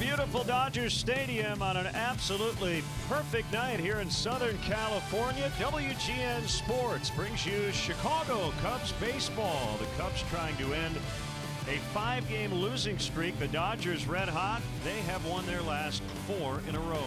Beautiful Dodgers Stadium on an absolutely perfect night here in Southern California. WGN Sports brings you Chicago Cubs baseball. The Cubs trying to end a 5-game losing streak. The Dodgers red hot. They have won their last 4 in a row.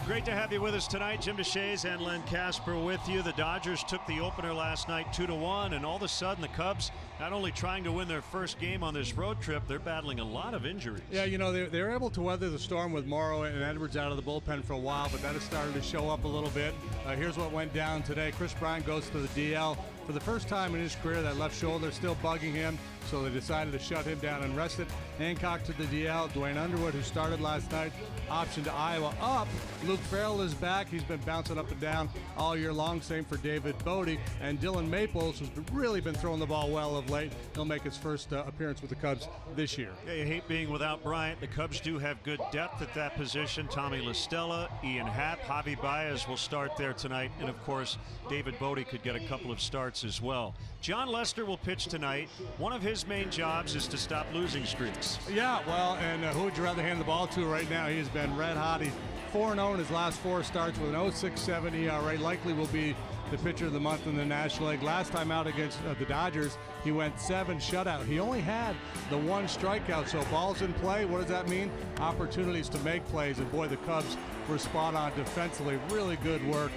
Great to have you with us tonight. Jim DeShays and Len Casper with you. The Dodgers took the opener last night 2-1, and all of a sudden the Cubs not only trying to win their first game on this road trip, they're battling a lot of injuries. Yeah, you know, they were able to weather the storm with Morrow and Edwards out of the bullpen for a while, but that has started to show up a little bit. Here's what went down today. Chris Bryant goes to the DL. For the first time in his career, that left shoulder still bugging him, so they decided to shut him down and rest it. Hancock to the DL. Dwayne Underwood, who started last night, option to Iowa up. Luke Farrell is back. He's been bouncing up and down all year long. Same for David Bodie. And Dylan Maples, who's really been throwing the ball well of late. He'll make his first appearance with the Cubs this year. Yeah, you hate being without Bryant. The Cubs do have good depth at that position. Tommy LaStella, Ian Happ, Javi Baez will start there tonight. And, of course, David Bodie could get a couple of starts as well. John Lester will pitch tonight. One of his main jobs is to stop losing streaks. Yeah, well, and who would you rather hand the ball to right now? He has been red hot. He's 4-0 in his last 4 starts with an 0.67 ERA. Likely will be the pitcher of the month in the National League. Last time out against the Dodgers, he went 7 shutout. He only had the 1 strikeout, so balls in play. What does that mean? Opportunities to make plays, and boy, the Cubs were spot on defensively. Really good work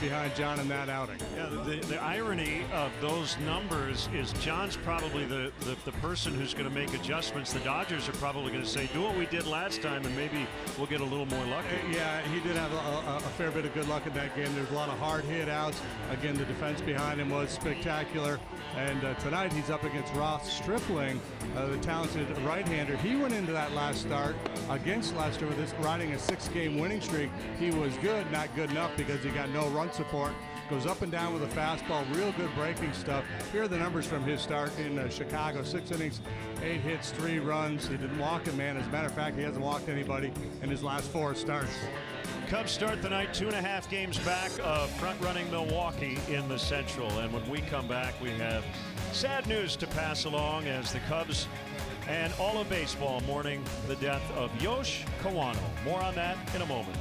behind John in that outing. Yeah, the irony of those numbers is John's probably the person who's going to make adjustments. The Dodgers are probably going to say, do what we did last time and maybe we'll get a little more lucky. Yeah, he did have a fair bit of good luck in that game. There's a lot of hard hit outs. Again, the defense behind him was spectacular. And tonight he's up against Ross Stripling, the talented right-hander. He went into that last start against Lester with this riding a 6-game winning streak. He was good, not good enough because he got no run support. Goes up and down with a fastball, real good breaking stuff. Here are the numbers from his start in Chicago. 6 innings, 8 hits, 3 runs. He didn't walk a man. As a matter of fact, he hasn't walked anybody in his last 4 starts. Cubs start the night 2.5 games back of front-running Milwaukee in the Central. And when we come back, we have sad news to pass along as the Cubs and all of baseball mourning the death of Yosh Kawano. More on that in a moment.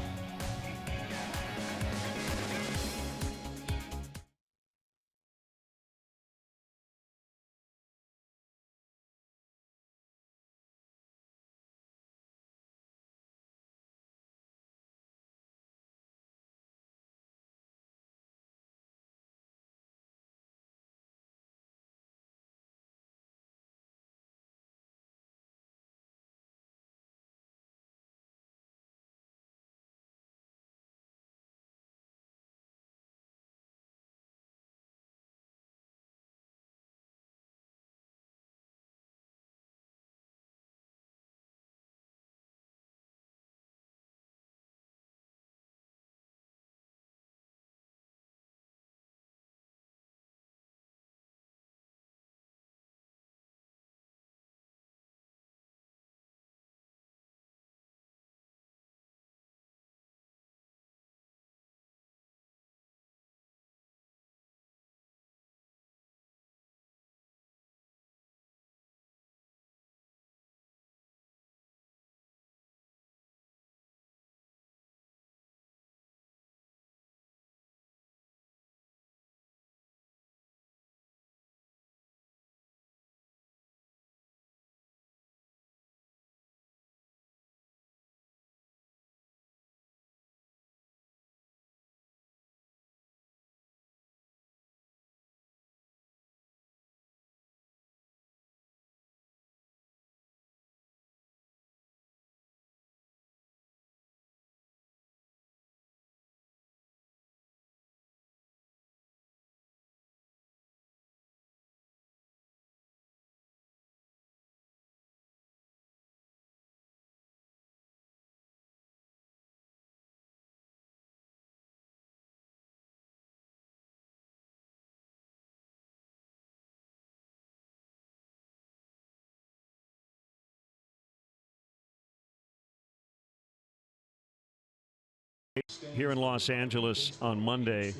Here in Los Angeles on Monday.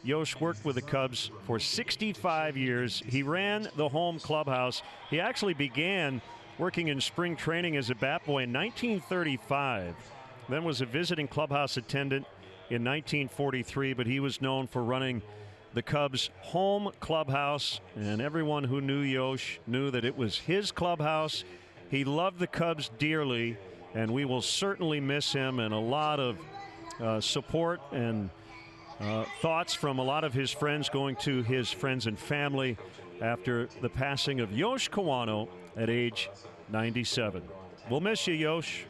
Yosh worked with the Cubs for 65 years. He ran the home clubhouse. He actually began working in spring training as a bat boy in 1935. Then was a visiting clubhouse attendant in 1943, but he was known for running the Cubs' home clubhouse, and everyone who knew Yosh knew that it was his clubhouse. He loved the Cubs dearly, and we will certainly miss him, and a lot of support and thoughts from a lot of his friends going to his friends and family after the passing of Yosh Kawano at age 97. We'll miss you, Yosh.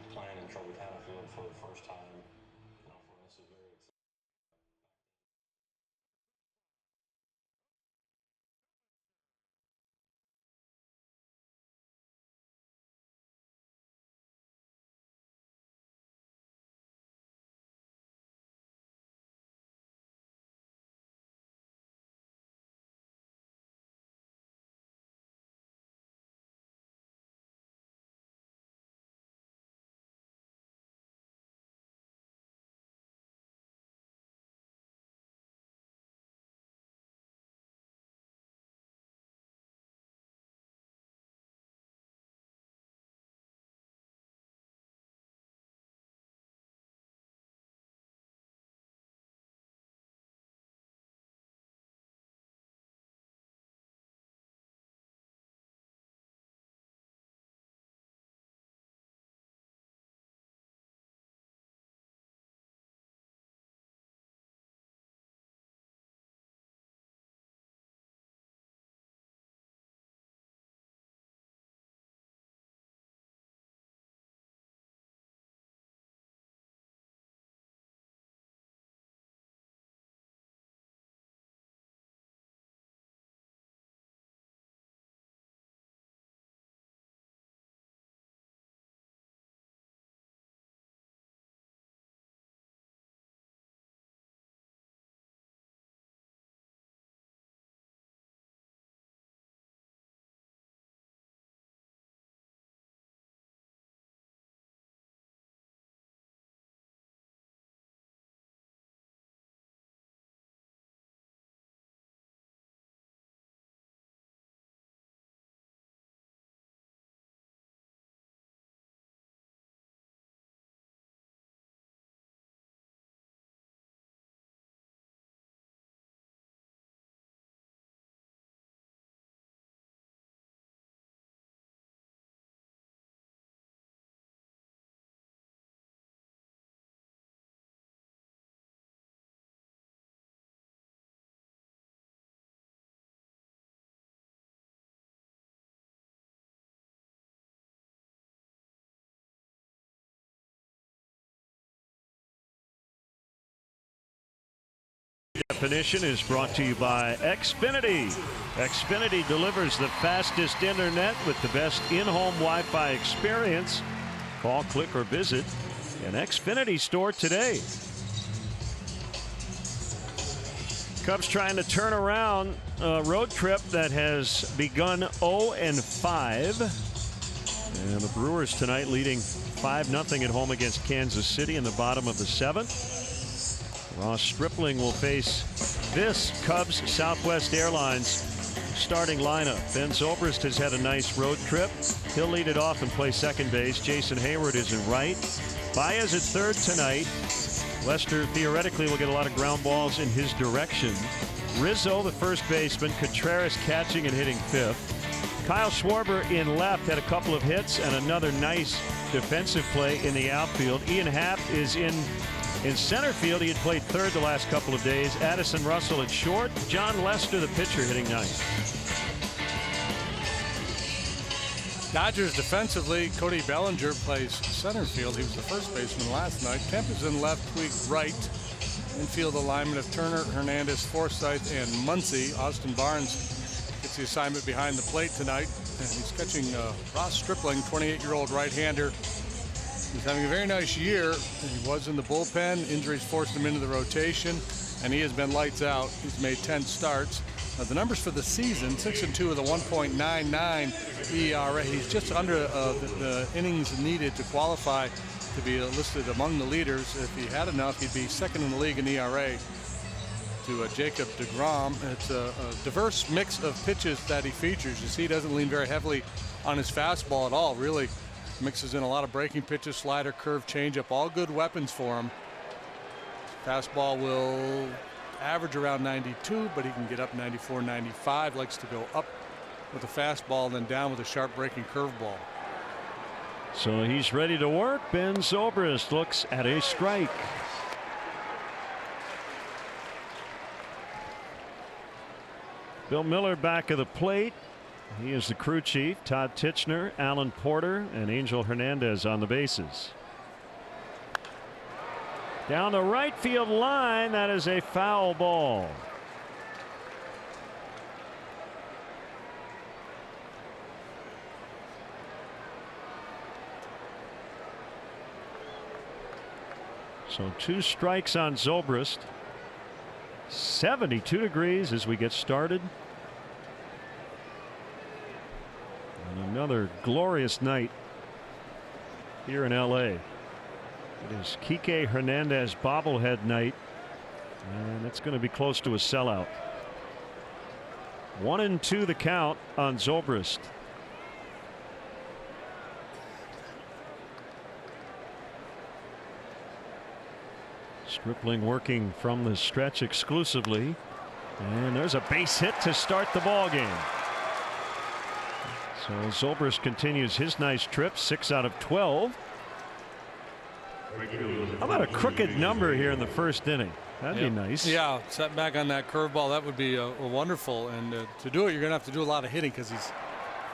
Definition is brought to you by Xfinity. Xfinity delivers the fastest internet with the best in-home Wi-Fi experience. Call, click, or visit an Xfinity store today. Cubs trying to turn around a road trip that has begun 0-5. And the Brewers tonight leading 5-0 at home against Kansas City in the bottom of the 7th. Ross Stripling will face this Cubs Southwest Airlines starting lineup. Ben Zobrist has had a nice road trip. He'll lead it off and play second base. Jason Hayward is in right. Baez at third tonight. Lester theoretically will get a lot of ground balls in his direction. Rizzo, the first baseman. Contreras catching and hitting fifth. Kyle Schwarber in left had a couple of hits and another nice defensive play in the outfield. Ian Happ is in center field. He had played third the last couple of days. Addison Russell at short. John Lester, the pitcher, hitting ninth. Dodgers defensively, Cody Bellinger plays center field. He was the first baseman last night. Kemp is in left, Puig right. Infield alignment of Turner, Hernandez, Forsythe, and Muncy. Austin Barnes gets the assignment behind the plate tonight. And he's catching Ross Stripling, 28-year-old right-hander. He's having a very nice year. He was in the bullpen. Injuries forced him into the rotation, and he has been lights out. He's made 10 starts. The numbers for the season, 6-2 with a 1.99 ERA. He's just under the innings needed to qualify to be listed among the leaders. If he had enough, he'd be second in the league in ERA. to Jacob deGrom. It's a diverse mix of pitches that he features. You see, he doesn't lean very heavily on his fastball at all. Really mixes in a lot of breaking pitches, slider, curve, changeup, all good weapons for him. Fastball will average around 92, but he can get up 94, 95. Likes to go up with a fastball and then down with a sharp breaking curveball. So he's ready to work. Ben Zobrist looks at a strike. Bill Miller back of the plate. He is the crew chief. Todd Titchener, Alan Porter, and Angel Hernandez on the bases. Down the right field line, that is a foul ball. So 2 strikes on Zobrist. 72 degrees as we get started. And another glorious night here in LA. It is Kike Hernandez bobblehead night, and it's going to be close to a sellout. 1-2 the count on Zobrist. Stripling working from the stretch exclusively, and there's a base hit to start the ball game. So Zobrist continues his nice trip, 6 out of 12. How about a crooked number here in the first inning? That'd be nice. Yeah, set back on that curveball. That would be wonderful. And to do it, you're going to have to do a lot of hitting because he's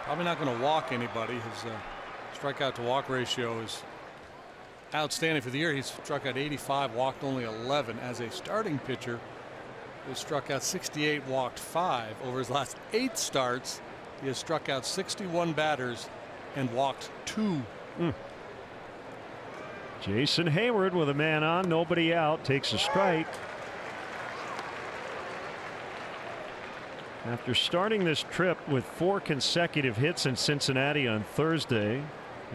probably not going to walk anybody. His strikeout to walk ratio is outstanding for the year. He's struck out 85, walked only 11. As a starting pitcher, he struck out 68, walked 5. Over his last 8 starts, he has struck out 61 batters and walked 2. Jason Hayward with a man on, nobody out, takes a strike. After starting this trip with 4 consecutive hits in Cincinnati on Thursday,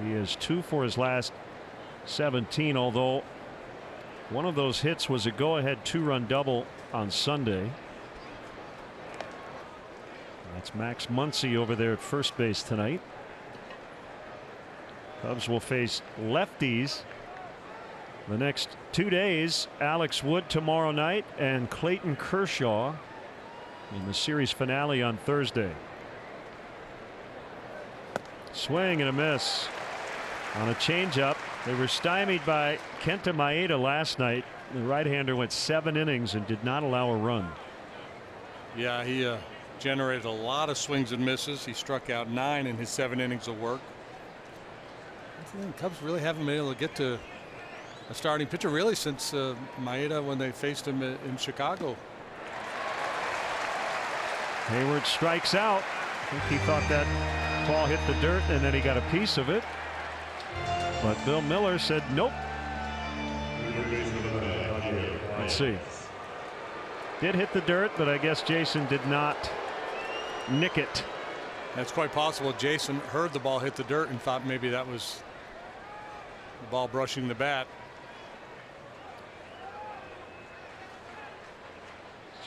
he is 2 for his last 17, although one of those hits was a go-ahead 2-run double on Sunday. That's Max Muncy over there at first base tonight. Cubs will face lefties the next 2 days. Alex Wood tomorrow night and Clayton Kershaw in the series finale on Thursday. Swing and a miss on a changeup. They were stymied by Kenta Maeda last night. The right-hander went 7 innings and did not allow a run. Yeah, he generated a lot of swings and misses. He struck out 9 in his 7 innings of work. The Cubs really haven't been able to get to a starting pitcher really since Maeda when they faced him in Chicago. Hayward strikes out. I think he thought that ball hit the dirt and then he got a piece of it. But Bill Miller said nope. Let's see. Did hit the dirt, but I guess Jason did not nick it. That's quite possible. Jason heard the ball hit the dirt and thought maybe that was the ball brushing the bat.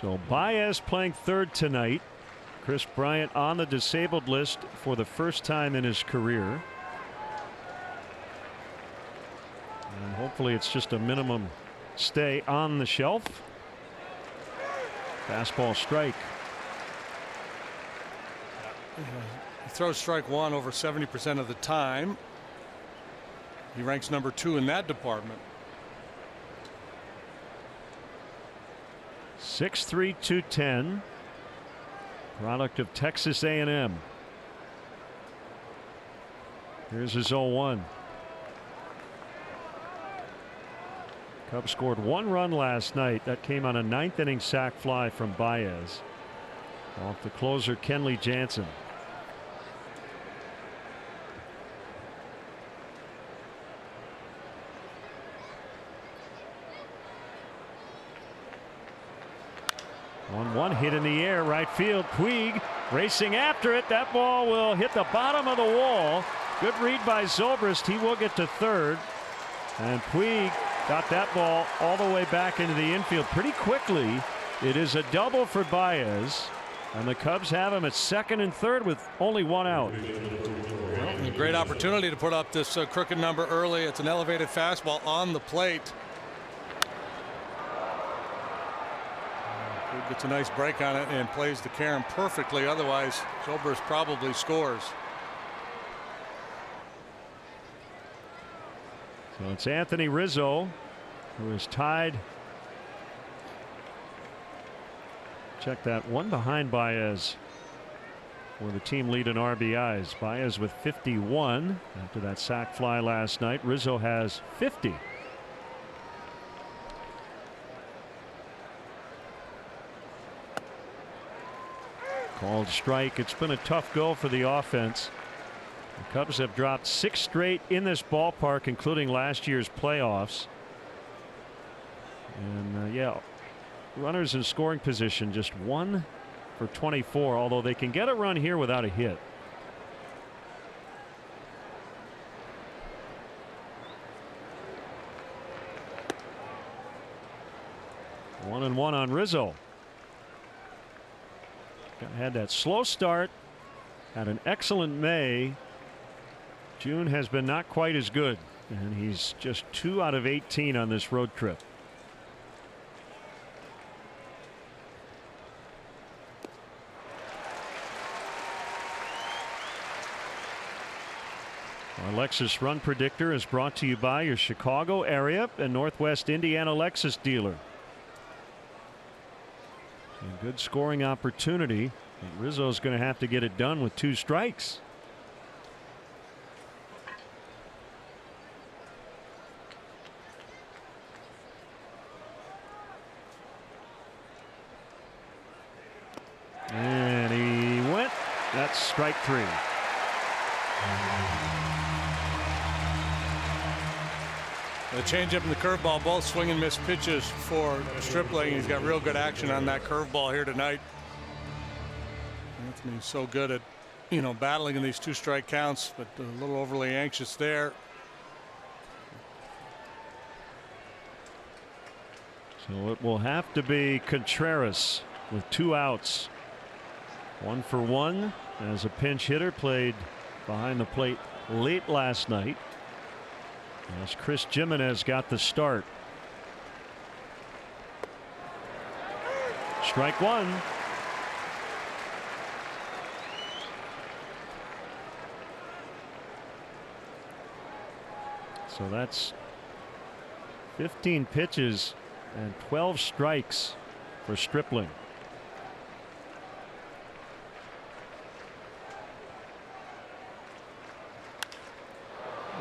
So Baez playing third tonight. Chris Bryant on the disabled list for the first time in his career. And hopefully it's just a minimum stay on the shelf. Fastball strike. He throws strike 1 over 70% of the time. He ranks number 2 in that department. 6'3", 210. Product of Texas A&M. Here's his 0-1. Cubs scored 1 run last night. That came on a 9th inning sac fly from Baez off the closer Kenley Jansen. On 1 hit in the air, right field. Puig racing after it. That ball will hit the bottom of the wall. Good read by Zobrist. He will get to third. And Puig got that ball all the way back into the infield pretty quickly It is a double for Baez, and the Cubs have him at second and third with only one out. Well, a great opportunity to put up this crooked number early. It's an elevated fastball on the plate. Gets a nice break on it and plays the carom perfectly. Otherwise, Zobrist probably scores. So it's Anthony Rizzo who is tied. Check that, one behind Baez for the team lead in RBIs. Baez with 51 after that sac fly last night. Rizzo has 50. Called strike. It's been a tough go for the offense. The Cubs have dropped 6 straight in this ballpark, including last year's playoffs. And yeah, runners in scoring position, just 1 for 24, although they can get a run here without a hit. One and one on Rizzo. Had that slow start, had an excellent May. June has been not quite as good, and he's just 2 out of 18 on this road trip. Our Lexus Run Predictor is brought to you by your Chicago area and Northwest Indiana Lexus dealer. A good scoring opportunity. Rizzo's going to have to get it done with 2 strikes. And he went. That's strike 3. The changeup and the curveball, both swing and miss pitches for Stripling. He's got real good action on that curveball here tonight. Anthony's so good at, battling in these 2-strike counts, but a little overly anxious there. So it will have to be Contreras with 2 outs. 1 for 1 as a pinch hitter, played behind the plate late last night, as Chris Jimenez got the start. Strike 1. So that's 15 pitches and 12 strikes for Stripling.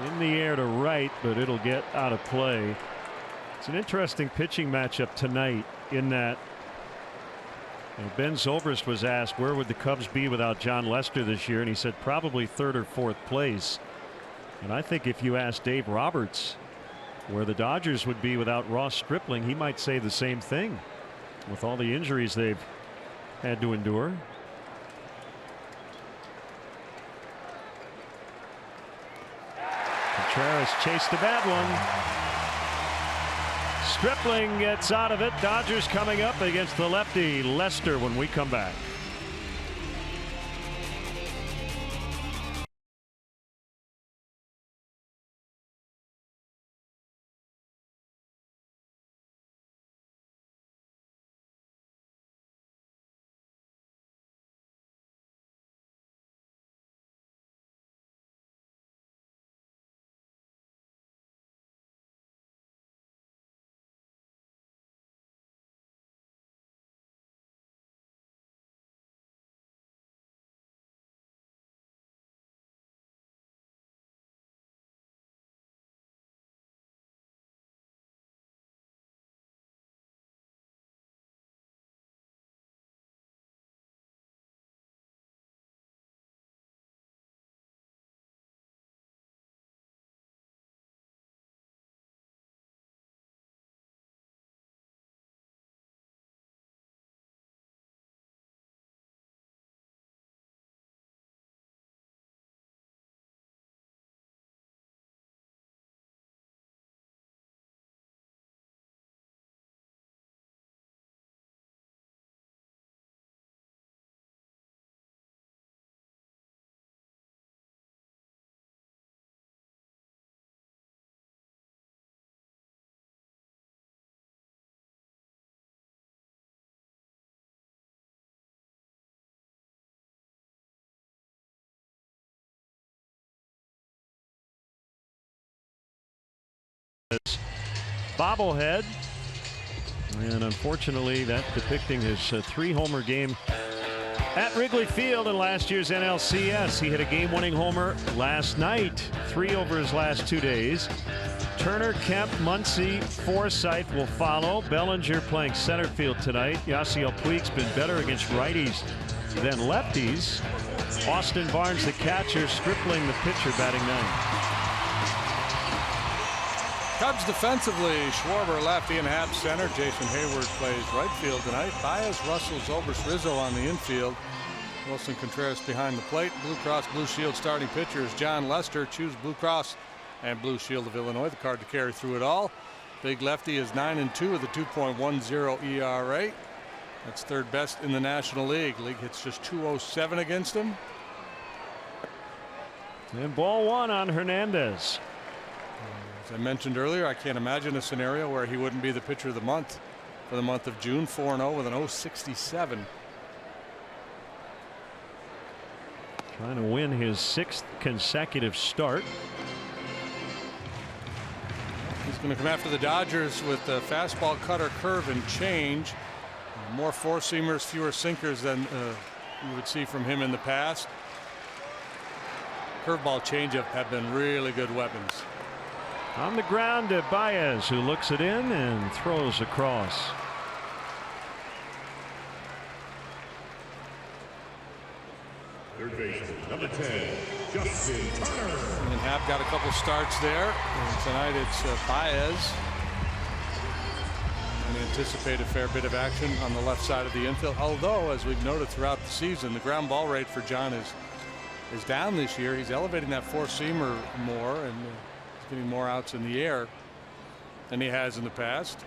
In the air to right, but it'll get out of play. It's an interesting pitching matchup tonight in that Ben Zobrist was asked where would the Cubs be without John Lester this year, and he said probably 3rd or 4th place. And I think if you ask Dave Roberts where the Dodgers would be without Ross Stripling, he might say the same thing with all the injuries they've had to endure. Contreras chased a bad one. Stripling gets out of it. Dodgers coming up against the lefty Lester when we come back. bobblehead. And unfortunately, that depicting his 3-homer game at Wrigley Field in last year's NLCS. He hit a game-winning homer last night, 3 over his last 2 days. Turner, Kemp, Muncy, Forsythe will follow. Bellinger playing center field tonight. Yasiel Puig's been better against righties than lefties. Austin Barnes, the catcher, Stripling, the pitcher, batting 9th. Cubs defensively, Schwarber left, Ian Happ center, Jason Hayward plays right field tonight. Baez, Russell, Zobrist, Rizzo on the infield. Wilson Contreras behind the plate. Blue Cross Blue Shield starting pitchers John Lester, choose Blue Cross and Blue Shield of Illinois, the card to carry through it all. Big lefty is 9-2 with a 2.10 ERA. That's 3rd best in the National League. League hits just 207 against him. And ball 1 on Hernandez. As I mentioned earlier, I can't imagine a scenario where he wouldn't be the pitcher of the month for the month of June. 4-0 with an 0.67. Trying to win his 6th consecutive start. He's going to come after the Dodgers with the fastball, cutter, curve, and change. More 4-seamers, fewer sinkers than you would see from him in the past. Curveball, changeup have been really good weapons. On the ground to Baez, who looks it in and throws across. Third baseman, number 10, Justin Turner. And Happ got a couple starts there. And tonight it's Baez. And anticipate a fair bit of action on the left side of the infield. Although, as we've noted throughout the season, the ground ball rate for John is down this year. He's elevating that 4-seamer more and getting more outs in the air than he has in the past.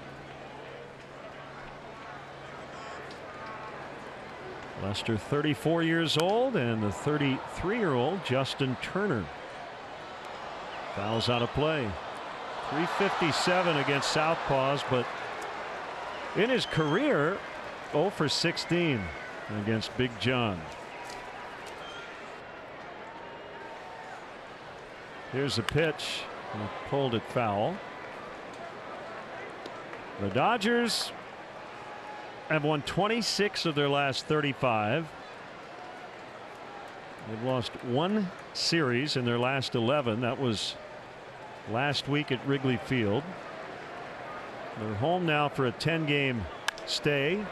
Lester, 34 years old, and the 33-year-old Justin Turner. Fouls out of play. 357 against Southpaws, but in his career, 0 for 16 against Big John. Here's the pitch. He pulled it foul. The Dodgers have won 26 of their last 35. They've lost 1 series in their last 11. That was last week at Wrigley Field. They're home now for a 10-game stay.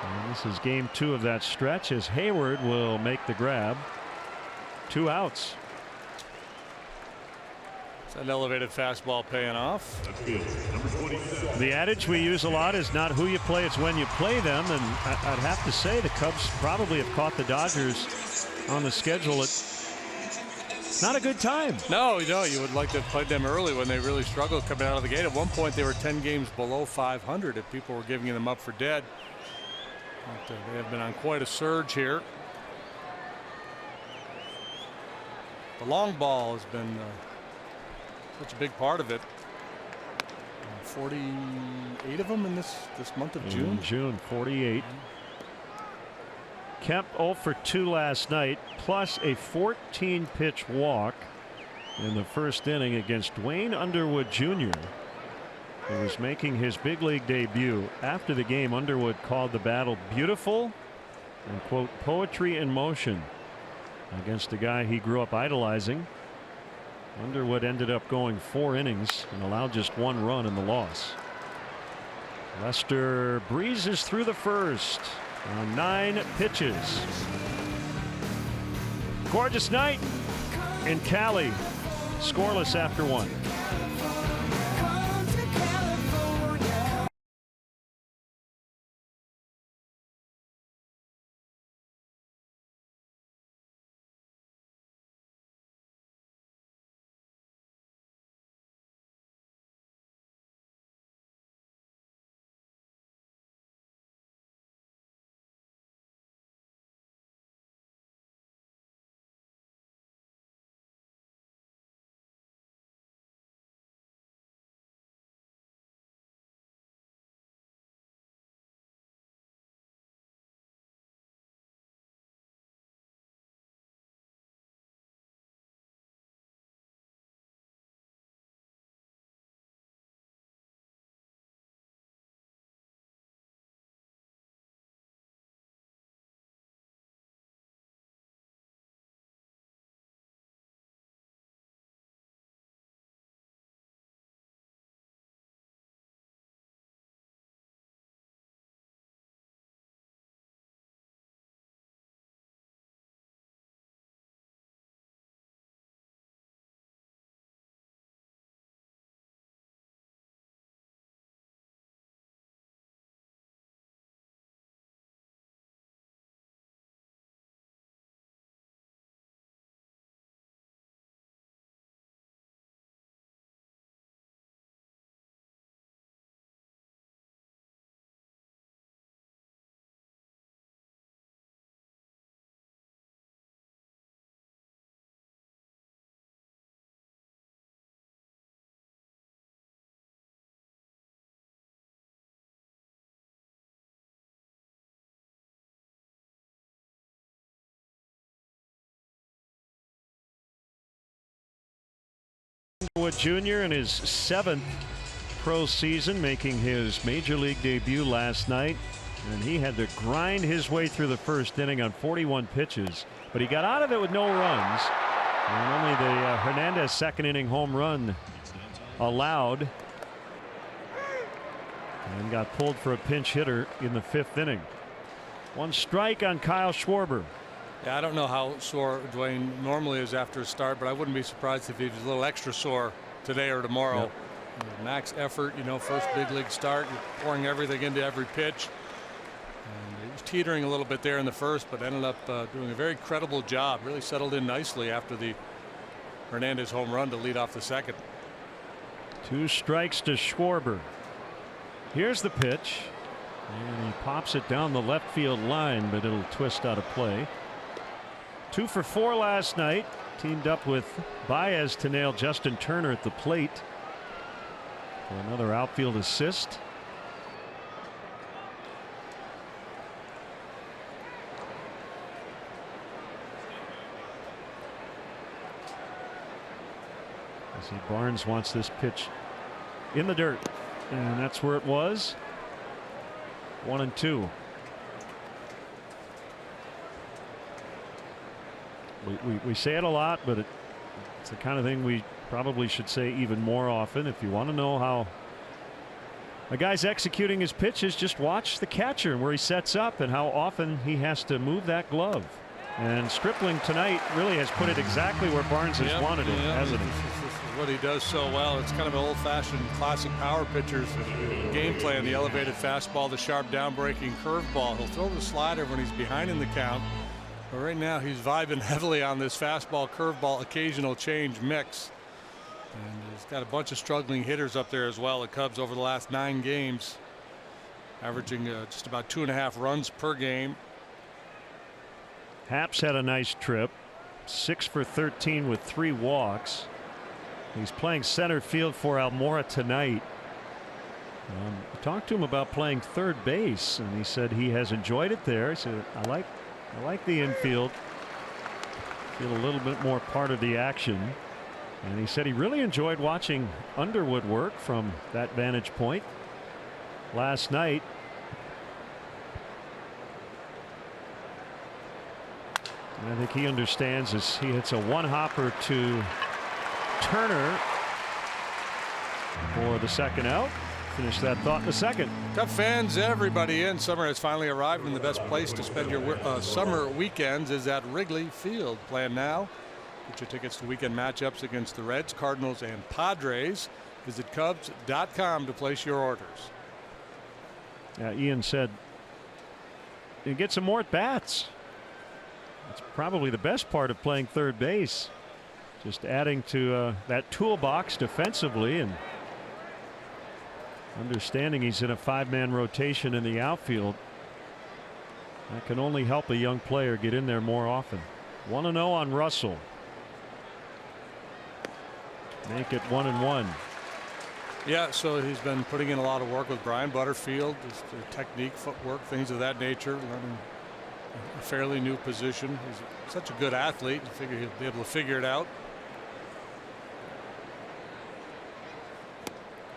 And this is game 2 of that stretch as Hayward will make the grab. 2 outs. That elevated fastball paying off. The adage we use a lot is not who you play, it's when you play them. And I'd have to say the Cubs probably have caught the Dodgers on the schedule at not a good time. No, you would like to have played them early when they really struggled coming out of the gate. At one point, they were 10 games below 500 if people were giving them up for dead. But, they have been on quite a surge here. The long ball has been such a big part of it. 48 of them in this month of June. In June, 48. Kemp 0 for 2 last night, plus a 14-pitch walk in the first inning against Dwayne Underwood Jr., who was making his big league debut. After the game, Underwood called the battle beautiful and, quote, poetry in motion against a guy he grew up idolizing. Underwood ended up going 4 innings and allowed just 1 run in the loss. Lester breezes through the first on 9 pitches. Gorgeous night in Cali. Scoreless after 1. Underwood Jr. in his 7th pro season, making his major league debut last night. And he had to grind his way through the first inning on 41 pitches. But he got out of it with no runs. And only the Hernandez second inning home run allowed. And got pulled for a pinch hitter in the 5th inning. 1 strike on Kyle Schwarber. Yeah, I don't know how sore Dwayne normally is after a start, but I wouldn't be surprised if he was a little extra sore today or tomorrow. Yep. Max effort, you know, first big league start, you're pouring everything into every pitch. And he was teetering a little bit there in the first, but ended up doing a very credible job. Really settled in nicely after the Hernandez home run to lead off the second. 2 strikes to Schwarber. Here's the pitch. And he pops it down the left field line, but it'll twist out of play. 2 for 4 last night. Teamed up with Baez to nail Justin Turner at the plate for another outfield assist. I see Barnes wants this pitch in the dirt, and that's where it was. 1-2. We say it a lot, but it's the kind of thing we probably should say even more often. If you want to know how a guy's executing his pitches, just watch the catcher and where he sets up and how often he has to move that glove. And Stripling tonight really has put it exactly where Barnes has wanted it, hasn't he? This is what he does so well. It's kind of an old-fashioned classic power pitcher's game plan. The elevated fastball, the sharp down-breaking curveball. He'll throw the slider when he's behind in the count. But right now he's vibing heavily on this fastball, curveball, occasional change mix. And he's got a bunch of struggling hitters up there as well. The Cubs over the last 9 games averaging just about 2.5 runs per game. Haps had a nice trip. 6 for 13 with 3 walks. He's playing center field for Almora tonight. I talked to him about playing third base, and he said he has enjoyed it there. He said, I like the infield. Feel a little bit more part of the action. And he said he really enjoyed watching Underwood work from that vantage point last night. And I think he understands as he hits a 1-hopper to Turner for the second out. Finish that thought in the second. Cub fans, everybody in. Summer has finally arrived, and the best place to spend your summer weekends is at Wrigley Field. Plan now. Get your tickets to weekend matchups against the Reds, Cardinals, and Padres. Visit Cubs.com to place your orders. Yeah, Ian said you get some more at bats. It's probably the best part of playing third base. Just adding to that toolbox defensively and understanding he's in a 5-man rotation in the outfield. That can only help a young player get in there more often. 1-0 on Russell. Make it 1-1. Yeah, so he's been putting in a lot of work with Brian Butterfield, just technique, footwork, things of that nature, learning a fairly new position. He's such a good athlete. You figure he'll be able to figure it out.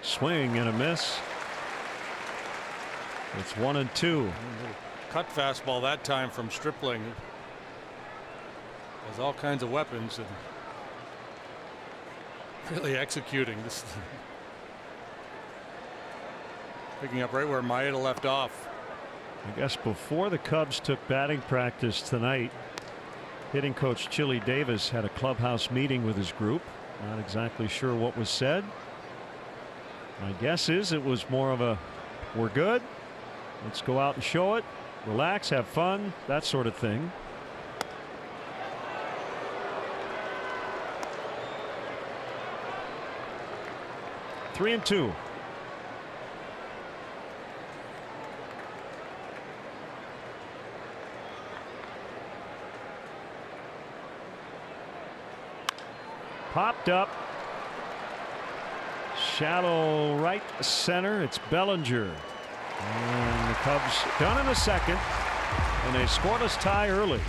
Swing and a miss. It's 1-2. Cut fastball that time from Stripling. Has all kinds of weapons and really executing this. Picking up right where Maeda left off. I guess before the Cubs took batting practice tonight, hitting coach Chili Davis had a clubhouse meeting with his group. Not exactly sure what was said. My guess is it was more of a we're good. Let's go out and show it. Relax, have fun, that sort of thing. Three and two. Popped up. Shallow right center. It's Bellinger. And the Cubs done in the second. And a scoreless tie early.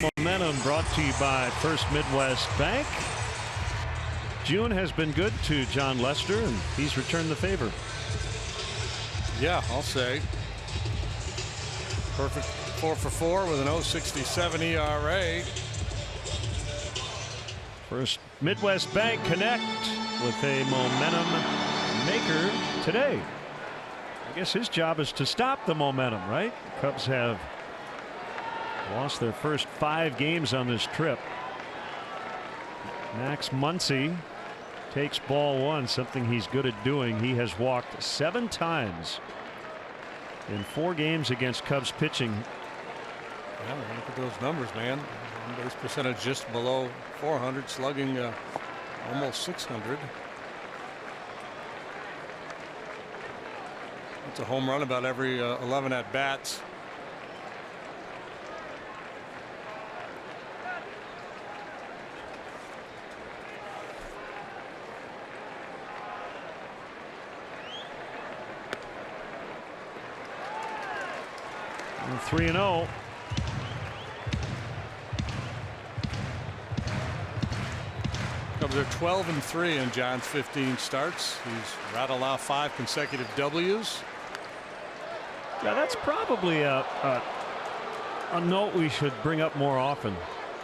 Momentum brought to you by First Midwest Bank. June has been good to John Lester, and he's returned the favor. Yeah, I'll say. Perfect 4 for 4 with an 0.67 ERA. First Midwest Bank Connect with a momentum maker today. I guess his job is to stop the momentum, right? The Cubs have lost their first 5 games on this trip. Max Muncy takes ball 1, something he's good at doing. He has walked 7 times in 4 games against Cubs pitching. Yeah, look at those numbers, man. Base percentage just below 400, slugging almost 600. It's a home run about every 11 at bats. And 3-0. Cubs are 12-3 in John's 15 starts. He's rattled off 5 consecutive W's. Yeah, that's probably a note we should bring up more often.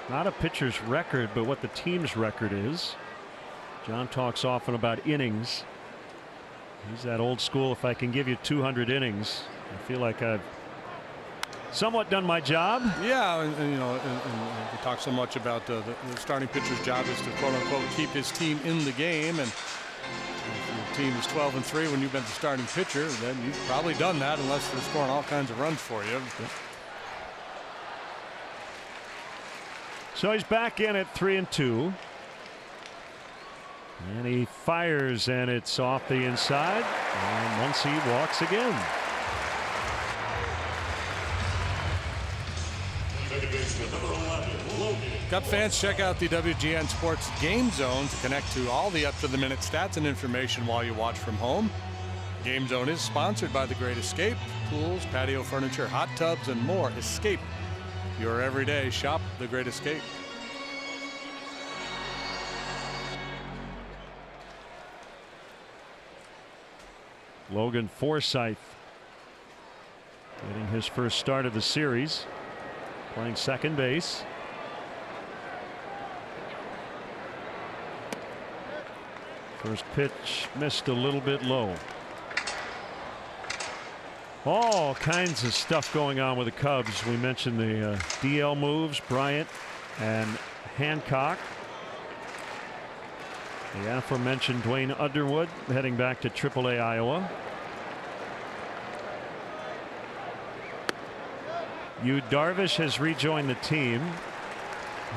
Not a pitcher's record, but what the team's record is. John talks often about innings. He's that old school, if I can give you 200 innings, I feel like I've somewhat done my job. Yeah, and you know, and we talk so much about the starting pitcher's job is to quote unquote keep his team in the game, and if your team is 12-3 when you've been the starting pitcher, then you've probably done that unless they're scoring all kinds of runs for you. So he's back in at 3-2. And he fires, and it's off the inside, and Muncy walks again. Cub fans, check out the WGN Sports Game Zone to connect to all the up-to-the-minute stats and information while you watch from home. Game Zone is sponsored by The Great Escape. Tools, patio furniture, hot tubs, and more. Escape your everyday. Shop The Great Escape. Logan Forsythe getting his first start of the series, playing second base. First pitch missed a little bit low. All kinds of stuff going on with the Cubs. We mentioned the DL moves, Bryant and Hancock. The aforementioned Dwayne Underwood heading back to AAA Iowa. Yu Darvish has rejoined the team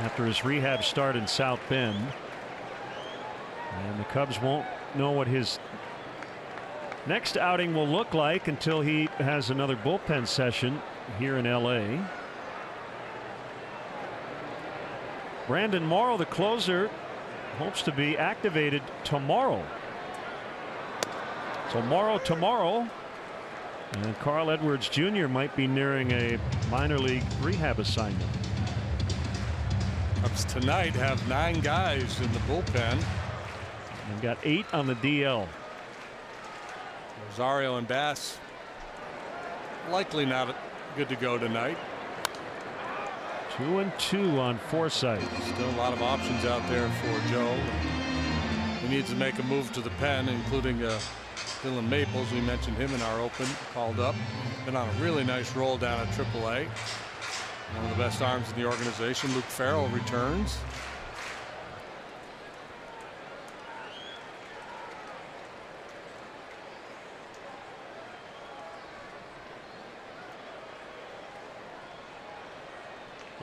after his rehab start in South Bend. And the Cubs won't know what his next outing will look like until he has another bullpen session here in LA. Brandon Morrow, the closer, hopes to be activated tomorrow. So Morrow tomorrow, and Carl Edwards Jr. might be nearing a minor league rehab assignment. Cubs tonight have 9 guys in the bullpen. They've got 8 on the DL. Rosario and Bass likely not good to go tonight. 2-2 on Forsythe. Still a lot of options out there for Joe. He needs to make a move to the pen, including Dylan Maples. We mentioned him in our open. Called up. Been on a really nice roll down at AAA. One of the best arms in the organization. Luke Farrell returns.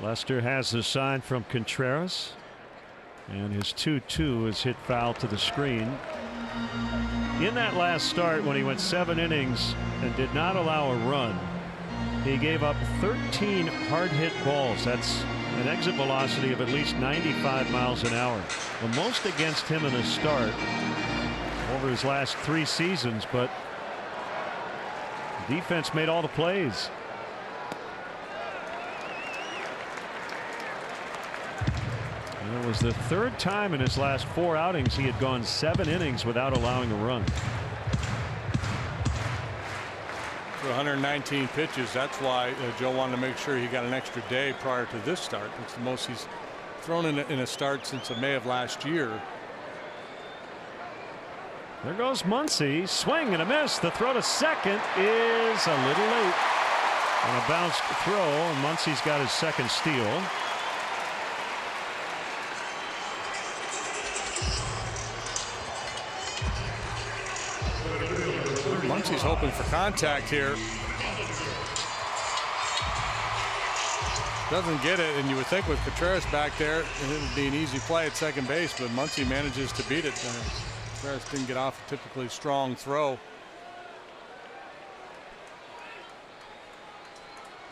Lester has the sign from Contreras, and his 2-2 is hit foul to the screen. In that last start, when he went 7 innings and did not allow a run, he gave up 13 hard hit balls. That's an exit velocity of at least 95 miles an hour. The most against him in a start over his last 3 seasons, but the defense made all the plays. It was the third time in his last 4 outings he had gone 7 innings without allowing a run. For 119 pitches. That's why Joe wanted to make sure he got an extra day prior to this start. It's the most he's thrown in a start since May of last year. There goes Muncy. Swing and a miss. The throw to second is a little late on a bounced throw, and Muncy's got his second steal. Muncy's hoping for contact here. Doesn't get it, and you would think with Contreras back there it would be an easy play at second base, but Muncy manages to beat it. Contreras didn't get off a typically strong throw.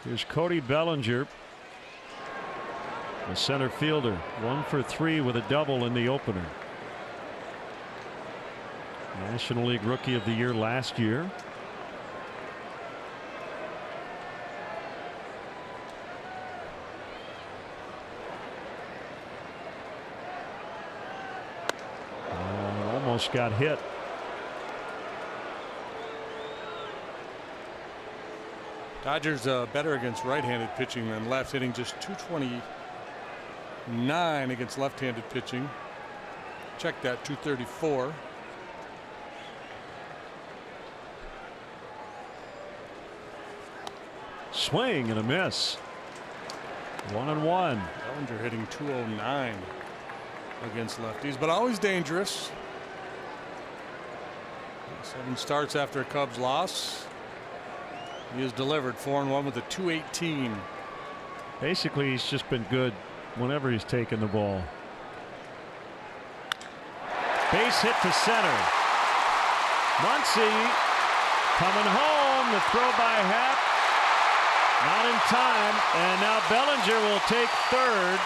Here's Cody Bellinger, the center fielder, 1 for 3 with a double in the opener. National League Rookie of the Year last year. Almost got hit. Dodgers better against right-handed pitching than left, hitting just .229 against left-handed pitching. Check that, .234. Swing and a miss. 1-1. Bellinger hitting .209 against lefties, but always dangerous. 7 starts after a Cubs loss. He has delivered 4-1 with a .218. Basically, he's just been good whenever he's taken the ball. Base hit to center. Muncy coming home. The throw by Happ. Not in time. And now Bellinger will take third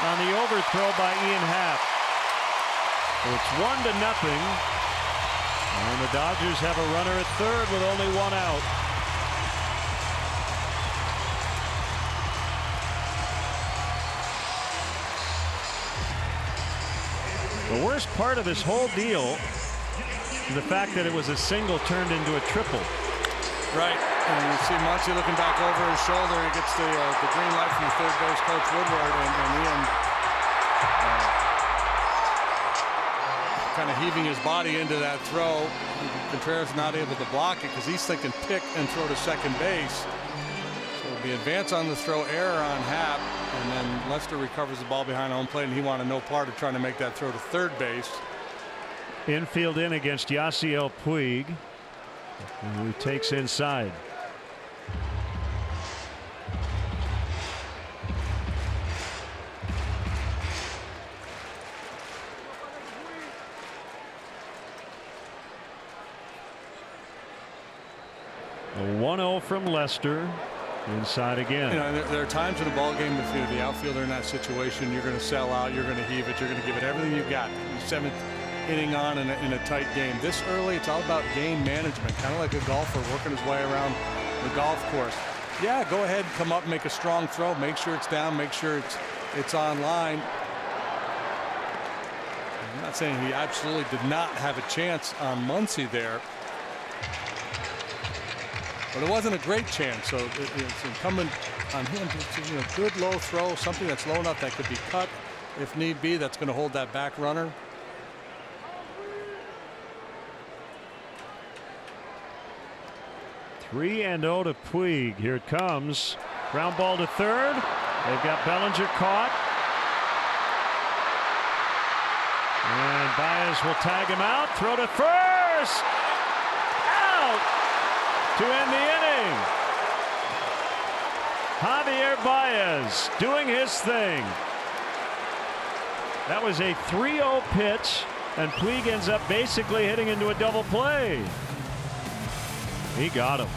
on the overthrow by Ian Happ. So it's 1-0. And the Dodgers have a runner at third with only 1 out. The worst part of this whole deal is the fact that it was a single turned into a triple. Right, and you see Muncy looking back over his shoulder. He gets the green light from the third base coach Woodward, and Ian kind of heaving his body into that throw. Contreras not able to block it because he's thinking pick and throw to second base. So it'll be advance on the throw, error on Happ, and then Lester recovers the ball behind home plate, and he wanted no part of trying to make that throw to third base. Infield in against Yasiel Puig, who takes inside. A 1-0 from Lester. Inside again. You know, there are times in a ball game if you're the outfielder in that situation, you're going to sell out, you're going to heave it, you're going to give it everything you've got. 7th inning on in a tight game. This early, it's all about game management, kind of like a golfer working his way around the golf course. Yeah, go ahead, come up, make a strong throw, make sure it's down, make sure it's on line. I'm not saying he absolutely did not have a chance on Muncy there, but it wasn't a great chance, so it's incumbent on him to, good low throw, something that's low enough that could be cut if need be, that's going to hold that back runner. Three and 0 to Puig. Here it comes. Ground ball to third. They've got Bellinger caught. And Baez will tag him out. Throw to first. Out to end the inning. Javier Baez doing his thing. That was a 3-0 pitch, and Puig ends up basically hitting into a double play. He got him.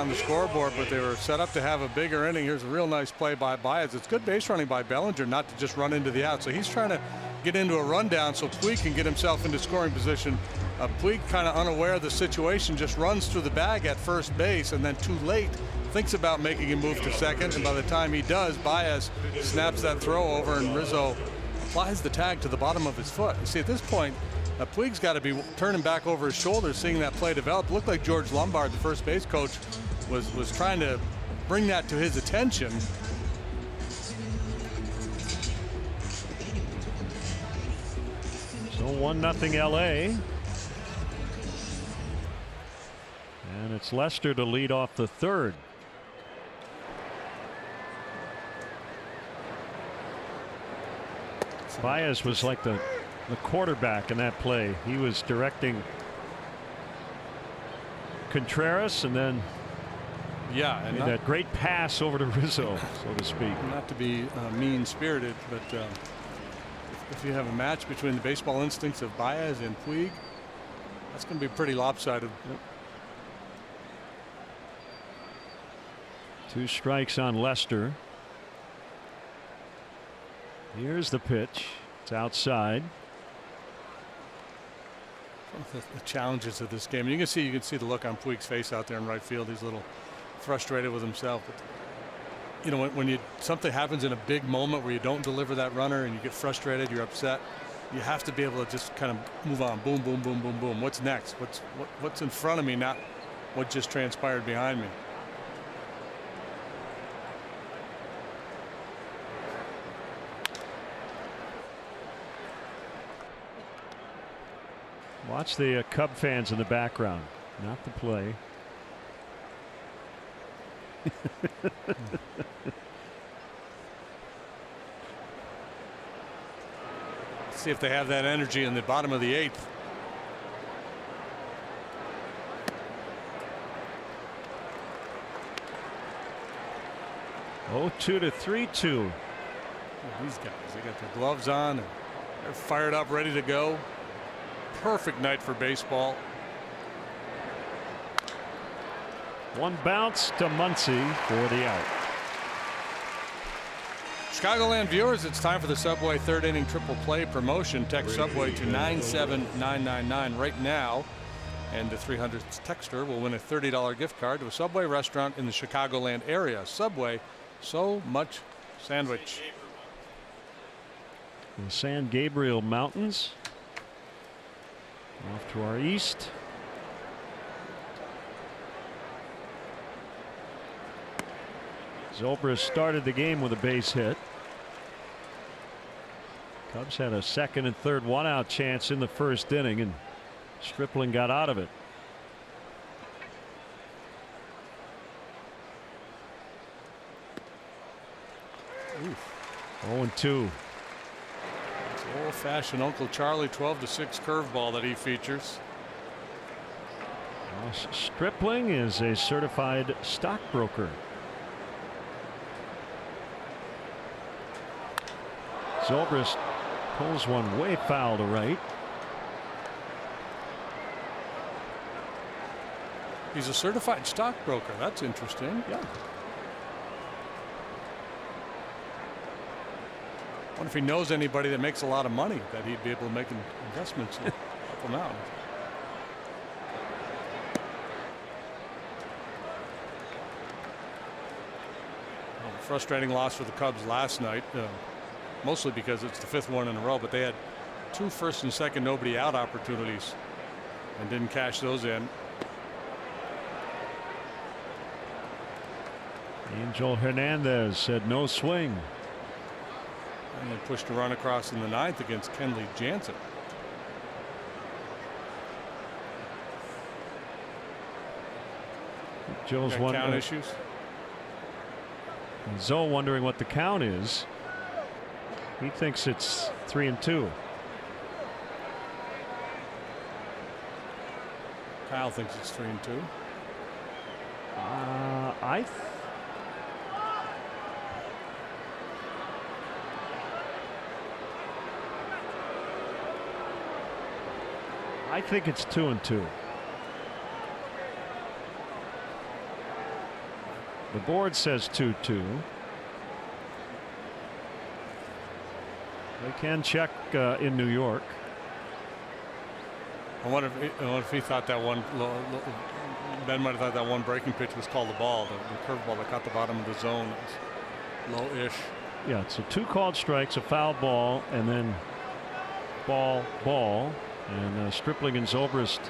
on the scoreboard, but they were set up to have a bigger inning. Here's a real nice play by Baez. It's good base running by Bellinger not to just run into the out. So he's trying to get into a rundown so Puig can get himself into scoring position. Puig, kind of unaware of the situation, just runs through the bag at first base, and then too late thinks about making a move to second, and by the time he does, Baez snaps that throw over, and Rizzo applies the tag to the bottom of his foot. You see, at this point, Puig's got to be turning back over his shoulder, seeing that play develop. It looked like George Lombard, the first base coach, was trying to bring that to his attention. So 1-0 LA. And it's Lester to lead off the third. Baez was like the quarterback in that play. He was directing Contreras, and then and that great pass over to Rizzo, so to speak. Not to be mean-spirited, but if you have a match between the baseball instincts of Baez and Puig, that's going to be pretty lopsided. Yep. 2 strikes on Lester. Here's the pitch. It's outside. The challenges of this game. You can see the look on Puig's face out there in right field. He's a little frustrated with himself. But, you know, when something happens in a big moment where you don't deliver that runner and you get frustrated, you're upset, you have to be able to just kind of move on. Boom, boom, boom, boom, boom. What's next? What's in front of me, not what just transpired behind me. Watch the Cub fans in the background, not the play. See if they have that energy in the bottom of the 8th. Oh, 2 to 3-2. These guys, they got their gloves on and they're fired up, ready to go. Perfect night for baseball. One bounce to Muncy for the out. Chicagoland viewers, it's time for the Subway third inning triple play promotion. Text Subway to 97999 right now, and the 300th texter will win a $30 gift card to a Subway restaurant in the Chicagoland area. Subway, so much sandwich. The San Gabriel Mountains off to our east. Zobrist started the game with a base hit. Cubs had a second and third one-out chance in the first inning, and Stripling got out of it. Oof. 0-2. Old-fashioned Uncle Charlie 12-6 curveball that he features. Stripling is a certified stockbroker. Zobrist pulls one way foul to right. He's a certified stockbroker. That's interesting. Yeah. I wonder if he knows anybody that makes a lot of money that he'd be able to make investments in. Help him out. Well, frustrating loss for the Cubs last night, mostly because it's the 5th one in a row, but they had 2 first and second nobody out opportunities and didn't cash those in. Angel Hernandez said no swing. And they pushed a run across in the 9th against Kenley Jansen. Joe's count wondering issues. Zoe wondering what the count is. He thinks it's 3-2. Kyle thinks it's 3-2. I think it's 2-2. The board says 2-2. They can check in New York. I wonder if he thought that one. Ben might have thought that one breaking pitch was called the ball, the curveball that caught the bottom of the zone. It was low-ish. Yeah, so 2 called strikes, a foul ball, and then ball. And Stripling and Zobrist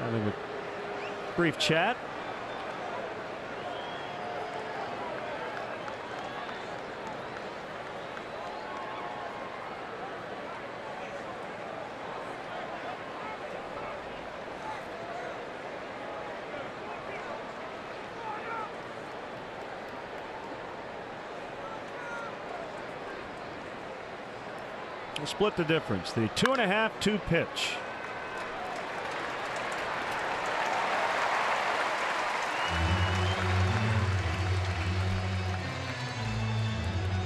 having a brief chat. We'll split the difference. The 2.5-2 pitch.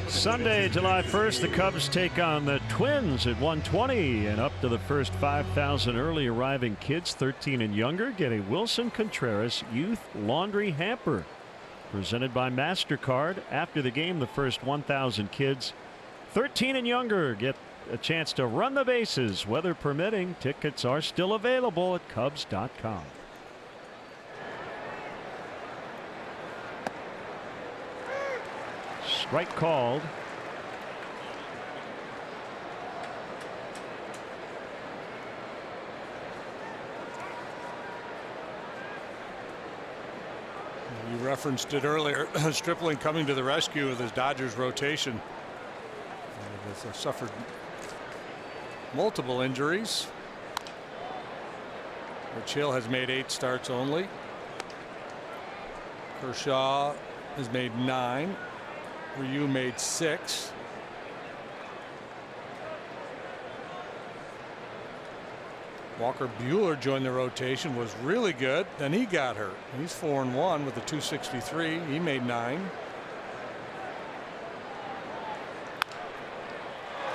Sunday, July 1st, the Cubs take on the Twins at 1:20, and up to the first 5,000 early arriving kids 13 and younger get a Wilson Contreras Youth Laundry Hamper presented by MasterCard. After the game, the first 1,000 kids 13 and younger get a chance to run the bases, weather permitting. Tickets are still available at Cubs.com. Strike called. You referenced it earlier. Stripling coming to the rescue with his Dodgers rotation. Has suffered multiple injuries. Hill has made 8 starts only. Kershaw has made 9. Ryu made 6. Walker Buehler joined the rotation, was really good. Then he got hurt. He's 4-1 with a 263. He made 9.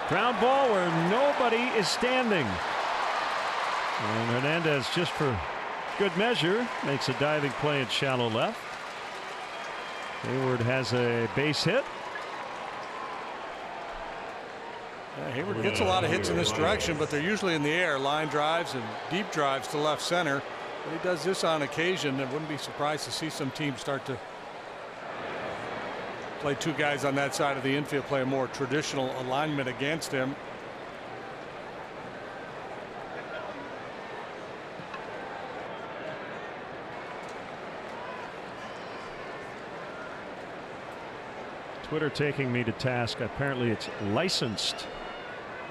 Ground ball where nobody is standing. And Hernandez, just for good measure, makes a diving play at shallow left. Hayward has a base hit. Yeah, Hayward gets a lot of hits in this direction, but they're usually in the air, line drives and deep drives to left center. But he does this on occasion, and wouldn't be surprised to see some teams start to play 2 guys on that side of the infield, play a more traditional alignment against him. Twitter taking me to task. Apparently it's licensed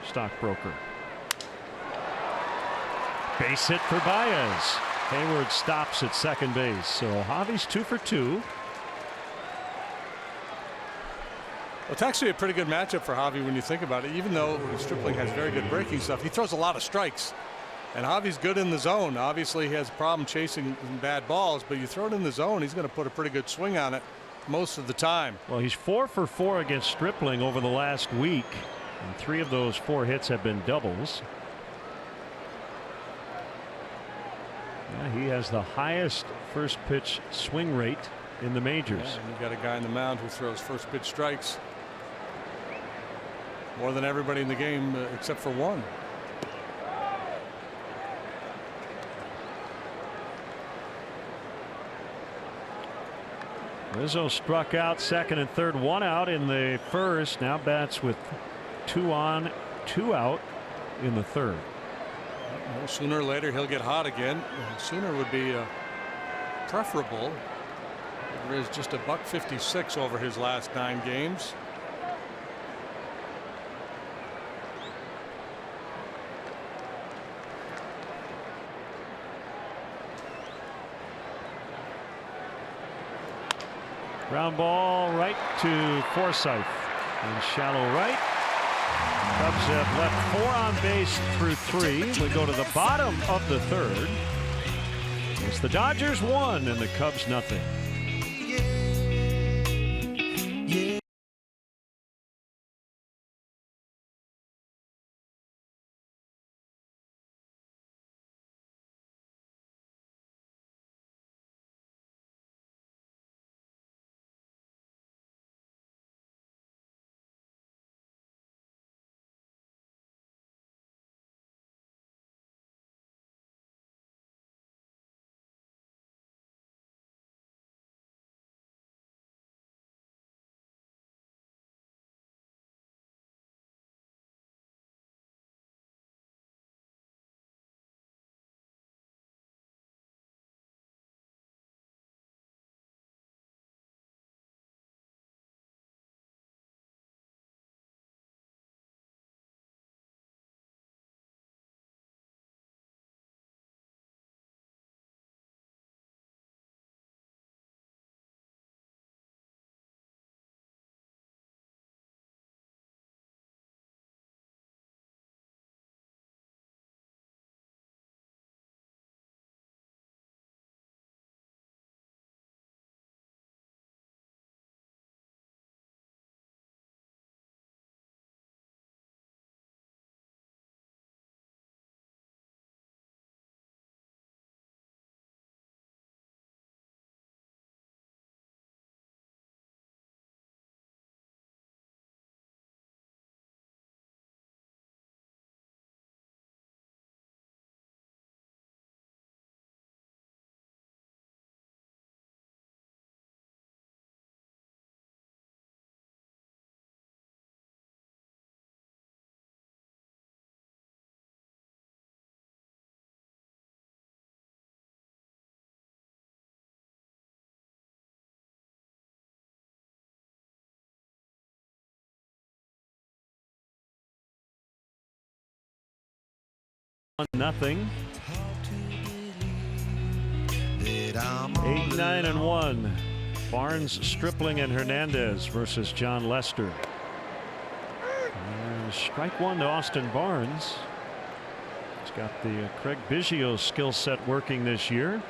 stockbroker. Base hit for Baez. Hayward stops at second base. So Javi's 2 for 2. Well, it's actually a pretty good matchup for Javi when you think about it. Even though Stripling has very good breaking stuff, he throws a lot of strikes. And Javi's good in the zone. Obviously, he has a problem chasing bad balls, but you throw it in the zone, he's going to put a pretty good swing on it most of the time. Well, he's 4 for 4 against Stripling over the last week, and 3 of those 4 hits have been doubles. Yeah, he has the highest first pitch swing rate in the majors. Yeah, and you've got a guy on the mound who throws first pitch strikes more than everybody in the game except for one. Rizzo struck out second and third, 1 out in the first. Now bats with 2 on, 2 out in the third. Well, sooner or later he'll get hot again. Sooner would be preferable. There is just a $156 over his last 9 games. Ground ball right to Forsythe in shallow right. Cubs have left 4 on base through 3. We go to the bottom of the third. It's the Dodgers 1 and the Cubs nothing. 1-0. 8-9-1. Barnes, Stripling, and Hernandez versus John Lester. And strike one to Austin Barnes. He's got the Craig Biggio skill set working this year.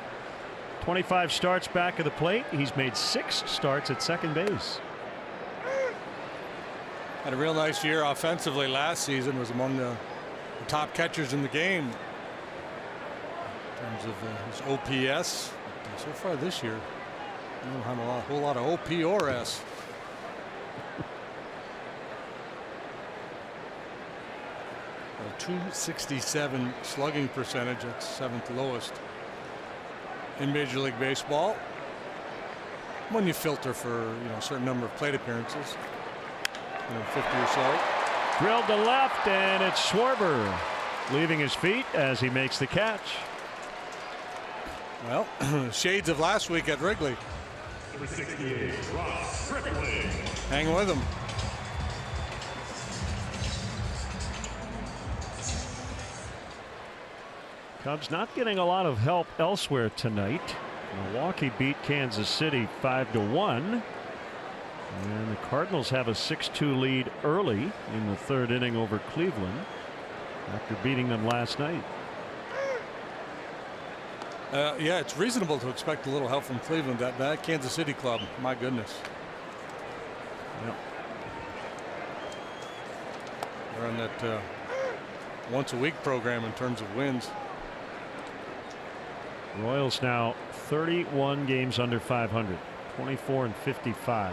25 starts back of the plate. He's made 6 starts at second base. Had a real nice year offensively last season. Was among the top catchers in the game in terms of his OPS. But so far this year, I don't have a whole lot of OP or S. A .267 slugging percentage. That's 7th lowest in Major League Baseball. When you filter for a certain number of plate appearances, 50 or so. Drilled to left, and it's Schwarber leaving his feet as he makes the catch. Well, shades of last week at Wrigley. Number 68, Ross Stripling. Hang with him. Cubs not getting a lot of help elsewhere tonight. Milwaukee beat Kansas City 5-1. And the Cardinals have a 6-2 lead early in the 3rd inning over Cleveland after beating them last night. Yeah, it's reasonable to expect a little help from Cleveland. That Kansas City club, my goodness. Yep. They're on that once a week program in terms of wins. Royals now 31 games under 500, 24-55.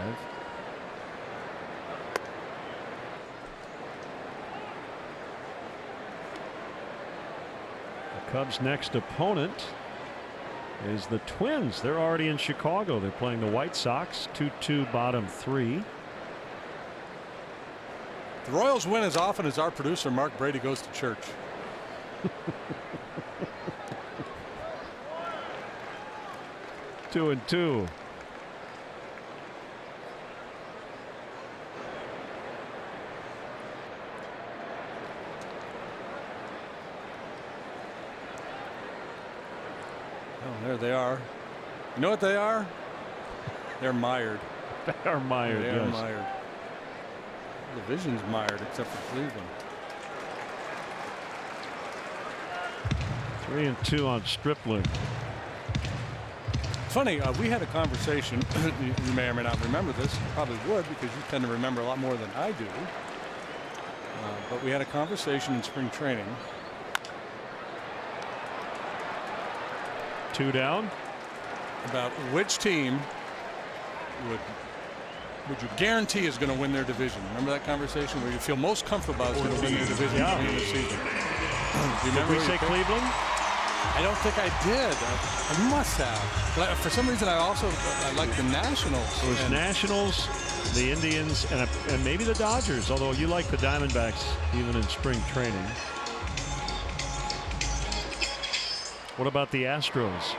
The Cubs' next opponent is the Twins. They're already in Chicago. They're playing the White Sox. 2-2 bottom 3. The Royals win as often as our producer Mark Brady goes to church. 2-2. Oh, there they are. You know what they are? They're mired. They are mired. They are yes. mired. The division's mired except for Cleveland. 3-2 on Stripling. Funny, we had a conversation. You may or may not remember this. You probably would, because you tend to remember a lot more than I do. But we had a conversation in spring training. 2 down. About which team would you guarantee is going to win their division? Remember that conversation where you feel most comfortable about is going to win their division at the end of the season? Do you remember? Did we say Cleveland? I don't think I did. I must have. But for some reason, I like the Nationals. It was Nationals, the Indians, and maybe the Dodgers. Although you like the Diamondbacks even in spring training. What about the Astros?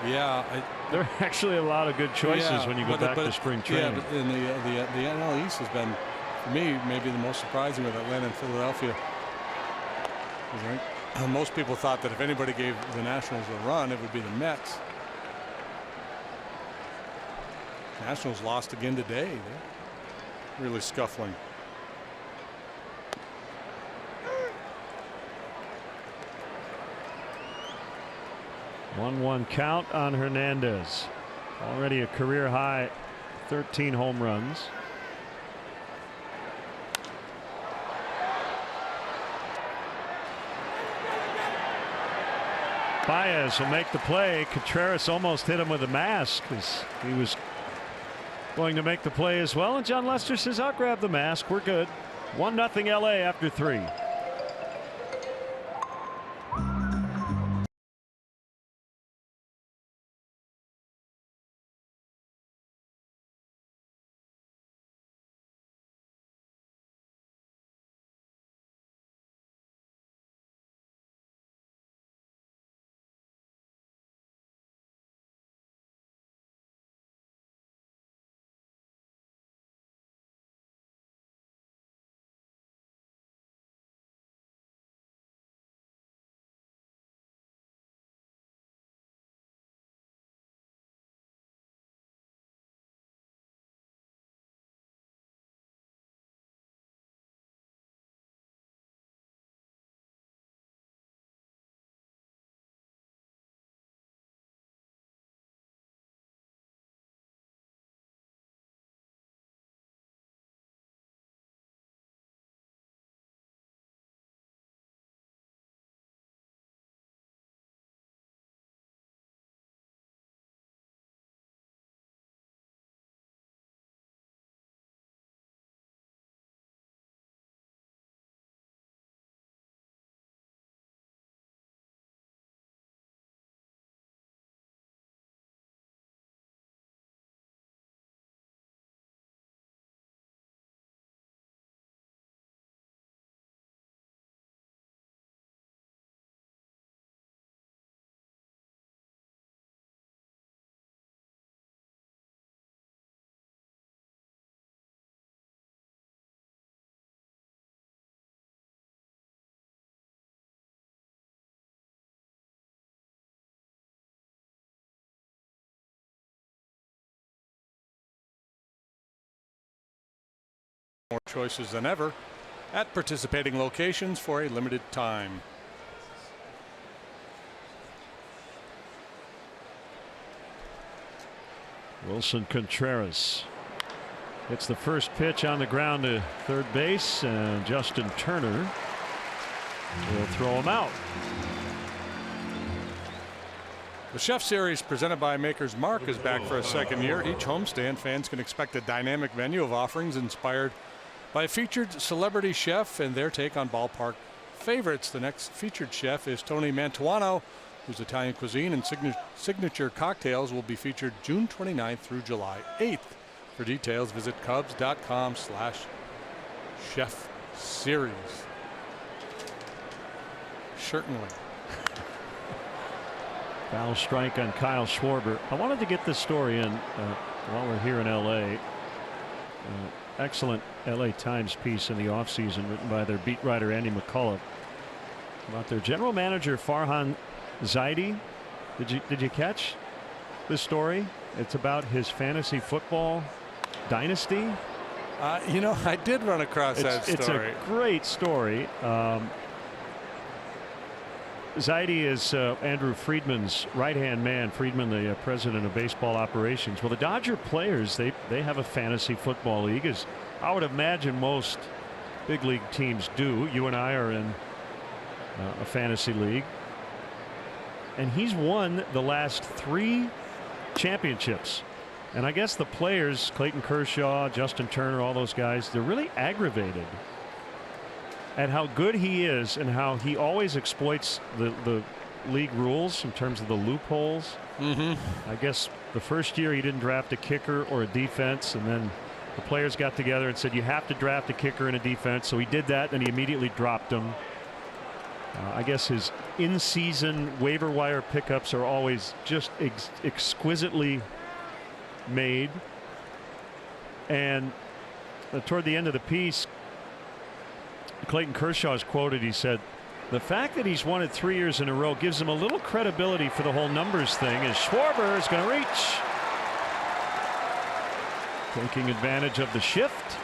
Yeah, there are actually a lot of good choices when you go back to spring training. Yeah, but in the NL East has been, for me, maybe the most surprising with Atlanta and Philadelphia. Right? Most people thought that if anybody gave the Nationals a run, it would be the Mets. Nationals lost again today. They're really scuffling. One count on Hernandez. Already a career high 13 home runs. Baez will make the play. Contreras almost hit him with a mask as he was going to make the play as well. And John Lester says, I'll grab the mask. We're good. 1-0 LA after 3. More choices than ever at participating locations for a limited time. Wilson Contreras hits the first pitch on the ground to third base, and Justin Turner will throw him out. The Chef Series presented by Maker's Mark is back for a second year. Each homestand, fans can expect a dynamic menu of offerings inspired by a featured celebrity chef and their take on ballpark favorites. The next featured chef is Tony Mantuano, whose Italian cuisine and signature cocktails will be featured June 29th through July 8th. For details, visit Cubs.com/chef series. Certainly. Foul strike on Kyle Schwarber. I wanted to get this story in while we're here in L.A. Excellent L.A. Times piece in the offseason written by their beat writer Andy McCullough about their general manager Farhan Zaidi. Did you catch this story? It's about his fantasy football dynasty. You know, I did run across that story. It's a great story. Zaidi is Andrew Friedman's right-hand man. Friedman, the president of baseball operations. Well, the Dodger players, they have a fantasy football league, as I would imagine most big league teams do. You and I are in a fantasy league. And he's won the last 3 championships. And I guess the players, Clayton Kershaw, Justin Turner, all those guys, they're really aggravated at how good he is and how he always exploits the league rules in terms of the loopholes. I guess the first year he didn't draft a kicker or a defense, and then the players got together and said you have to draft a kicker and a defense. So he did that, and he immediately dropped them. I guess his in-season waiver wire pickups are always just exquisitely made. And toward the end of the piece, Clayton Kershaw is quoted. He said, "The fact that he's won it 3 years in a row gives him a little credibility for the whole numbers thing, as Schwarber is going to reach." Taking advantage of the shift.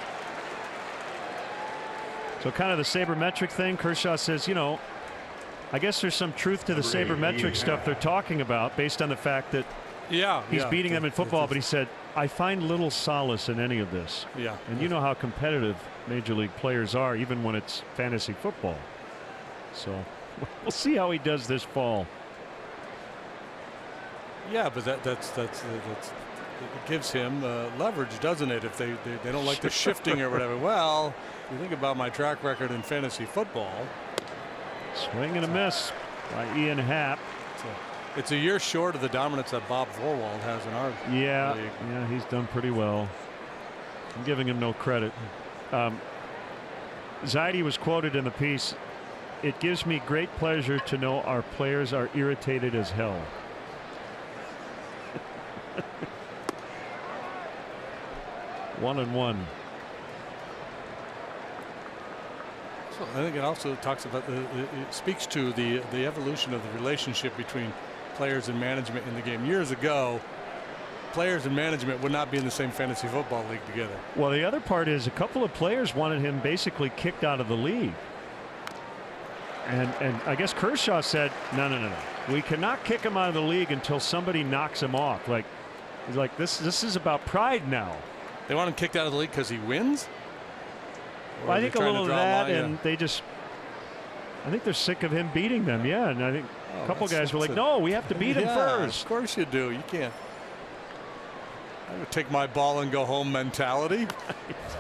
So kind of the sabermetric thing. Kershaw says, you know, I guess there's some truth to the sabermetric stuff they're talking about based on the fact that he's beating them in football. But he said, I find little solace in any of this. And you know how competitive major league players are, even when it's fantasy football. So we'll see how he does this fall. Yeah, but that's it gives him leverage, doesn't it? If they don't like the shifting or whatever. Well, if you think about my track record in fantasy football. Swing and a miss by Ian Happ. It's a year short of the dominance that Bob Vorwald has in our league. Yeah, he's done pretty well. I'm giving him no credit. Zaidi was quoted in the piece, "It gives me great pleasure to know our players are irritated as hell." 1-1. So I think it also talks about it speaks to the evolution of the relationship between players and management in the game. Years ago, players and management would not be in the same fantasy football league together. Well, the other part is a couple of players wanted him basically kicked out of the league. And I guess Kershaw said, no. We cannot kick him out of the league until somebody knocks him off. He's like, this is about pride now. They want him kicked out of the league because he wins? Well, I think a little of that, and I think they're sick of him beating them. Yeah, and I think a couple guys were like, no, we have to beat him first. Of course you do. You can't. I would take my ball and go home mentality. It's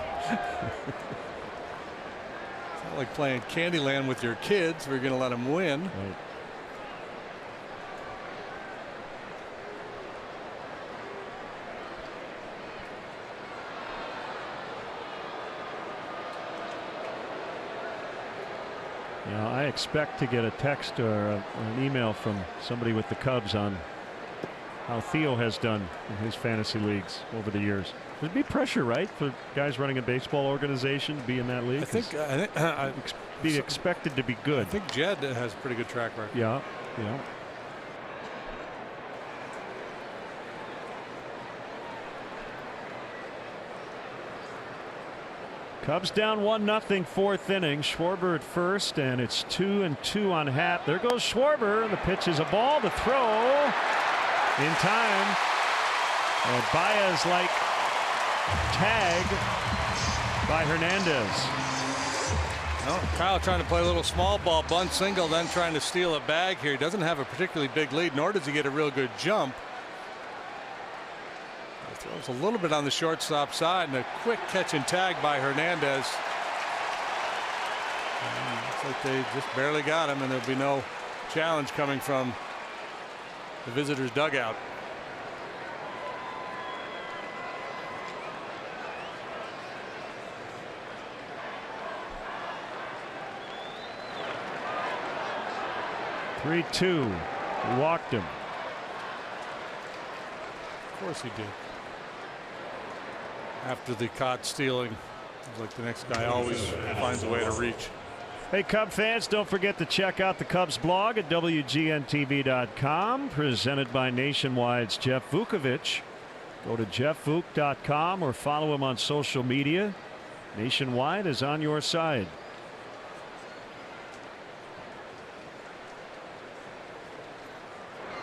not like playing Candyland with your kids. We're going to let them win. Right. Yeah, I expect to get a text or an email from somebody with the Cubs on how Theo has done in his fantasy leagues over the years. There'd be pressure, right, for guys running a baseball organization to be in that league? I think be expected to be good. I think Jed has a pretty good track record. Yeah. Cubs down 1-0, fourth inning. Schwarber at first, and it's 2-2 on Happ. There goes Schwarber. The pitch is a ball. The throw in time. And Baez-like tag by Hernandez. Well, Kyle trying to play a little small ball, bunt single, then trying to steal a bag here. He doesn't have a particularly big lead, nor does he get a real good jump. Throws a little bit on the shortstop side, and a quick catch and tag by Hernandez. And looks like they just barely got him, and there'll be no challenge coming from the visitors' dugout. Three-2. He walked him. Of course he did. After the caught stealing, seems like the next guy always finds a way to reach. Hey, Cub fans, don't forget to check out the Cubs blog at WGNTV.com, presented by Nationwide's Jeff Vukovich. Go to jeffvuk.com or follow him on social media. Nationwide is on your side.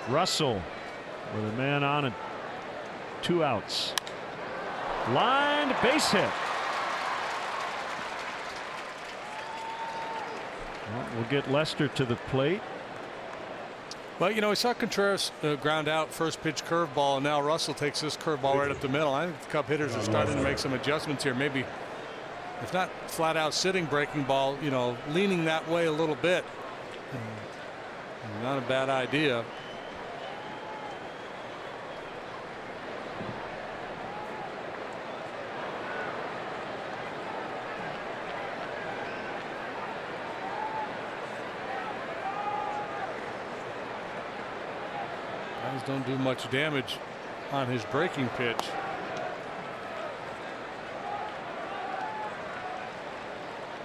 Russell with a man on it. 2 outs. Lined base hit. Well, we'll get Lester to the plate. Well, you know, we saw Contreras ground out first pitch curveball, and now Russell takes this curveball right up the middle. I think the Cub hitters are starting to make some adjustments here. Maybe, if not flat out sitting breaking ball, you know, leaning that way a little bit. Not a bad idea. Don't do much damage on his breaking pitch.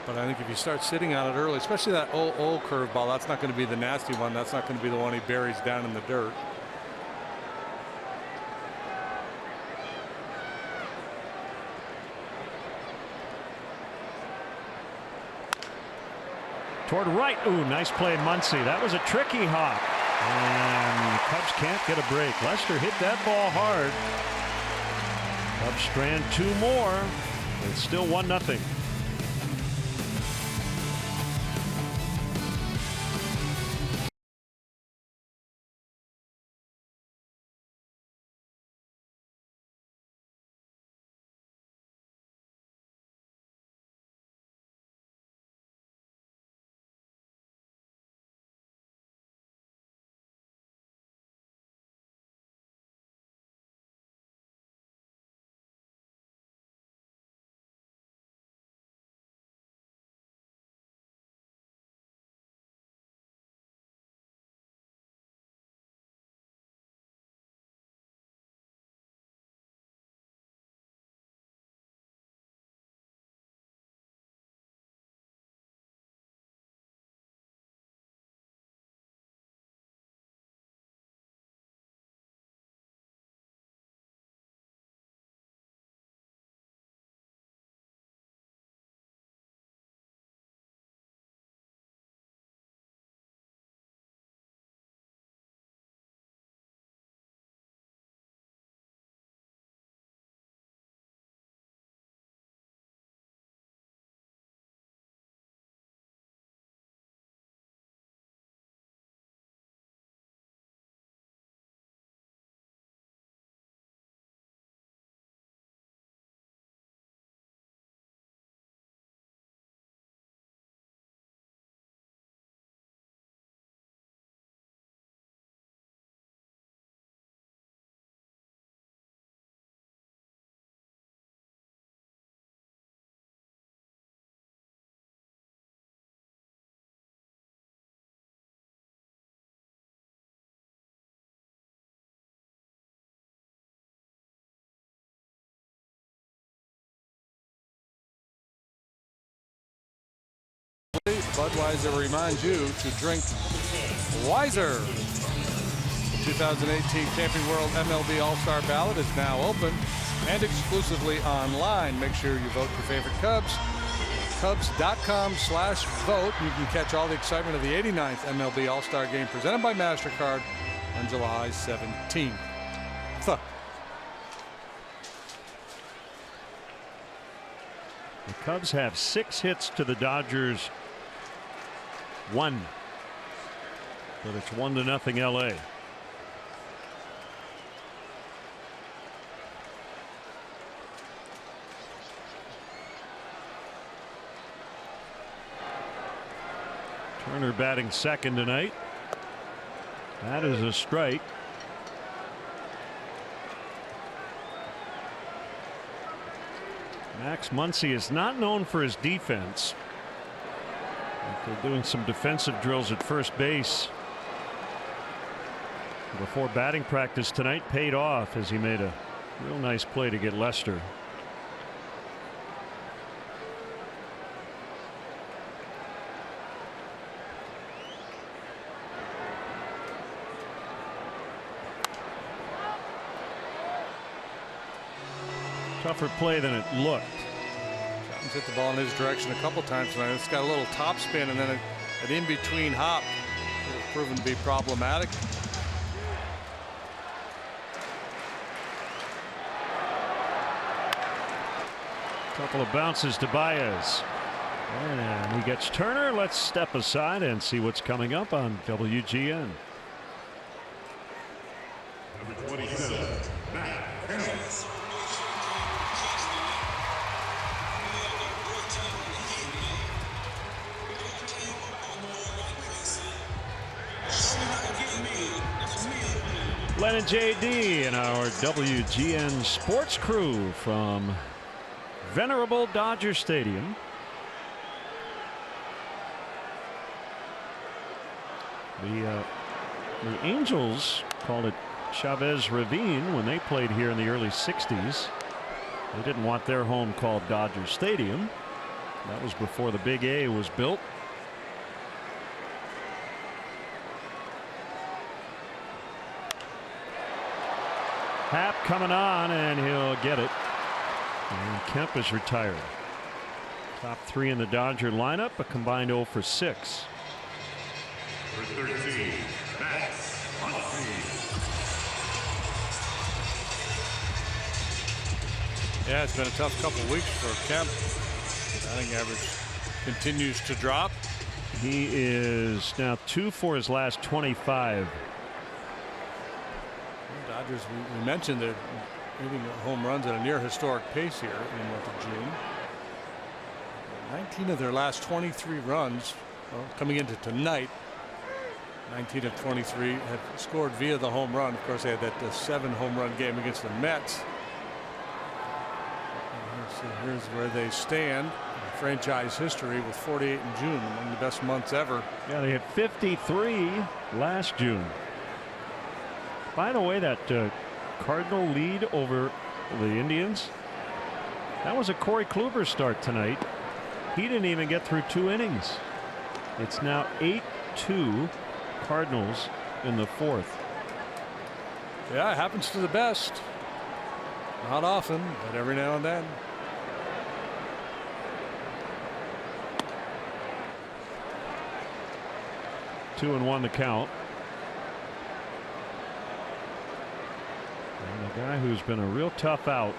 But I think if you start sitting on it early, especially that old curveball, that's not going to be the nasty one. That's not going to be the one he buries down in the dirt. Toward right. Ooh, nice play, Muncy. That was a tricky hop. And the Cubs can't get a break. Lester hit that ball hard. Cubs strand 2 more. It's still 1-0. Budweiser reminds you to drink wiser. The 2018 Camping World MLB All-Star Ballot is now open. and exclusively online. Make sure you vote your favorite Cubs. Cubs.com/vote. You can catch all the excitement of the 89th MLB All-Star Game presented by MasterCard on July 17th. The Cubs have 6 hits to the Dodgers 1. But it's 1-0 LA. Turner batting second tonight. That is a strike. Max Muncy is not known for his defense. They're doing some defensive drills at first base before batting practice tonight. Paid off as he made a real nice play to get Lester. Tougher play than it looked. He's hit the ball in his direction a couple times tonight. It's got a little top spin and then an in-between hop. It's proven to be problematic. Couple of bounces to Baez. And he gets Turner. Let's step aside and see what's coming up on WGN. Number 27, Matt Farrell. Len and JD and our WGN sports crew from venerable Dodger Stadium. The Angels called it Chavez Ravine when they played here in the early 60s. They didn't want their home called Dodger Stadium. That was before the Big A was built. Happ coming on, and he'll get it. And Kemp is retired. Top 3 in the Dodger lineup, a combined 0 for 6. Number 13, Matt Muncy. Yeah, it's been a tough couple weeks for Kemp. Batting average continues to drop. He is now 2 for his last 25. Dodgers, we mentioned they're hitting home runs at a near historic pace here in the month of June. 19 of their last 23 runs, well, coming into tonight, 19 of 23 have scored via the home run. Of course, they had that 7 home run game against the Mets. Here's where they stand in franchise history with 48 in June, among the best months ever. Yeah, they had 53 last June. By the way, that Cardinal lead over the Indians, that was a Corey Kluber start tonight. He didn't even get through 2 innings. It's now 8-2 Cardinals in the 4th. Yeah, it happens to the best. Not often, but every now and then. Two and 1 the count. And a guy who's been a real tough out.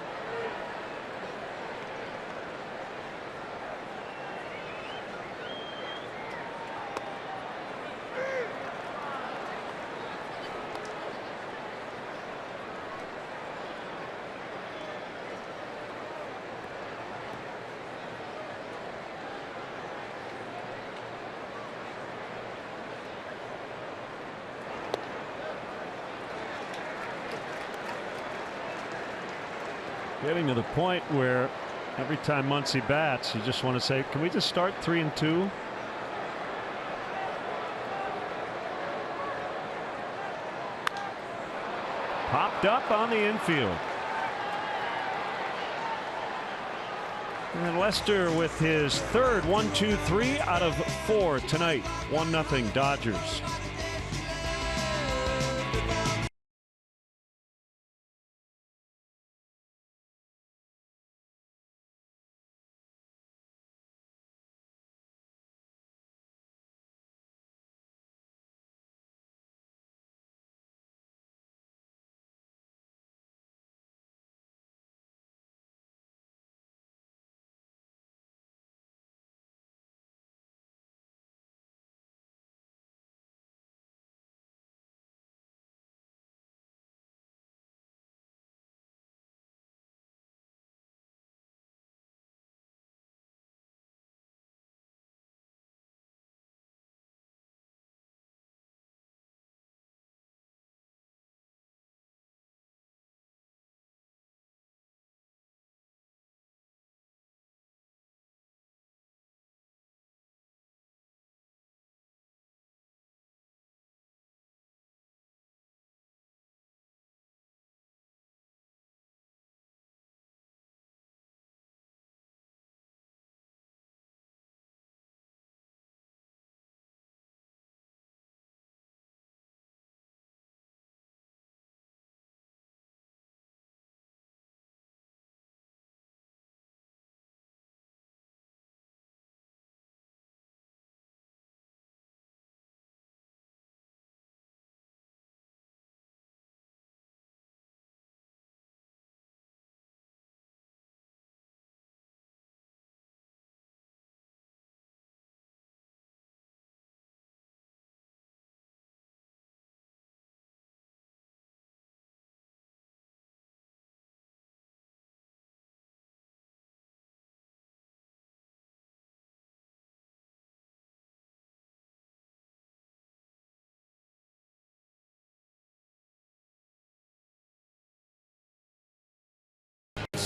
Getting to the point where every time Muncy bats, you just want to say, can we just start 3-2? Popped up on the infield. And Lester with his third 1-2-3 out of 4 tonight. 1-0 Dodgers.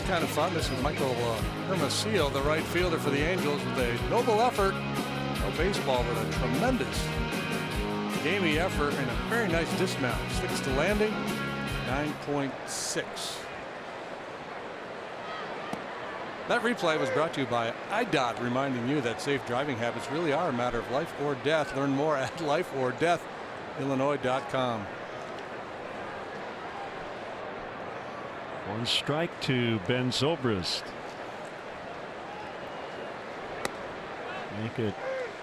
kind of fun. This is Michael Hermosillo, the right fielder for the Angels, with a noble effort. No baseball, but a tremendous gamey effort and a very nice dismount. Sticks to landing, 9.6. That replay was brought to you by IDOT, reminding you that safe driving habits really are a matter of life or death. Learn more at lifeordeathillinois.com. One strike to Ben Zobrist. Make it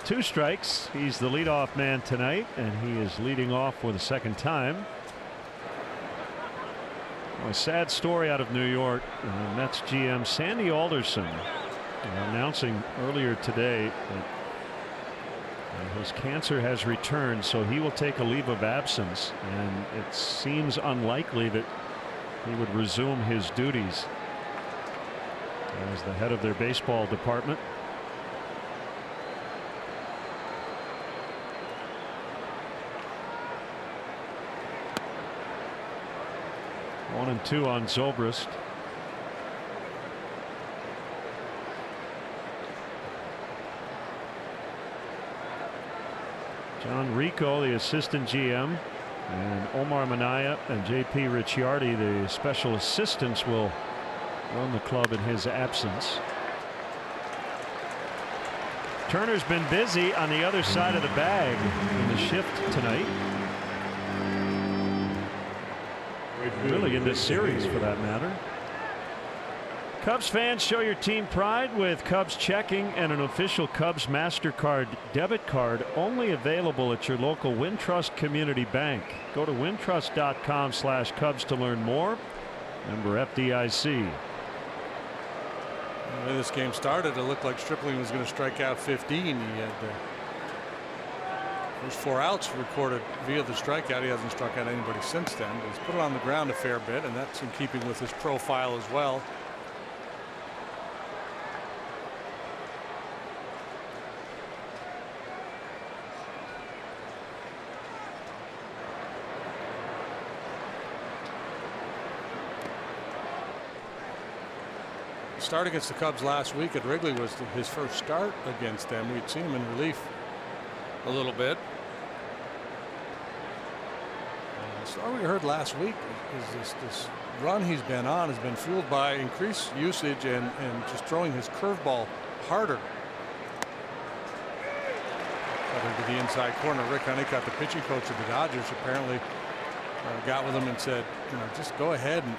2 strikes. He's the leadoff man tonight, and he is leading off for the second time. A sad story out of New York. Mets GM Sandy Alderson announcing earlier today that his cancer has returned, so he will take a leave of absence, and it seems unlikely that he would resume his duties as the head of their baseball department. One and 2 on Zobrist. John Rico, the assistant GM, and Omar Minaya and JP Ricciardi, the special assistants, will run the club in his absence. Turner's been busy on the other side of the bag in the shift tonight. Really in this series, for that matter. Cubs fans, show your team pride with Cubs checking and an official Cubs MasterCard debit card, only available at your local Wintrust Community Bank. Go to wintrust.com/Cubs to learn more. Member FDIC. The way this game started, it looked like Stripling was going to strike out 15. He had first 4 outs recorded via the strikeout. He hasn't struck out anybody since then. But he's put it on the ground a fair bit, and that's in keeping with his profile as well. Start against the Cubs last week at Wrigley was his first start against them. We'd seen him in relief a little bit. So all we heard last week is this run he's been on has been fueled by increased usage and just throwing his curveball harder. Cut into the inside corner. Rick Honeycutt, the pitching coach of the Dodgers, apparently got with him and said, you know, just go ahead and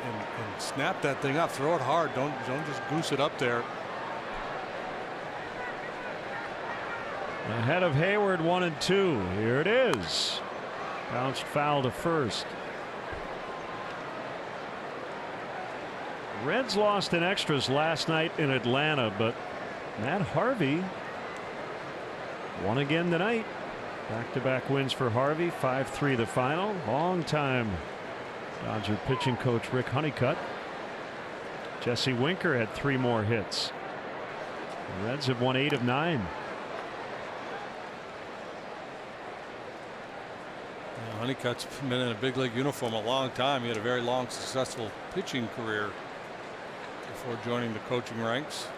snap that thing up, throw it hard, don't just goose it up there. Ahead of Hayward, 1 and 2. Here it is. Bounced foul to first. Reds lost in extras last night in Atlanta, but Matt Harvey won again tonight. Back-to-back wins for Harvey, 5-3 the final. Long-time Dodger pitching coach Rick Honeycutt. Jesse Winker had 3 more hits. The Reds have won 8 of 9. Honeycutt's been in a big league uniform a long time. He had a very long, successful pitching career before joining the coaching ranks.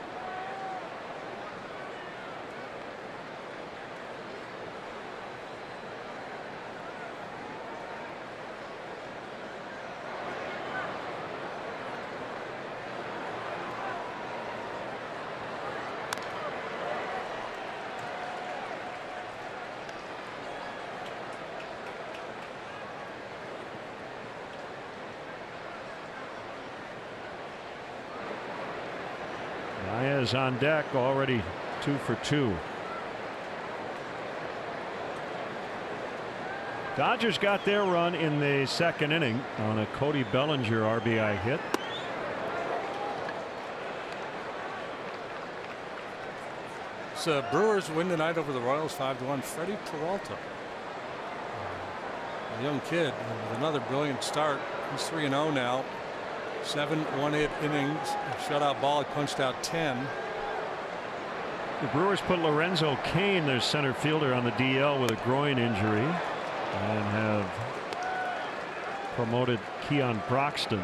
Baez on deck, already 2 for 2. Dodgers got their run in the second inning on a Cody Bellinger RBI hit. So Brewers win tonight over the Royals 5-1. Freddie Peralta, a young kid with another brilliant start. He's 3-0 now. 7 1-hit innings, shutout ball, punched out 10. The Brewers put Lorenzo Cain, their center fielder, on the DL with a groin injury, and have promoted Keon Broxton.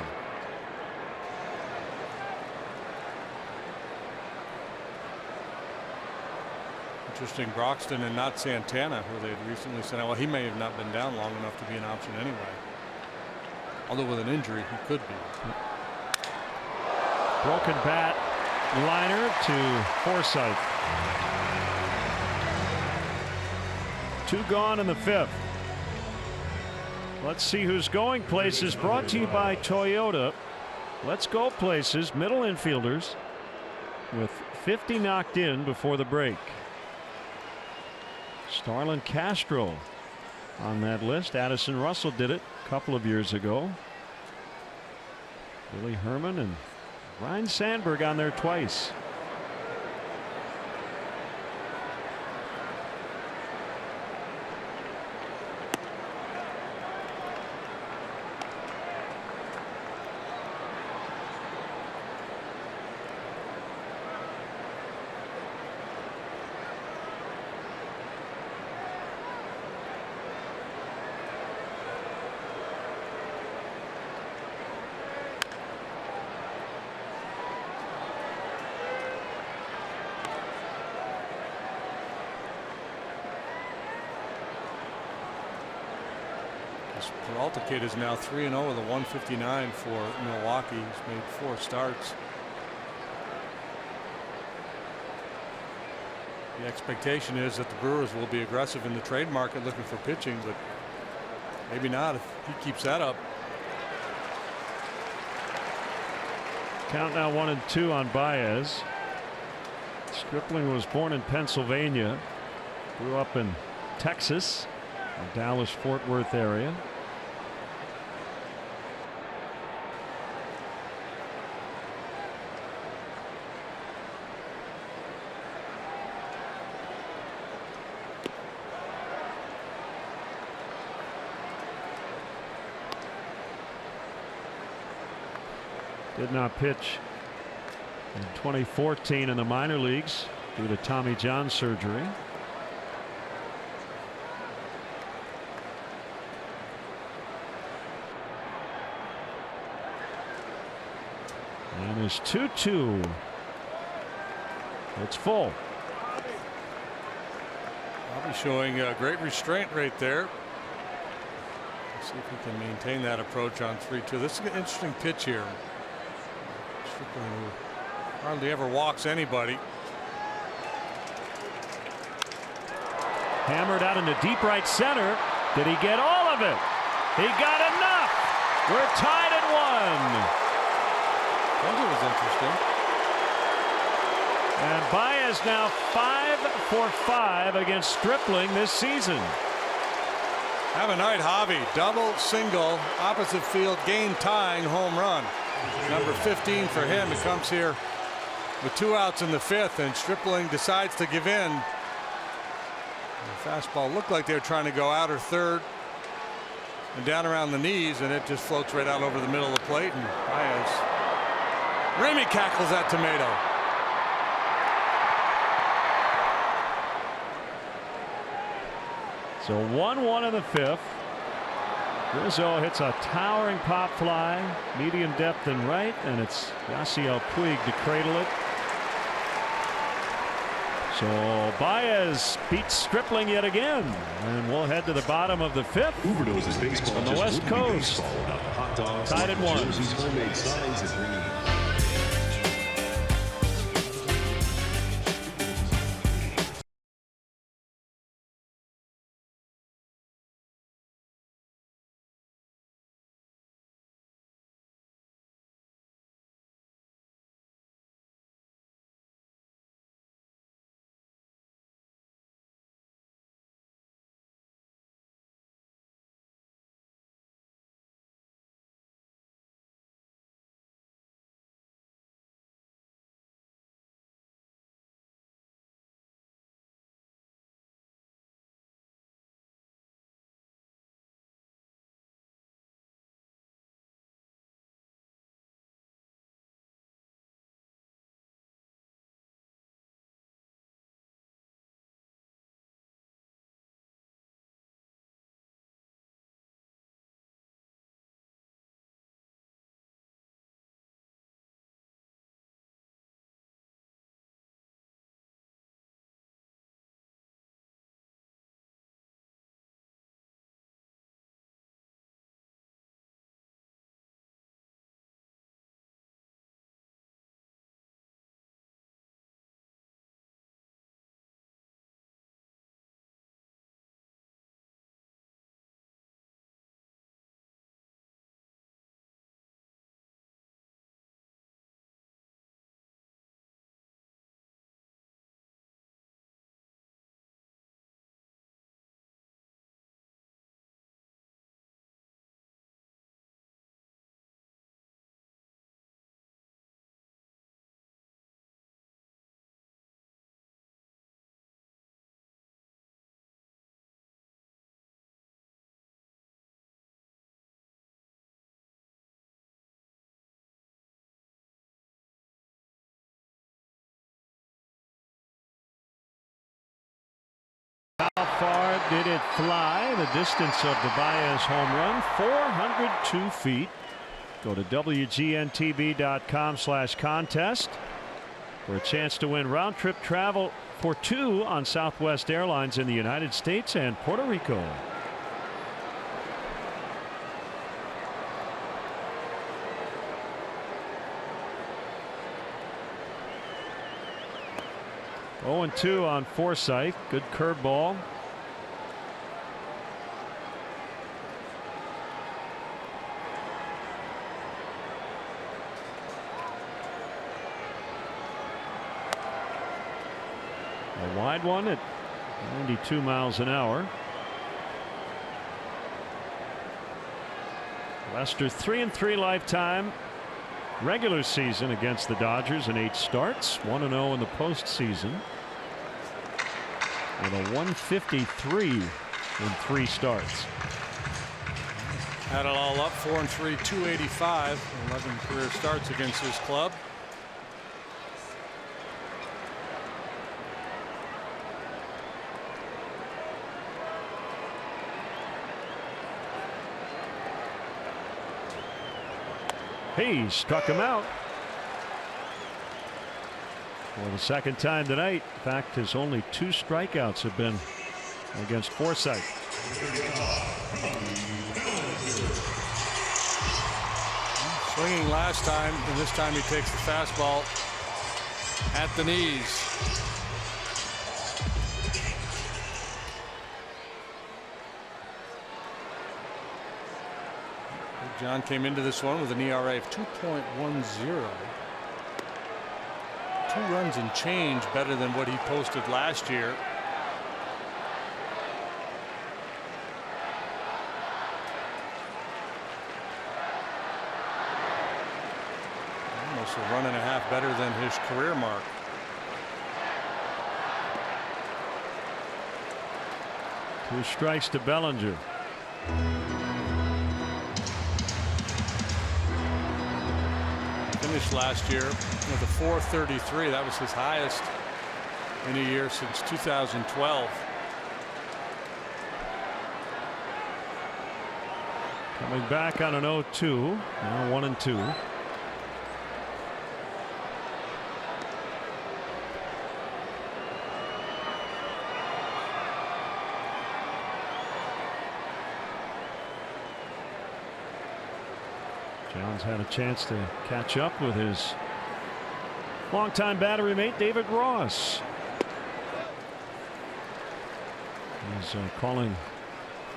Interesting, Broxton and not Santana, who they had recently sent out. Well, he may have not been down long enough to be an option anyway. Although with an injury, he could be. Broken bat liner to Forsythe. 2 gone in the 5th. Let's see who's going places. Brought to you by Toyota. Let's go places. Middle infielders with 50 knocked in before the break. Starlin Castro on that list. Addison Russell did it a couple of years ago. Billy Herman and Ryan Sandberg on there twice. Peralta kid is now 3-0 with a 159 for Milwaukee. He's made 4 starts. The expectation is that the Brewers will be aggressive in the trade market looking for pitching, but maybe not if he keeps that up. Count now 1-2 on Baez. Stripling was born in Pennsylvania, grew up in Texas, the Dallas-Fort Worth area. Did not pitch in 2014 in the minor leagues due to Tommy John surgery. And his 2-2. It's full. I'll be showing a great restraint right there. Let's see if we can maintain that approach on 3-2. This is an interesting pitch here. Stripling, who hardly ever walks anybody. Hammered out into deep right center. Did he get all of it? He got enough. We're tied at 1. That was interesting. And Baez now 5 for 5 against Stripling this season. Have a night, Javi. Double, single, opposite field, game tying home run. Number 15 for him. It comes here with 2 outs in the 5th, and Stripling decides to give in. The fastball looked like they were trying to go outer third and down around the knees, and it just floats right out over the middle of the plate. And Baez, Ramey cackles that tomato. So 1-1 in the 5th. Rizzo hits a towering pop fly, medium depth and right, and it's Yasiel Puig to cradle it. So Baez beats Stripling yet again, and we'll head to the bottom of the 5th on the West Coast. Tied at 1. How far did it fly? The distance of the Baez home run, 402 feet. Go to WGNTV.com/contest for a chance to win round trip travel for 2 on Southwest Airlines in the United States and Puerto Rico. 0-2 on Forsythe. Good curveball. A wide one at 92 miles an hour. Lester 3-3 lifetime regular season against the Dodgers in 8 starts. 1-0 in the postseason. With a 153 in 3 starts. Had it all up, 4-3, 285, 11 career starts against his club. He struck him out for the second time tonight. In fact, his only 2 strikeouts have been against Forsythe. Swinging last time, and this time he takes the fastball at the knees. John came into this one with an ERA of 2.10. 2 runs and change better than what he posted last year. Almost a run and a half better than his career mark. Two strikes to Bellinger. Finished last year with a 433. That was his highest in a year since 2012. Coming back on an 0-2. Now 1-2. John's had a chance to catch up with his longtime battery mate David Ross. He's calling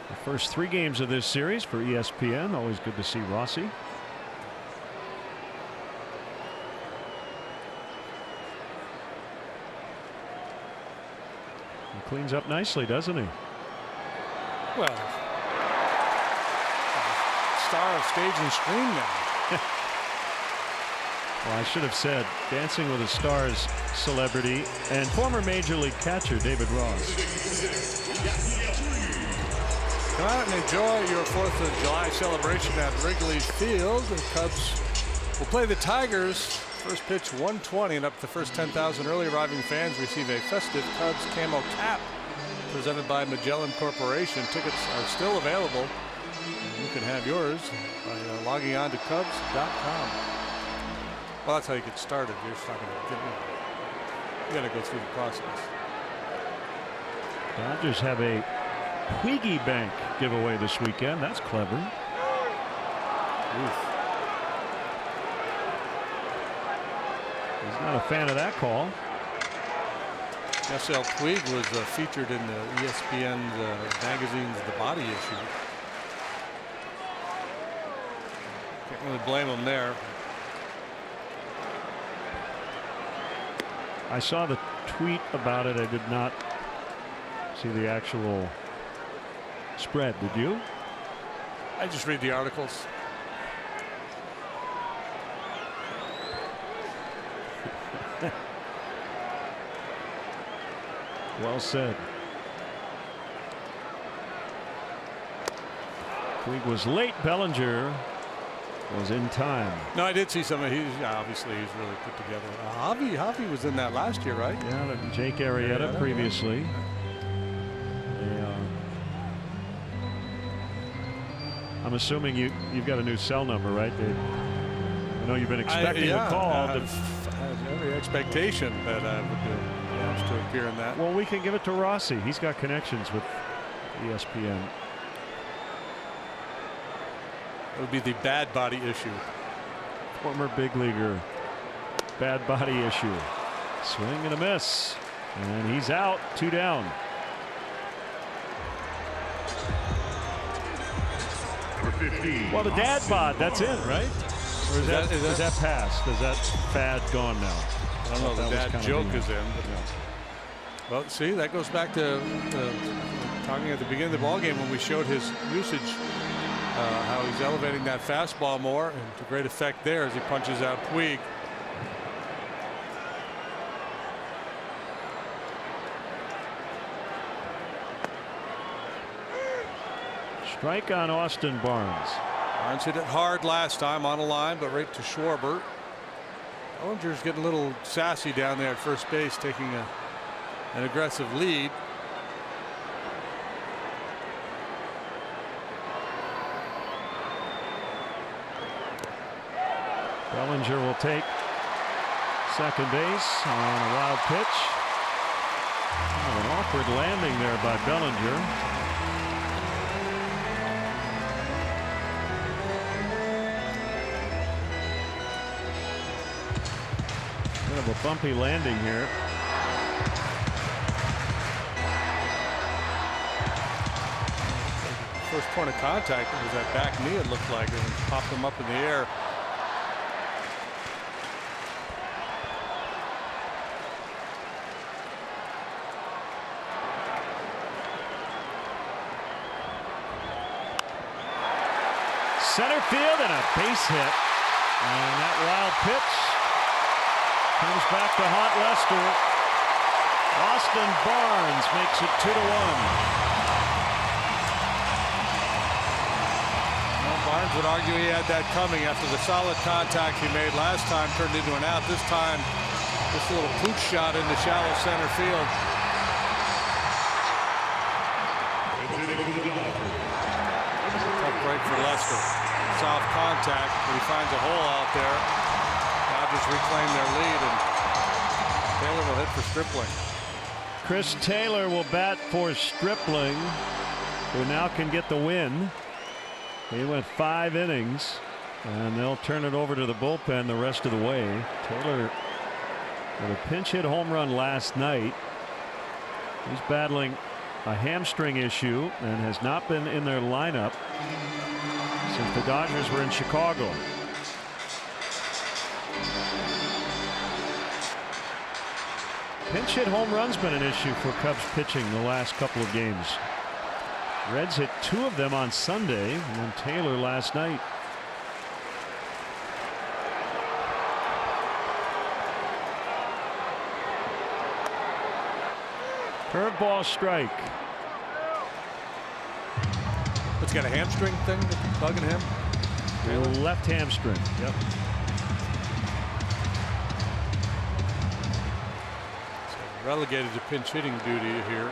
the first 3 games of this series for ESPN. Always good to see Rossi. He cleans up nicely, doesn't he? Well, star of stage and screen now. Well, I should have said Dancing with the Stars celebrity and former Major League catcher David Ross. Come out and enjoy your 4th of July celebration at Wrigley Field. The Cubs will play the Tigers. First pitch 120, and up to the first 10,000 early arriving fans receive a festive Cubs camo cap presented by Magellan Corporation. Tickets are still available. You can have yours by logging on to Cubs.com. Well, that's how you get started. You're just not going to get it. You got to go through the process. Dodgers have a Piggy Bank giveaway this weekend. That's clever. Oof. He's not a fan of that call. S.L. Puig was featured in the ESPN magazine's The Body issue. Can't really blame him there. I saw the tweet about it. I did not see the actual spread. Did you? I just read the articles. Well said. Puig was late. Bellinger was in time. No, I did see some of obviously he's really put together. Javi was in that last year, right? Yeah, Jake Arrieta previously. I'm assuming you've got a new cell number, right? I know you've been expecting a call. I have every expectation that I would be asked to appear in that. Well, we can give it to Rossi. He's got connections with ESPN. It would be the bad body issue. Former big leaguer. Bad body issue. Swing and a miss. And he's out. 2 down. Well, the dad bod, that's in, right? Or is that past? Is that fad gone now? I don't know. The dad joke is in. Well, see, that goes back to talking at the beginning of the ball game when we showed his usage, how he's elevating that fastball more, and to great effect there as he punches out Puig. Strike on Austin Barnes. Barnes hit it hard last time on a line, but right to Schwarber. Bellinger's getting a little sassy down there at first base, taking an aggressive lead. Bellinger will take second base on a wild pitch. Oh, an awkward landing there by Bellinger. Bit of a bumpy landing here. First point of contact was that back knee, it looked like, and popped him up in the air. Center field and a base hit. And that wild pitch comes back to haunt Lester. Austin Barnes makes it 2-1. Well, Barnes would argue he had that coming after the solid contact he made last time turned into an out. This time, this little pooch shot into shallow center field. Tough break for Lester. Soft contact, but he finds a hole out there. Dodgers reclaim their lead, and Taylor will hit for Stripling. Chris Taylor will bat for Stripling, who now can get the win. He went 5 innings, and they'll turn it over to the bullpen the rest of the way. Taylor with a pinch hit home run last night. He's battling a hamstring issue and has not been in their lineup since the Dodgers were in Chicago. Pinch hit home run's been an issue for Cubs pitching the last couple of games. Reds hit 2 of them on Sunday, and then Taylor last night. Curveball strike. It's got a hamstring thing bugging him. Taylor. Left hamstring. Yep. So relegated to pinch hitting duty here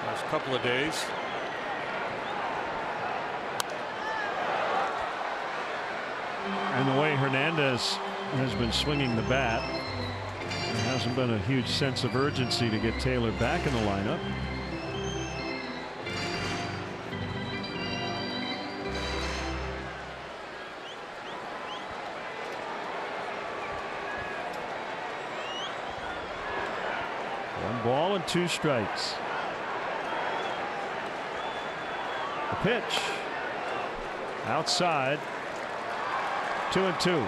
last couple of days. And the way Hernandez has been swinging the bat, there hasn't been a huge sense of urgency to get Taylor back in the lineup. One ball and 2 strikes. The pitch outside. 2-2.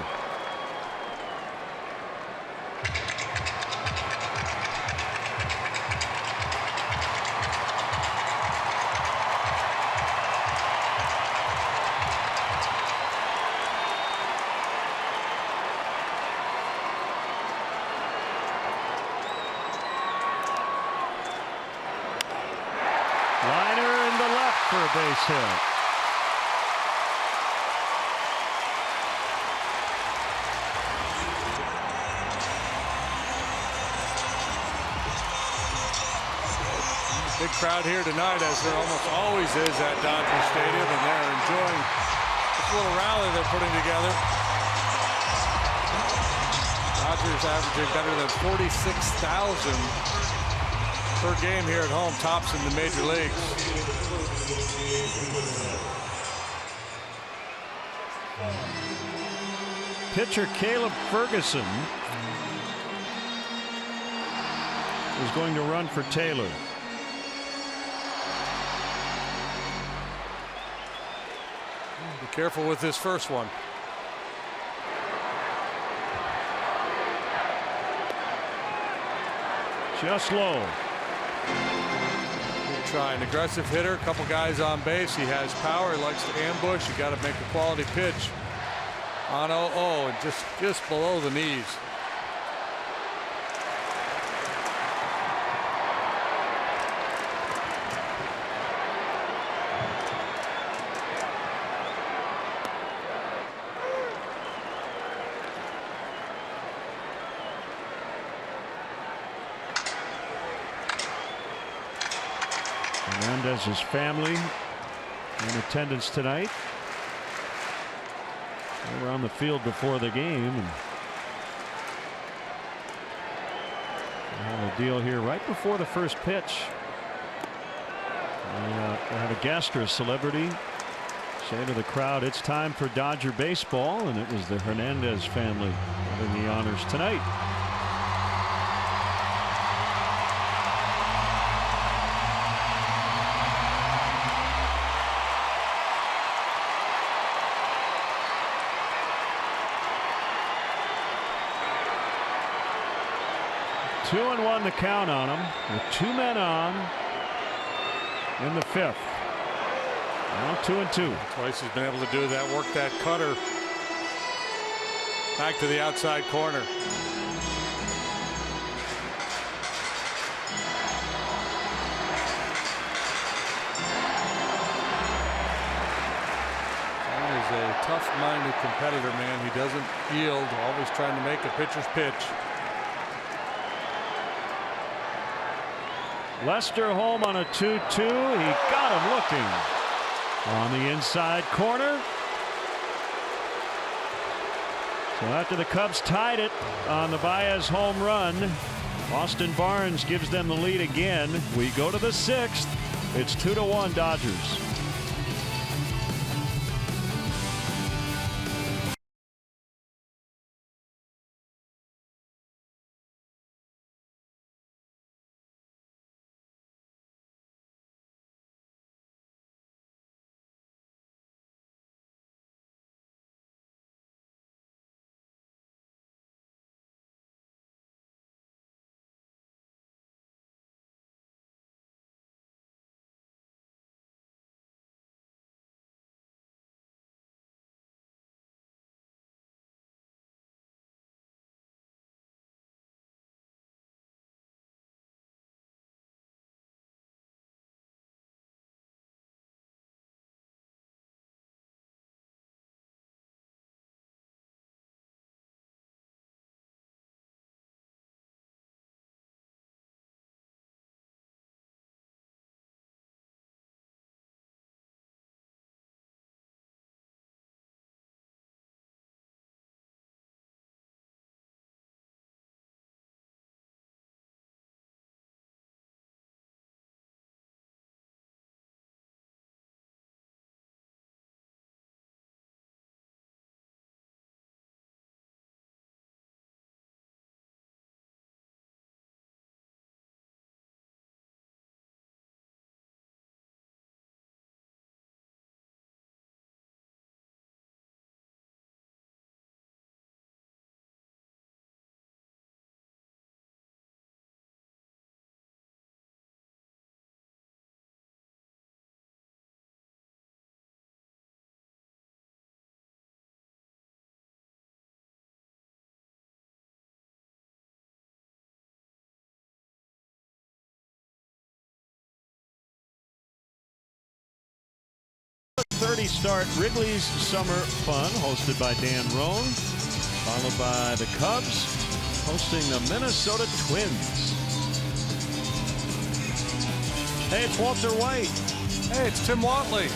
Liner in the left for a base hit. Big crowd here tonight, as there almost always is at Dodger Stadium, and they're enjoying this little rally they're putting together. Dodgers averaging better than 46,000 per game here at home, tops in the major leagues. Pitcher Caleb Ferguson is going to run for Taylor. Be careful with this first one. Just low. Good try, an aggressive hitter, a couple guys on base. He has power, he likes to ambush. You got to make a quality pitch. On 0-0 and just below the knees. Hernandez's family in attendance tonight. They were on the field before the game, and they have a deal here right before the first pitch. They have a guest or a celebrity say to the crowd, it's time for Dodger baseball, and it was the Hernandez family having the honors tonight. Two and one the count on him, with 2 men on in the 5th. Now 2-2. Twice he's been able to do that, work that cutter back to the outside corner. That is a tough-minded competitor, man. He doesn't yield, always trying to make a pitcher's pitch. Lester home on a 2-2. He got him looking on the inside corner. So after the Cubs tied it on the Baez home run, Austin Barnes gives them the lead again. We go to the 6th. It's 2-1 Dodgers. .30 start Wrigley's Summer Fun, hosted by Dan Roan, followed by the Cubs hosting the Minnesota Twins. Hey, it's Walter White. Hey, it's Tim Watley.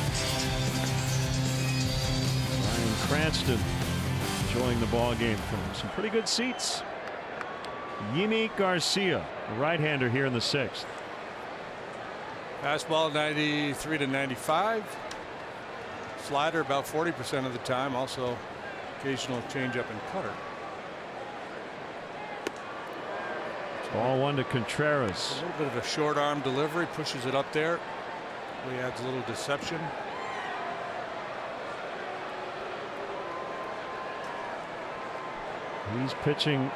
Ryan Cranston enjoying the ball game from some pretty good seats. Yimi Garcia, the right-hander here in the 6th. Fastball 93 to 95. Slider about 40% of the time. Also occasional changeup and cutter. Ball 1 to Contreras. A little bit of a short arm delivery, pushes it up there. Really adds a little deception. He's pitching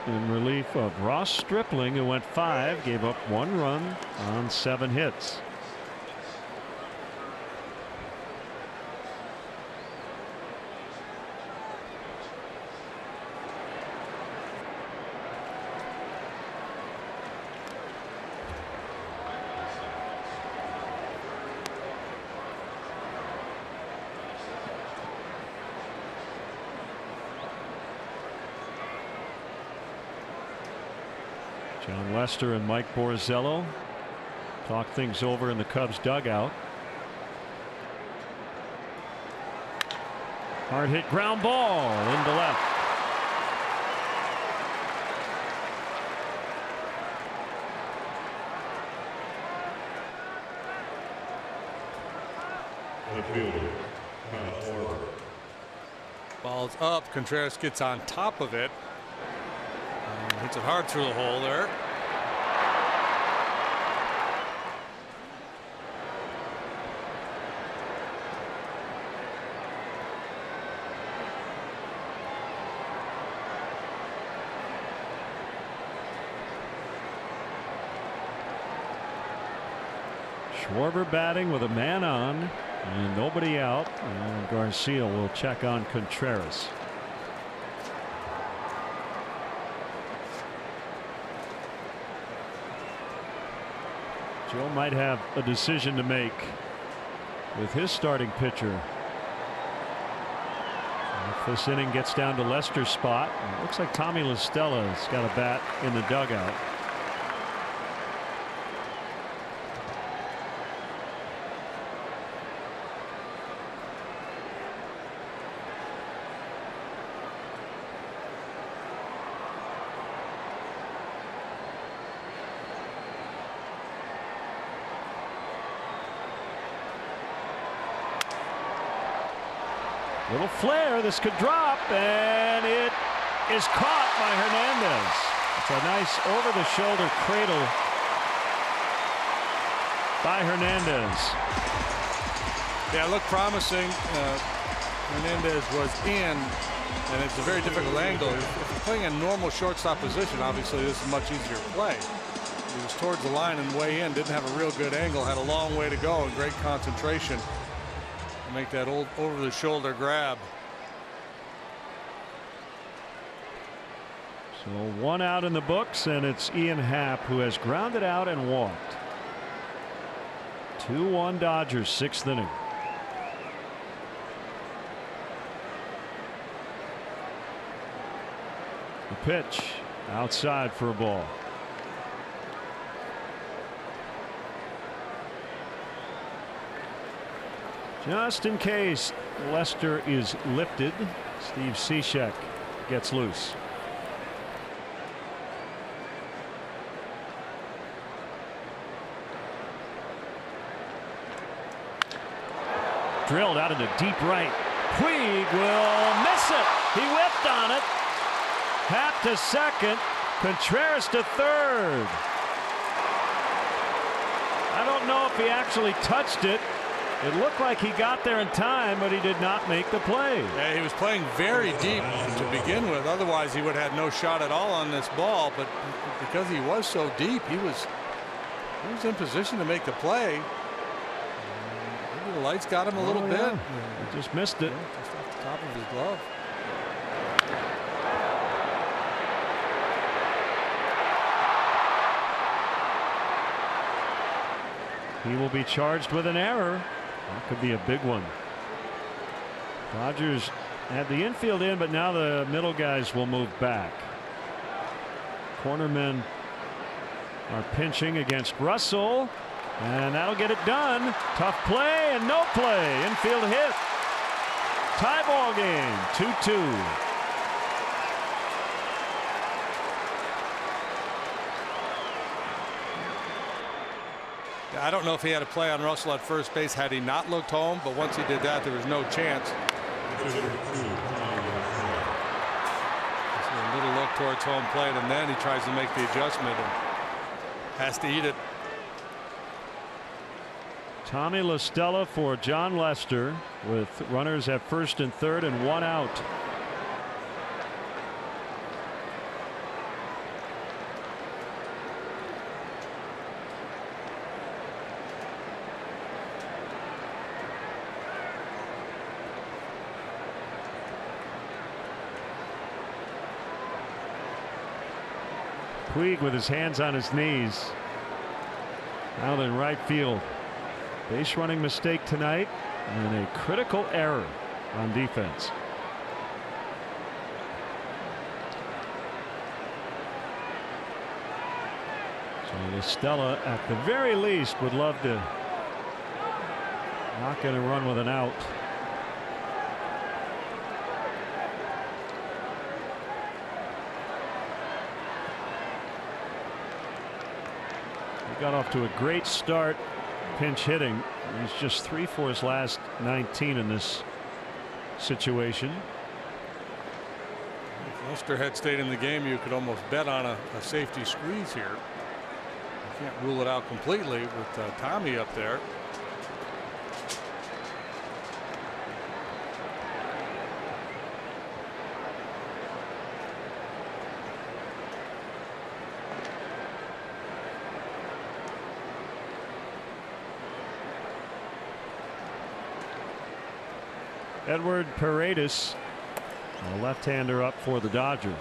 in relief of Ross Stripling, who went 5, gave up 1 run on 7 hits. John Lester and Mike Borzello talk things over in the Cubs dugout. Hard hit ground ball into left. Ball's up. Contreras gets on top of it. Hits it hard through the hole there. Schwarber batting with a man on and nobody out, and Garcia will check on Contreras. Joe might have a decision to make with his starting pitcher. If this inning gets down to Lester's spot, it looks like Tommy La Stella's got a bat in the dugout. Little flare, this could drop, and it is caught by Hernandez. It's a nice over-the-shoulder cradle by Hernandez. Yeah, it looked promising. Hernandez was in, and it's a very difficult angle. If you're playing a normal shortstop position, obviously this is a much easier play. He was towards the line and way in, didn't have a real good angle, had a long way to go and great concentration. Make that old over-the-shoulder grab. So 1 out in the books, and it's Ian Happ who has grounded out and walked. 2-1 Dodgers, 6th inning. The pitch outside for a ball. Just in case Lester is lifted, Steve Cishek gets loose. Drilled out into deep right. Puig will miss it. He whipped on it. Happ to second. Contreras to third. I don't know if he actually touched it. It looked like he got there in time, but he did not make the play. Yeah, he was playing very deep to begin with. Otherwise, he would have had no shot at all on this ball. But because he was so deep, he was in position to make the play. Maybe the lights got him a little bit. He just missed it. Yeah, just off the top of his glove. He will be charged with an error. That could be a big one. Dodgers had the infield in, but now the middle guys will move back. Cornermen are pinching against Russell. And that'll get it done. Tough play and no play. Infield hit. Tie ball game. 2-2. I don't know if he had a play on Russell at first base had he not looked home, but once he did that, there was no chance. Just a little look towards home plate, and then he tries to make the adjustment and has to eat it. Tommy La Stella for John Lester with runners at first and third and one out. Puig with his hands on his knees. Out in right field. Base running mistake tonight and a critical error on defense. So Stella at the very least would love to not get a run with an out. He got off to a great start pinch hitting. He's just 3 for his last 19 in this situation. If Lester had stayed in the game, you could almost bet on a safety squeeze here. You can't rule it out completely with Tommy up there. Edward Paredes, a left-hander up for the Dodgers.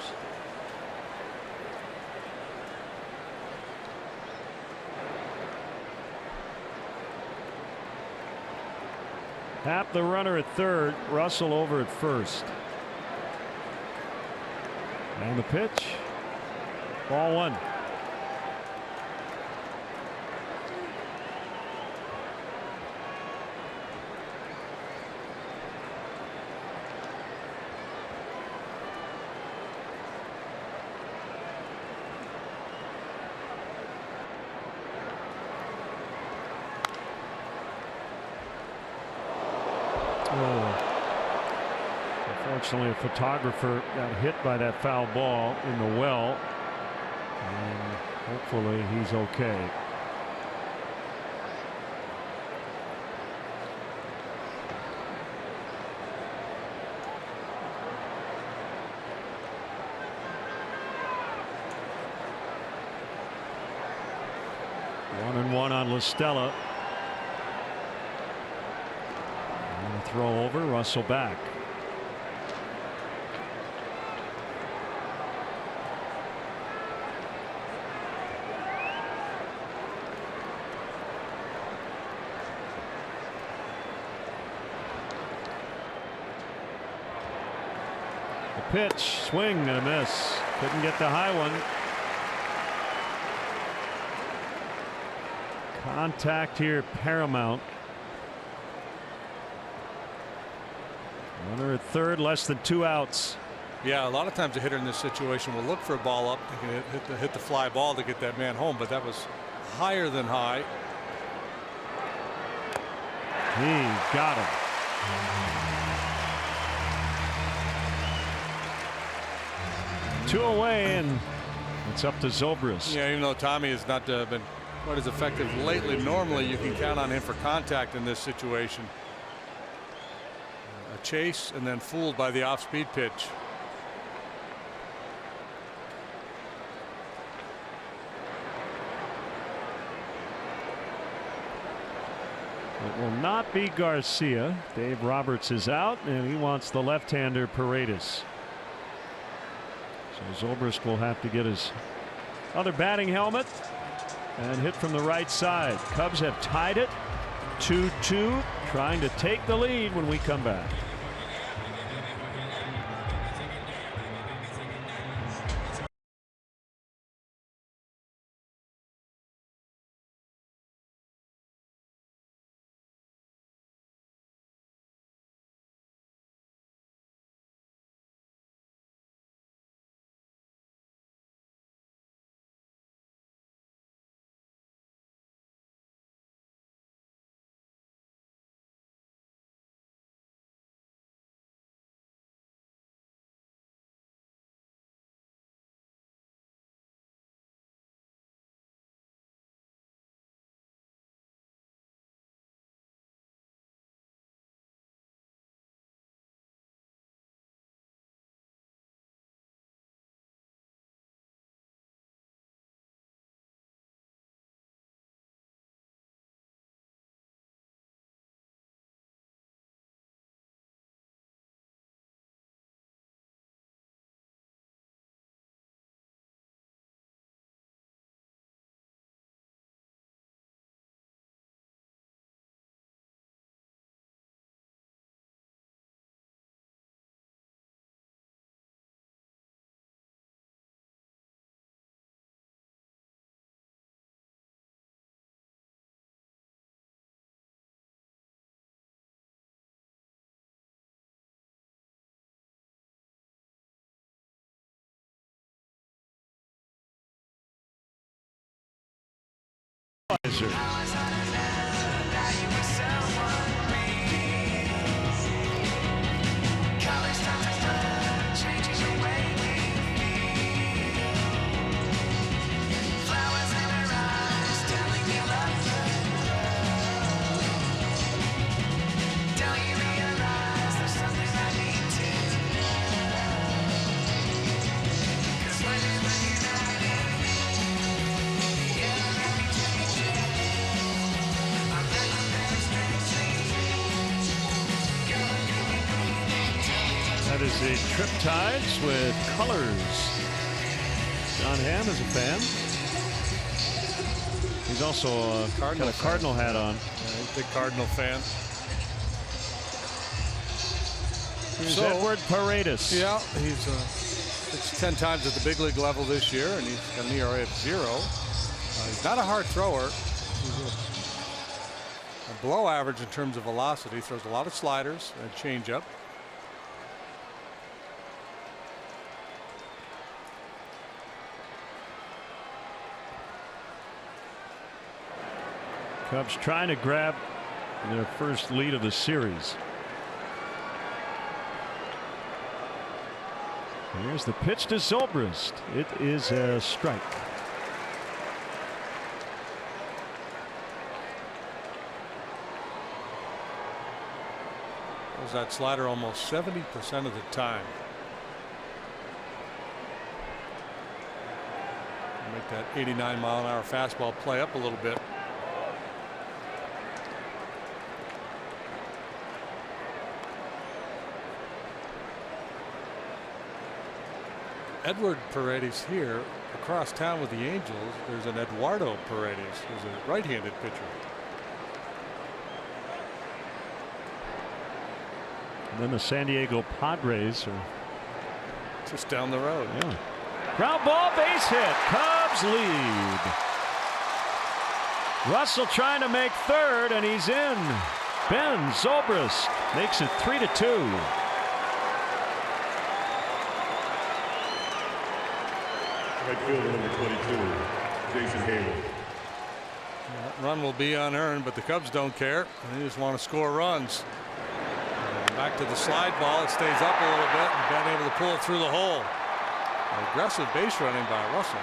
Happ the runner at third, Russell over at first. And the pitch. Ball one. Unfortunately, a photographer got hit by that foul ball in the well, and hopefully he's okay. One and one on La Stella. And a throw over, Russell back. Pitch, swing and a miss. Couldn't get the high one. Contact here paramount. Runner at third, less than 2 outs. Yeah, a lot of times a hitter in this situation will look for a ball up. They can hit the fly ball to get that man home, but that was higher than high. He got him. 2 away, and it's up to Zobrist. Yeah, even though Tommy has not been quite as effective lately, normally you can count on him for contact in this situation. A chase and then fooled by the off-speed pitch. It will not be Garcia. Dave Roberts is out, and he wants the left-hander Paredes. So Zobrist will have to get his other batting helmet and hit from the right side. Cubs have tied it 2-2, trying to take the lead when we come back. That is the Triptides with Colors. John Hamm is a fan. He's also got a Cardinal hat on. Yeah, he's a big Cardinal fan. Here's Edward Paredes. Yeah, he's pitched 10 times at the big league level this year, and he's got an ERA of 0. He's not a hard thrower. He's a below average in terms of velocity. Throws a lot of sliders and changeup. Cubs trying to grab their first lead of the series. Here's the pitch to Zobrist. It is a strike. Was that slider almost 70% of the time. Make that 89-mile-an-hour fastball play up a little bit. Edward Paredes here across town with the Angels. There's an Eduardo Paredes who's a right-handed pitcher. And then the San Diego Padres are just down the road. Yeah. Ground ball, base hit. Cubs lead. Russell trying to make third, and he's in. Ben Zobrist makes it 3-2. Right fielder number 22, Jason Hayward. That run will be unearned, but the Cubs don't care. They just want to score runs. Back to the slide ball. It stays up a little bit and been able to pull it through the hole. Aggressive base running by Russell.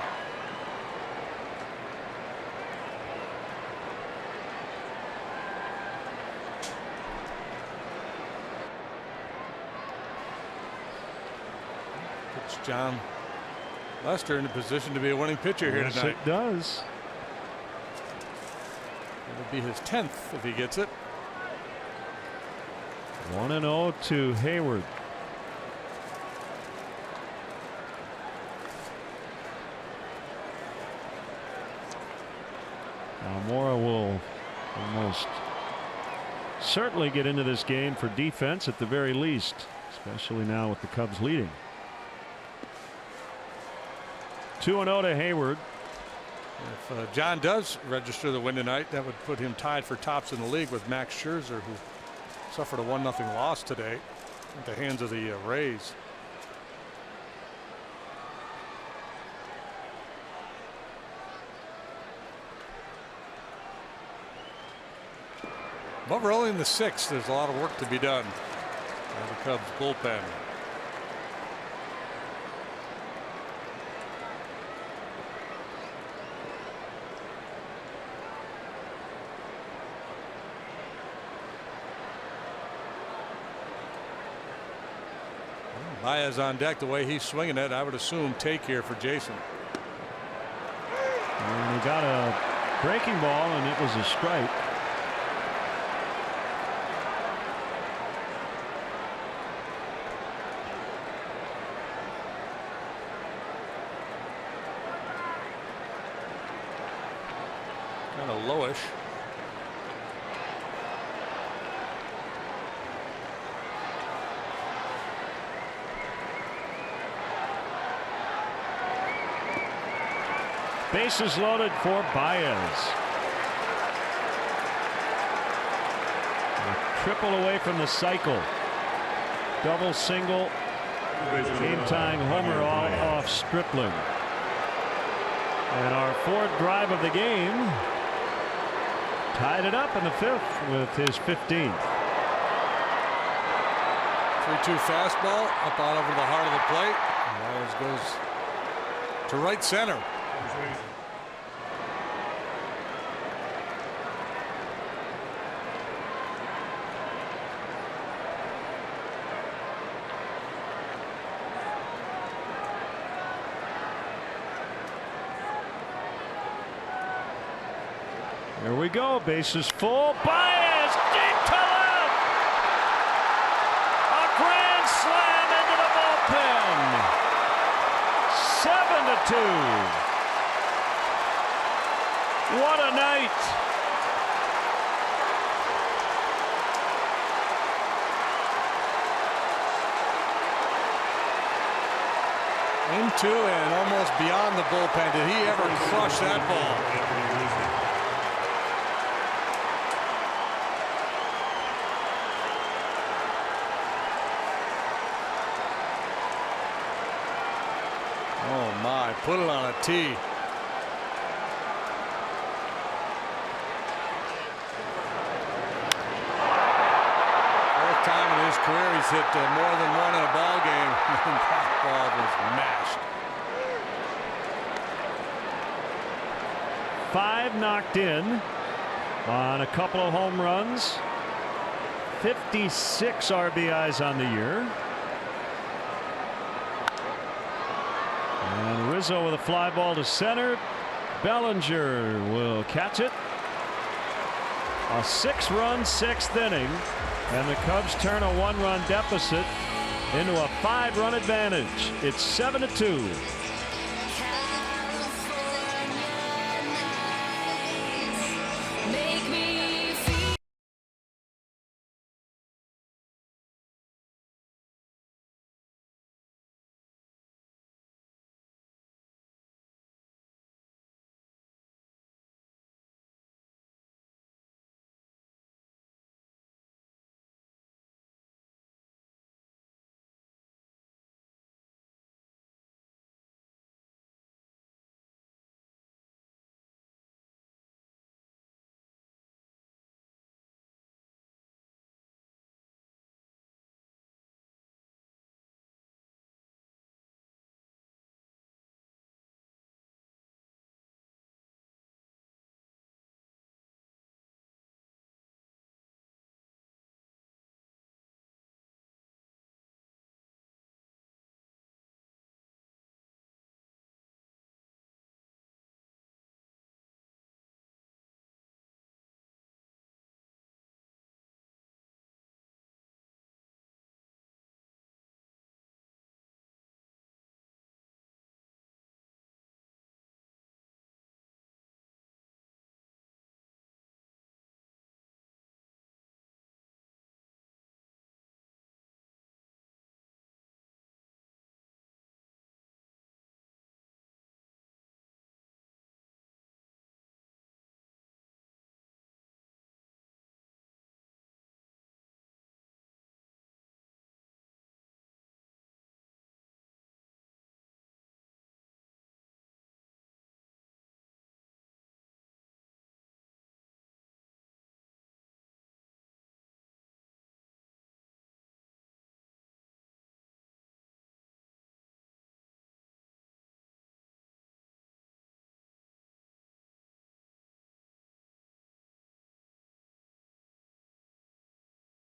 Puts John Lester in a position to be a winning pitcher here tonight. Yes, it does. It'll be his 10th if he gets it. 1-0 to Hayward. Mora will almost certainly get into this game for defense at the very least, especially now with the Cubs leading. 2-0 to Hayward. If John does register the win tonight, that would put him tied for tops in the league with Max Scherzer, who suffered a 1-0 loss today at the hands of the Rays. But we're only in the 6th. There's a lot of work to be done by the Cubs bullpen. Baez on deck. The way he's swinging it, I would assume take here for Jason. And he got a breaking ball, and it was a strike. Kind of lowish. Bases loaded for Baez. A triple away from the cycle. Double, single, game-tying homer all off Stripling. And our fourth drive of the game tied it up in the 5th with his 15th. 3-2 fastball up on over the heart of the plate. Myers goes to right center. Here we go. Bases full. Baez deep to left. A grand slam into the bullpen. 7-2. What a night. Into and almost beyond the bullpen. Did he ever crush that ball? Oh my, put it on a tee. Fourth time in his career he's hit more than one in a ball game. That ball was mashed. 5 knocked in on a couple of home runs. 56 RBIs on the year. And Rizzo with a fly ball to center. Bellinger will catch it. A 6-run 6th inning, and the Cubs turn a 1-run deficit into a 5-run advantage. It's 7-2.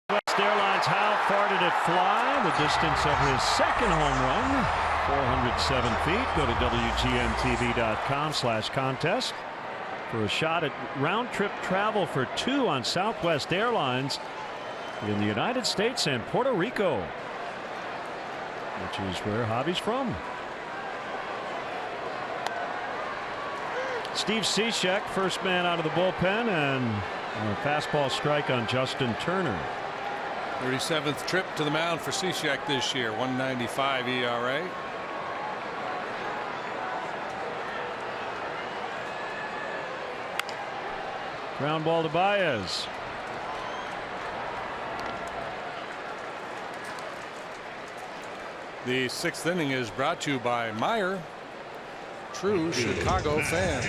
West Airlines, how far did it fly? The distance of his second home run, 407 feet. Go to WGNTV.com/contest for a shot at round-trip travel for 2 on Southwest Airlines in the United States and Puerto Rico, which is where Javi's from. Steve Cishek, first man out of the bullpen, and a fastball strike on Justin Turner. 37th trip to the mound for Cishek this year. 1.95 ERA. Ground ball to Baez. The 6th inning is brought to you by Meyer, true Chicago fans.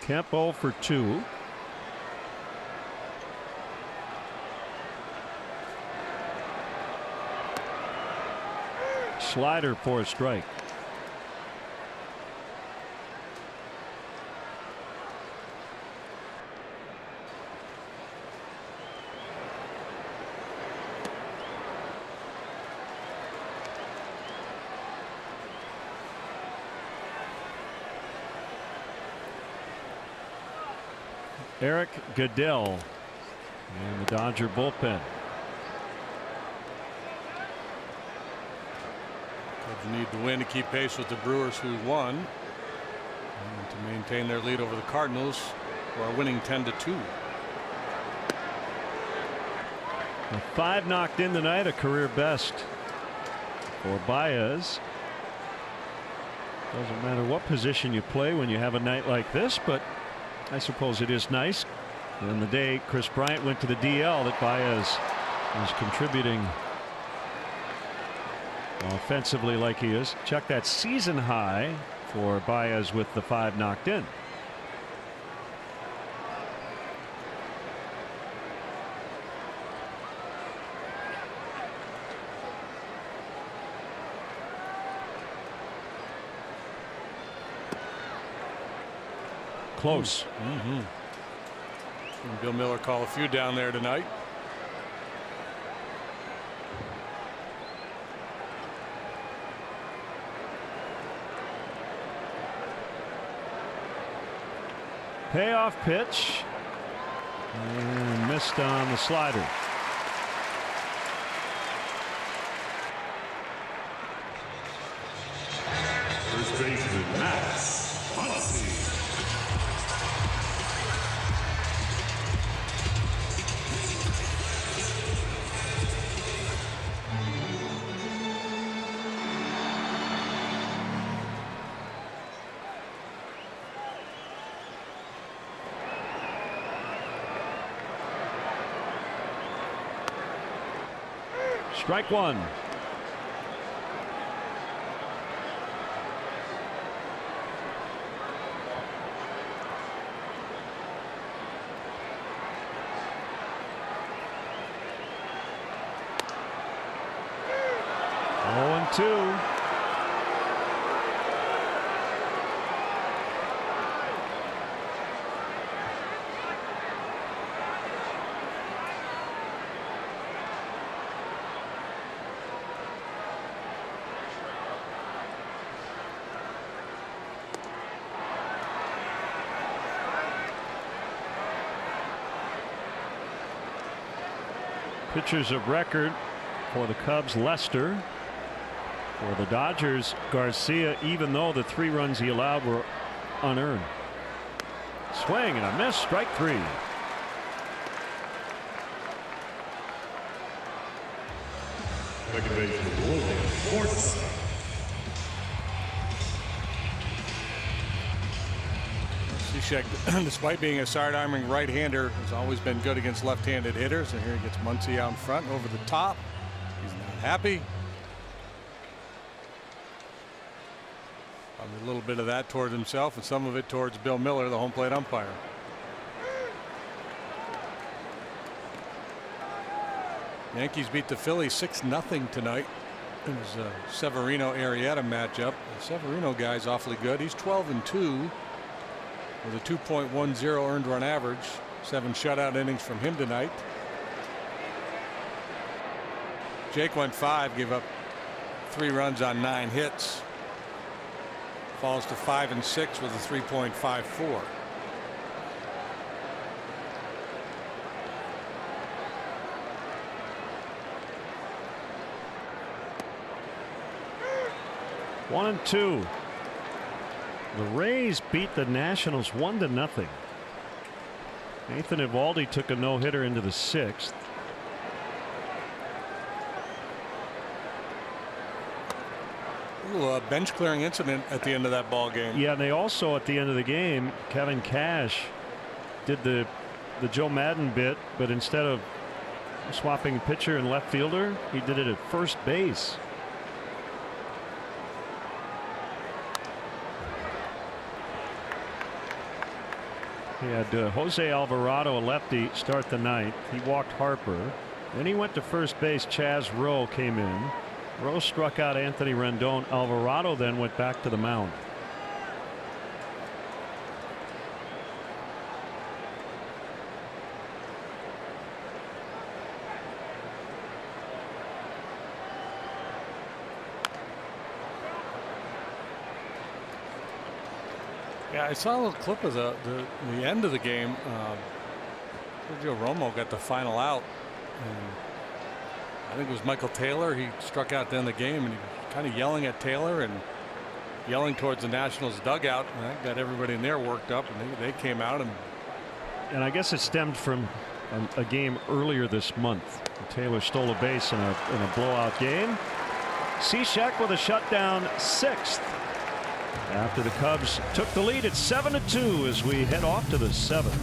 Kemp 0 for 2. Slider for a strike. Eric Goodell and the Dodger bullpen. Cubs need to win to keep pace with the Brewers, who won, and to maintain their lead over the Cardinals, who are winning 10-2. A 5 knocked in tonight, a career best for Baez. Doesn't matter what position you play when you have a night like this, but I suppose it is nice. And the day Chris Bryant went to the DL that Baez was contributing offensively like he is. Check that season high for Baez with the 5 knocked in. Close. Bill Miller call a few down there tonight. Payoff pitch and missed on the slider. First baseman Max Muncy. Strike one. Oh, 0-2. Pitchers of record for the Cubs, Lester. For the Dodgers, Garcia, even though the 3 runs he allowed were unearned. Swing and a miss, strike 3. Second baseman Logan Forsythe. Cishek, despite being a sidearming right-hander, has always been good against left-handed hitters. And here he gets Muncy out in front over the top. He's not happy. Probably a little bit of that towards himself and some of it towards Bill Miller, the home plate umpire. Yankees beat the Phillies 6-0 tonight. It was a Severino Arrieta matchup. The Severino guy's awfully good. He's 12-2 with a 2.10 earned run average. 7 shutout innings from him tonight. Jake went 5, gave up 3 runs on 9 hits. Falls to 5-6 with a 3.54. One and 2. The Rays beat the Nationals 1-0. Nathan Eovaldi took a no-hitter into the 6th. A bench clearing incident at the end of that ball game. Yeah, and they also at the end of the game, Kevin Cash did the Joe Madden bit, but instead of swapping pitcher and left fielder, he did it at first base. He had Jose Alvarado, a lefty, start the ninth. He walked Harper. Then he went to first base. Chaz Rowe came in. Rowe struck out Anthony Rendon. Alvarado then went back to the mound. Yeah, I saw a little clip of the end of the game. Sergio Romo got the final out, and I think it was Michael Taylor. He struck out at the end of the game, and he was kind of yelling at Taylor and yelling towards the Nationals dugout. And that got everybody in there worked up, and they came out. And I guess it stemmed from a game earlier this month. Taylor stole a base in a blowout game. Cishek with a shutdown sixth. After the Cubs took the lead at 7-2 as we head off to the seventh.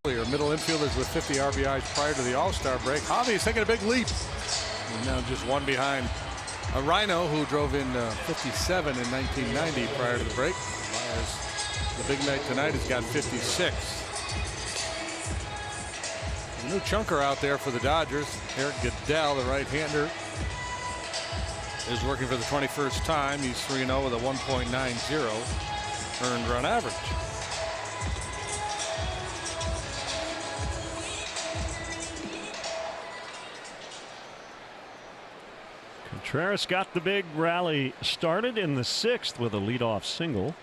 Earlier, middle infielders with 50 RBIs prior to the All-Star break. Javi's taking a big leap. And now just one behind a Rhino who drove in 57 in 1990 prior to the break. As the big night tonight has got 56. A new chunker out there for the Dodgers. Eric Goodell, the right-hander, is working for the 21st time. He's 3-0 with a 1.90 earned run average. Contreras got the big rally started in the sixth with a leadoff single.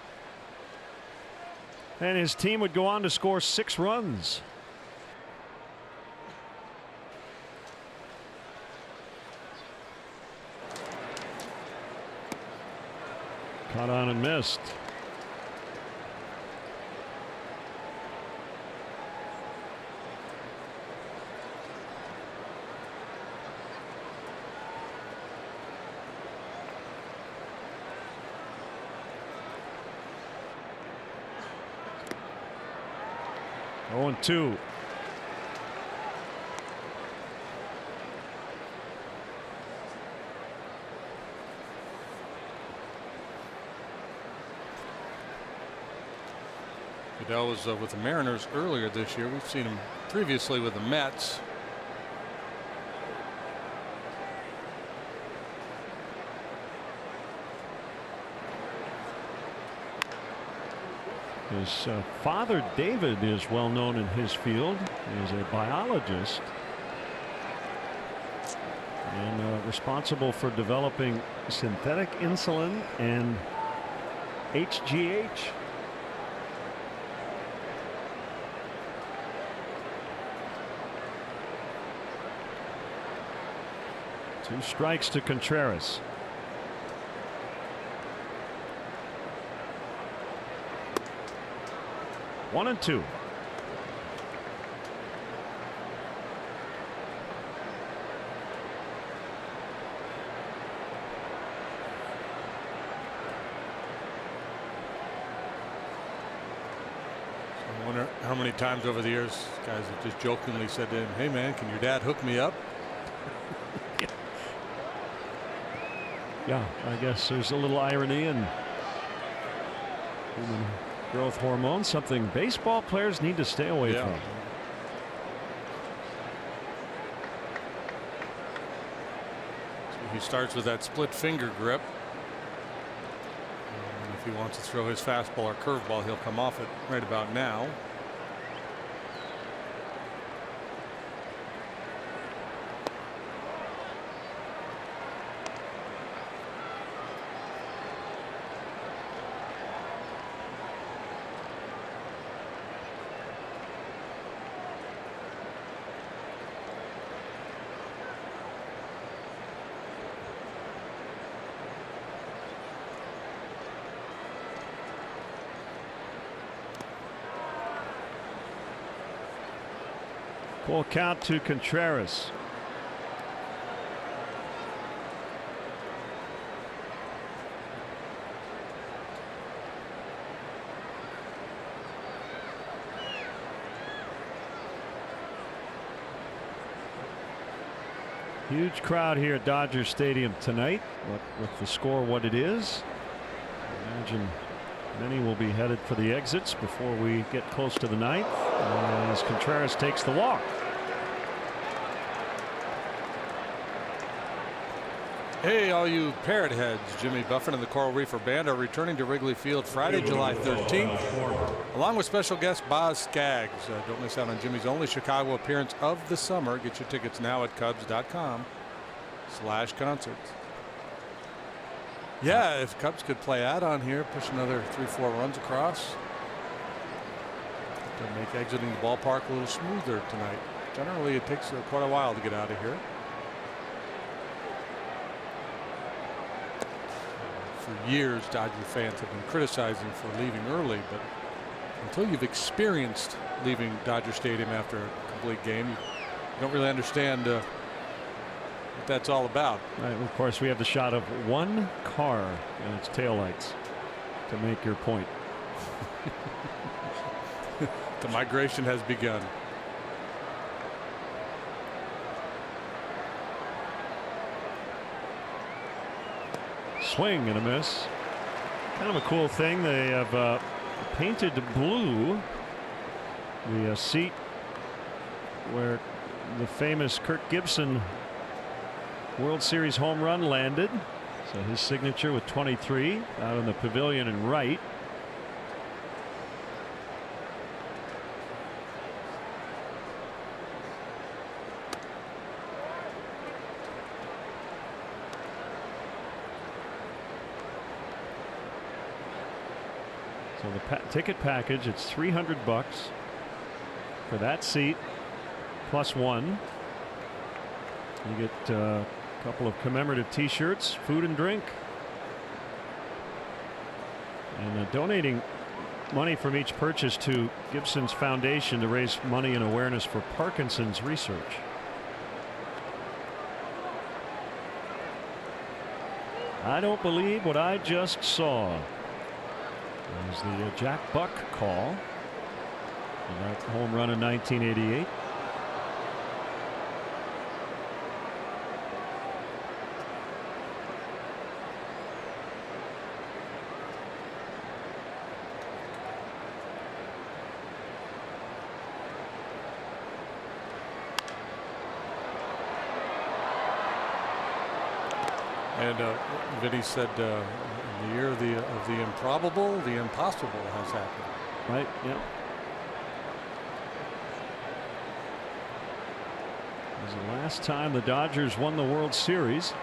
And his team would go on to score 6 runs. Caught on and missed. Oh, 2. Goodell was with the Mariners earlier this year. We've seen him previously with the Mets. His father, David, is well known in his field. He is a biologist and responsible for developing synthetic insulin and HGH. Two strikes to Contreras. 1-2. I wonder how many times over the years guys have just jokingly said to him, "Hey man, can your dad hook me up?" Yeah, I guess there's a little irony in human growth hormone, something baseball players need to stay away from. So he starts with that split finger grip. And if he wants to throw his fastball or curveball, he'll come off it right about now. Full count to Contreras. Huge crowd here at Dodger Stadium tonight. With the score what it is, I imagine many will be headed for the exits before we get close to the ninth, as Contreras takes the walk. Hey, all you parrot heads. Jimmy Buffett and the Coral Reefer Band are returning to Wrigley Field Friday, July 13th, along with special guest Boz Scaggs. Don't miss out on Jimmy's only Chicago appearance of the summer. Get your tickets now at Cubs.com/concerts. Yeah, if Cubs could play out on here, push another 3-4 runs across, to make exiting the ballpark a little smoother tonight. Generally, it takes quite a while to get out of here. For years, Dodger fans have been criticizing for leaving early, but until you've experienced leaving Dodger Stadium after a complete game, you don't really understand what that's all about. Right, of course, we have the shot of one car and its taillights to make your point. The migration has begun. Swing and a miss. Kind of a cool thing. They have painted blue the seat where the famous Kirk Gibson World Series home run landed. So his signature with 23 out in the pavilion and right. So the ticket package, it's $300 for that seat plus one. You get a couple of commemorative T-shirts, food and drink, and donating money from each purchase to Gibson's Foundation to raise money and awareness for Parkinson's research. I don't believe what I just saw. That was the Jack Buck call for that home run in 1988. And Vinny said in the year of the improbable, the impossible has happened. Right, yeah. It was the last time the Dodgers won the World Series.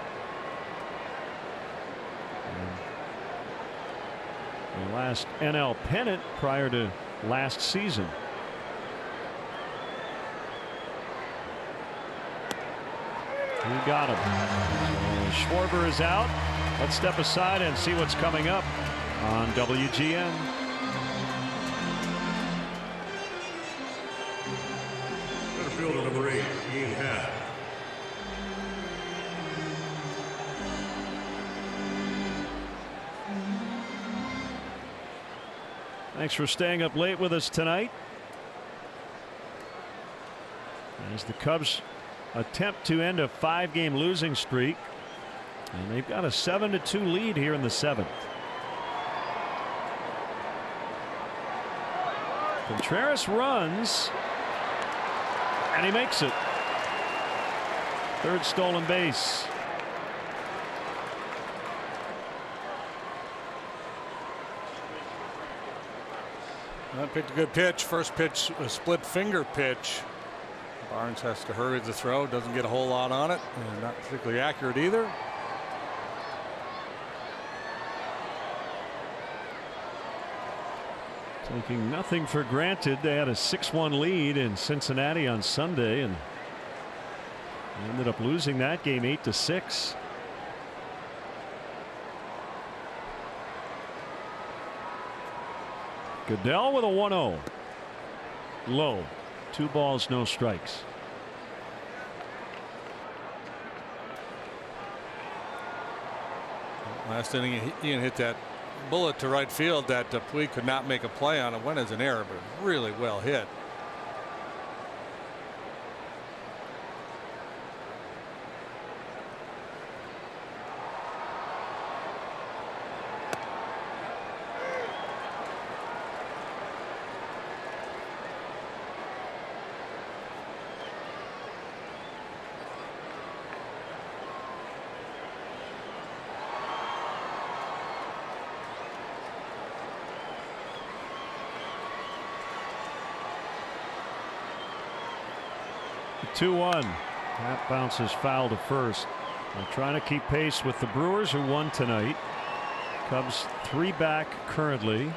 And the last NL pennant prior to last season. You got him. Schwarber is out. Let's step aside and see what's coming up on WGN. Thanks for staying up late with us tonight as the Cubs attempt to end a 5-game losing streak, and they've got a 7-2 lead here in the 7th. Contreras runs and he makes it. Third stolen base. That picked a good pitch. First pitch, a split finger pitch. Barnes has to hurry the throw. Doesn't get a whole lot on it, and not particularly accurate either. Taking nothing for granted. They had a 6-1 lead in Cincinnati on Sunday and ended up losing that game 8-6. Goodell with a 1-0. Low. 2 balls, no strikes. Last inning, Ian hit that bullet to right field that Puig could not make a play on. It went as an error, but really well hit. The 2-1. That bounces foul to first. They're trying to keep pace with the Brewers, who won tonight. Cubs 3 back currently.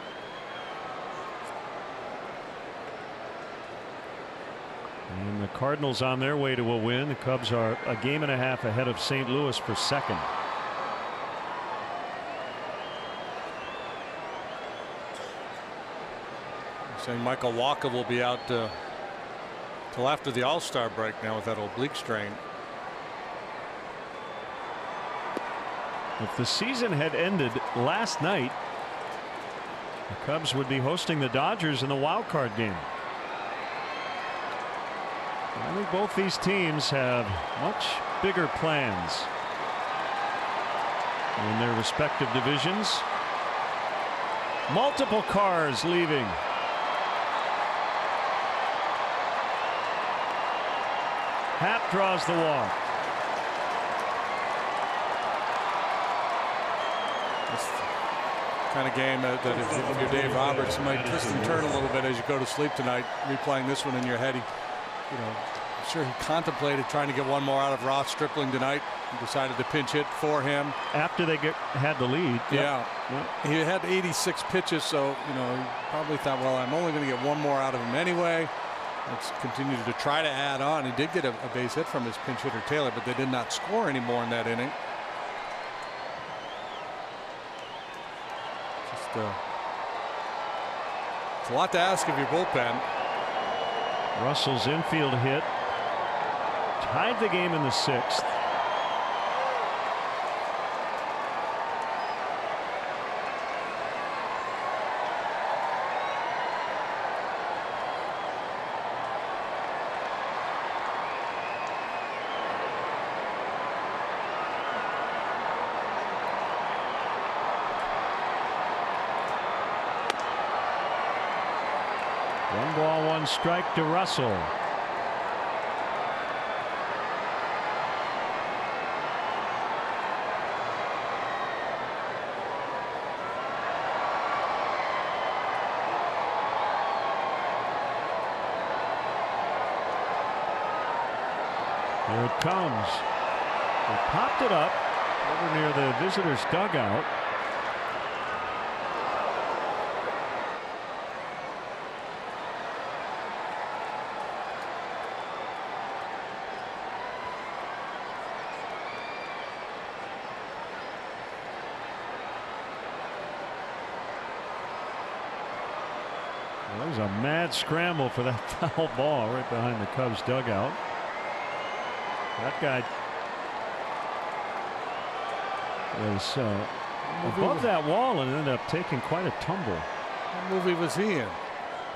And the Cardinals on their way to a win. The Cubs are a game and a half ahead of St. Louis for second. Saying Michael Walker will be out till after the All-Star break now with that oblique strain. If the season had ended last night, the Cubs would be hosting the Dodgers in the wild card game. I think both these teams have much bigger plans in their respective divisions. Multiple cars leaving. Happ draws the walk. That's the kind of game that if you're Dave Roberts, you might twist and turn a little bit as you go to sleep tonight, replaying this one in your head. I'm sure he contemplated trying to get one more out of Ross Stripling tonight. He decided to pinch hit for him after they had the lead. Yeah. He had 86 pitches, so he probably thought, well, I'm only going to get one more out of him anyway. Let's continue to try to add on. He did get a base hit from his pinch hitter Taylor, but they did not score anymore in that inning. It's a lot to ask of your bullpen. Russell's infield hit tied the game in the 6th. One ball, one strike to Russell. Here it comes. They popped it up over near the visitors' dugout. Well, there's a mad scramble for that foul ball right behind the Cubs dugout. That guy was above that wall and ended up taking quite a tumble. What movie was he in?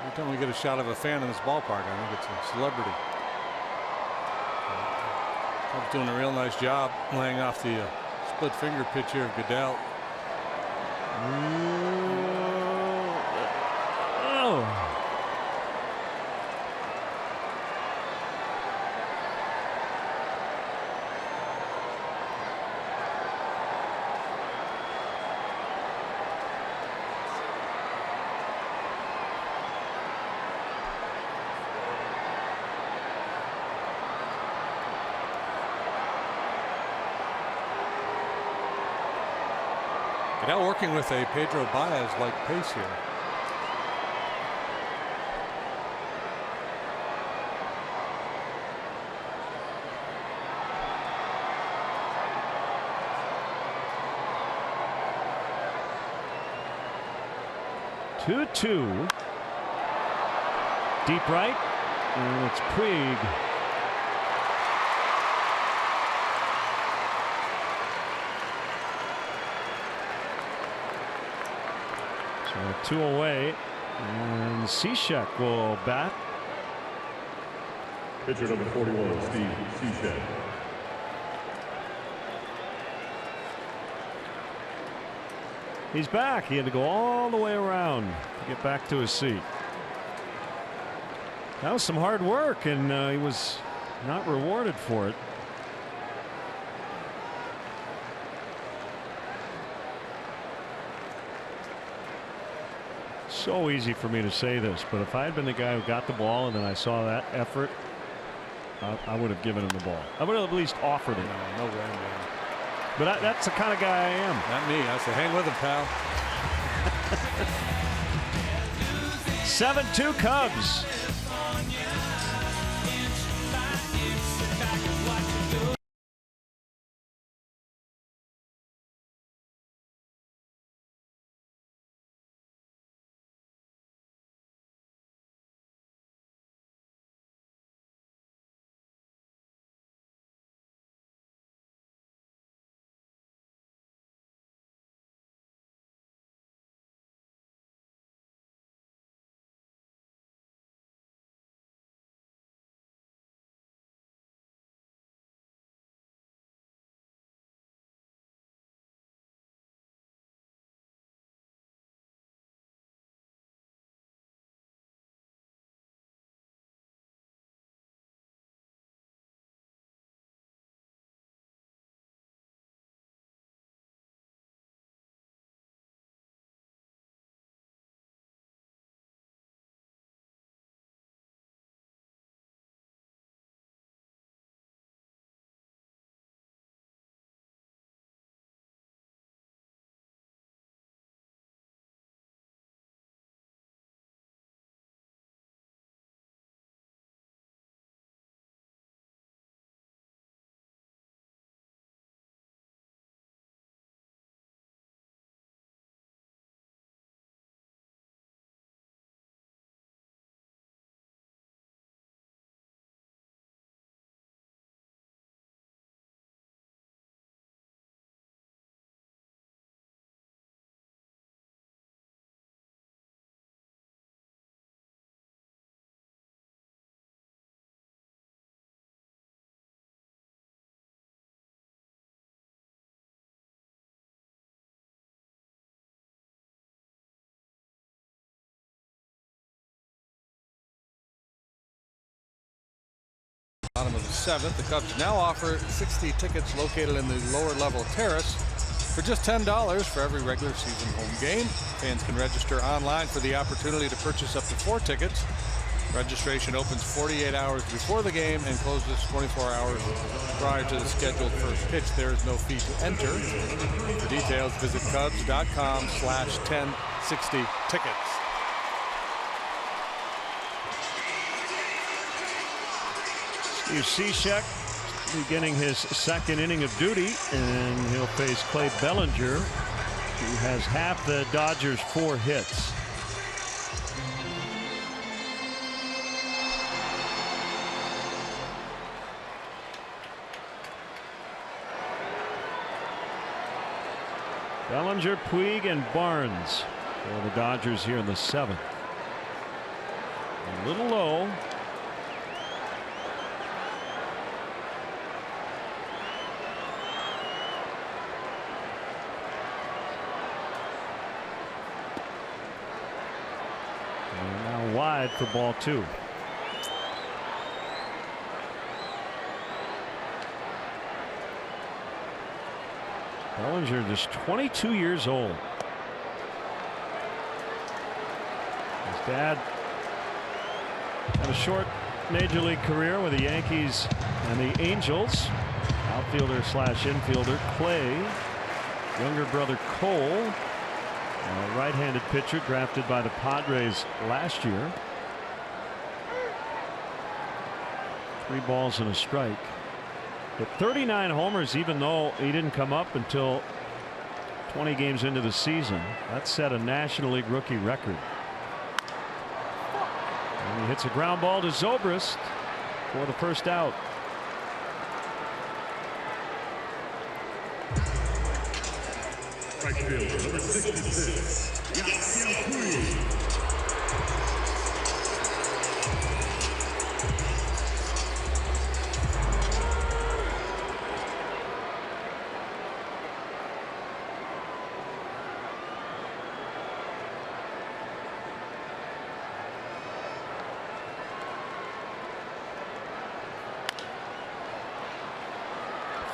Every time we get a shot of a fan in this ballpark, I think it's a celebrity. Cubs doing a real nice job laying off the split finger pitch here of Goodell. Now working with a Pedro Baez-like pace here. Two. Deep right, and it's Puig. So 2 away, and Cishek will bat. Pitcher number 41, Steve Cishek. He's back. He had to go all the way around to get back to his seat. That was some hard work, and he was not rewarded for it. So easy for me to say this, but if I had been the guy who got the ball and then I saw that effort, I would have given him the ball. I would have at least offered it. No way, man. But that's the kind of guy I am. Not me. I say hang with him, pal. 7-2 Cubs. Bottom of the 7th, the Cubs now offer 60 tickets located in the lower level terrace for just $10 for every regular season home game. Fans can register online for the opportunity to purchase up to 4 tickets. Registration opens 48 hours before the game and closes 24 hours prior to the scheduled first pitch. There is no fee to enter. For details, visit Cubs.com/1060tickets. Steve Cishek beginning his second inning of duty, and he'll face Clay Bellinger, who has half the Dodgers' 4 hits. Bellinger, Puig, and Barnes. for the Dodgers here in the 7th. A little low. And now wide for ball 2. Bellinger just 22 years old. His dad had a short major league career with the Yankees and the Angels. Outfielder slash infielder Clay. Younger brother Cole, a right-handed pitcher drafted by the Padres last year. 3 balls and a strike. But 39 homers, even though he didn't come up until 20 games into the season. That set a National League rookie record. And he hits a ground ball to Zobrist for the first out. Right fielder, number 66, Yasiel.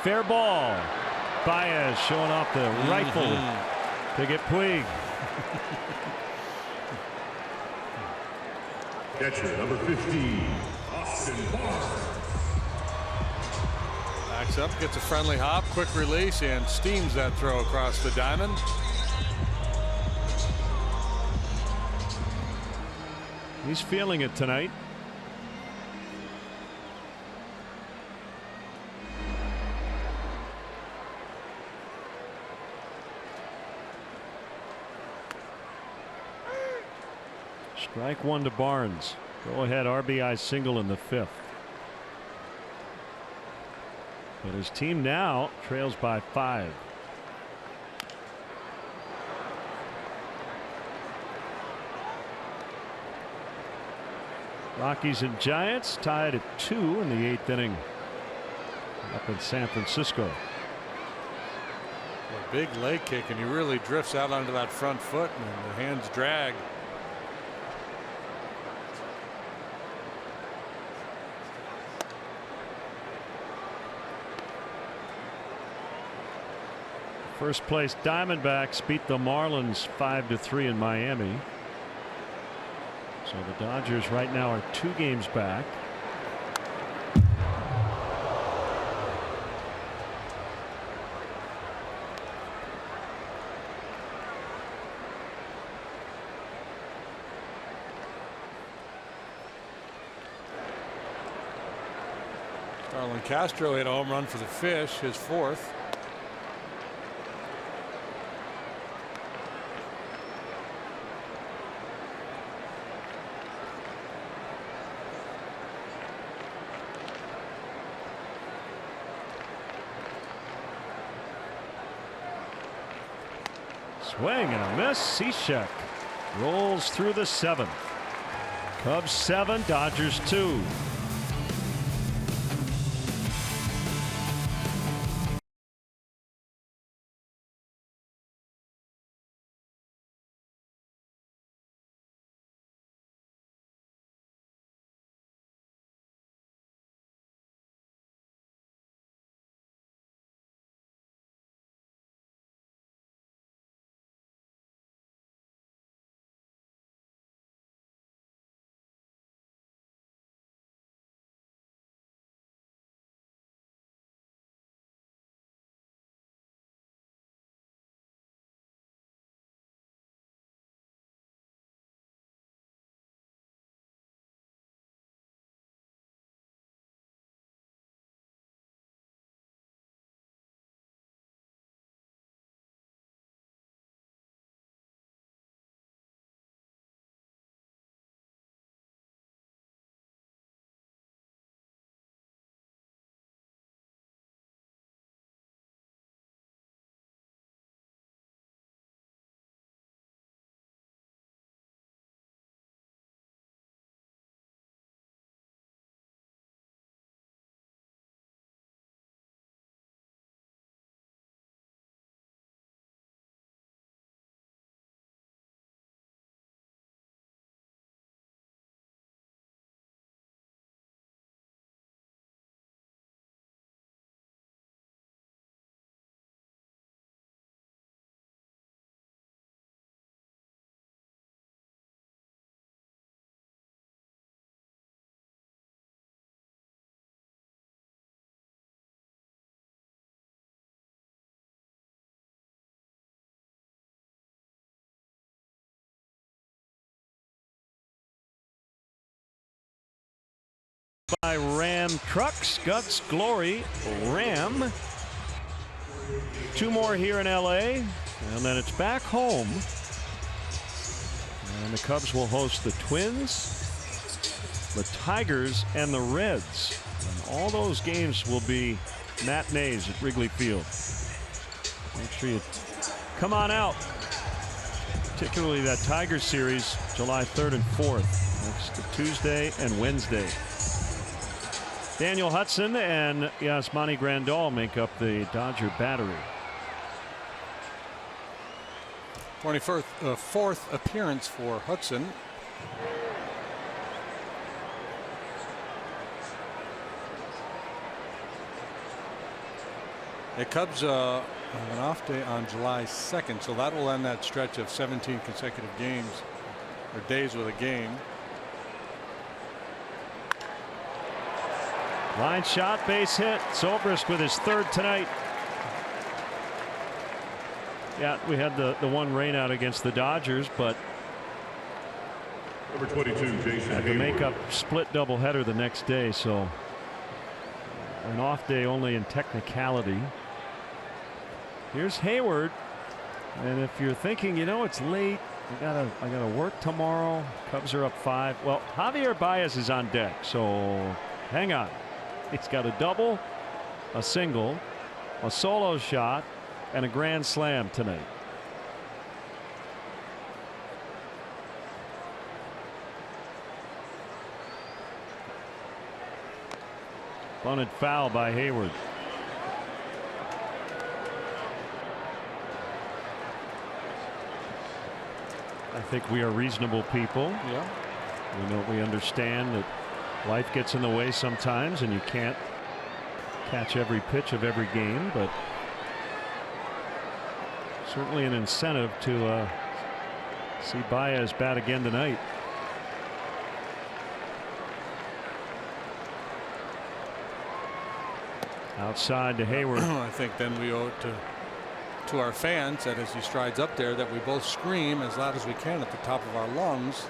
Fair ball. Baez showing off the rifle to get Puig. Catcher number 15, Austin Barnes. Backs up, gets a friendly hop, quick release, and steams that throw across the diamond. He's feeling it tonight. Strike 1 to Barnes. Go ahead RBI single in the 5th. But his team now trails by 5. Rockies and Giants tied at 2 in the 8th inning up in San Francisco. A big leg kick, and he really drifts out onto that front foot, and the hands drag. First place Diamondbacks beat the Marlins 5-3 in Miami. So the Dodgers right now are 2 games back. Starlin Castro hit a home run for the Fish, his 4th. Swing and a miss. Cishek rolls through the 7th. Cubs 7, Dodgers 2. by Ram Trucks. Guts Glory Ram. 2 more here in LA, and then it's back home. And the Cubs will host the Twins, the Tigers, and the Reds. And all those games will be matinees at Wrigley Field. Make sure you come on out, particularly that Tigers series, July 3rd and 4th, next Tuesday and Wednesday. Daniel Hudson and Yasmani Grandal make up the Dodger battery. 24th appearance for Hudson. The Cubs have an off day on July 2nd, so that will end that stretch of 17 consecutive games or days with a game. Line shot, base hit. Zobrist with his 3rd tonight. Yeah, we had the one rainout against the Dodgers, but Number 22, Jason had to make up split doubleheader the next day, so an off day only in technicality. Here's Hayward, and if you're thinking, you know, it's late, I gotta work tomorrow. Cubs are up 5. Well, Javier Baez is on deck, so hang on. He's got a double, a single, a solo shot, and a grand slam tonight. Bunted foul by Hayward. I think we are reasonable people. Yeah. We understand that life gets in the way sometimes and you can't catch every pitch of every game, but certainly an incentive to see Baez bat again tonight. Outside to Hayward. I think then we owe it to our fans that as he strides up there that we both scream as loud as we can at the top of our lungs,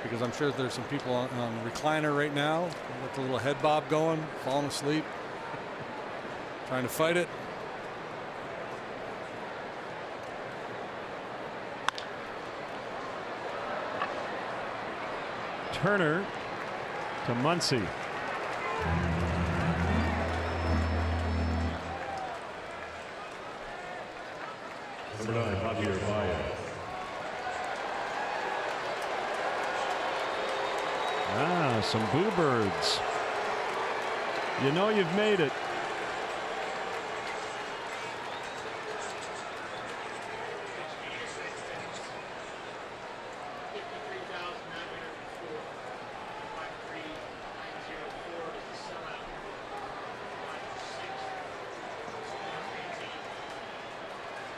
because I'm sure there's some people on the recliner right now with the little head bob going, falling asleep, trying to fight it. Turner to Muncy. Number 9, Javier Baez. Some boo birds. You know you've made it.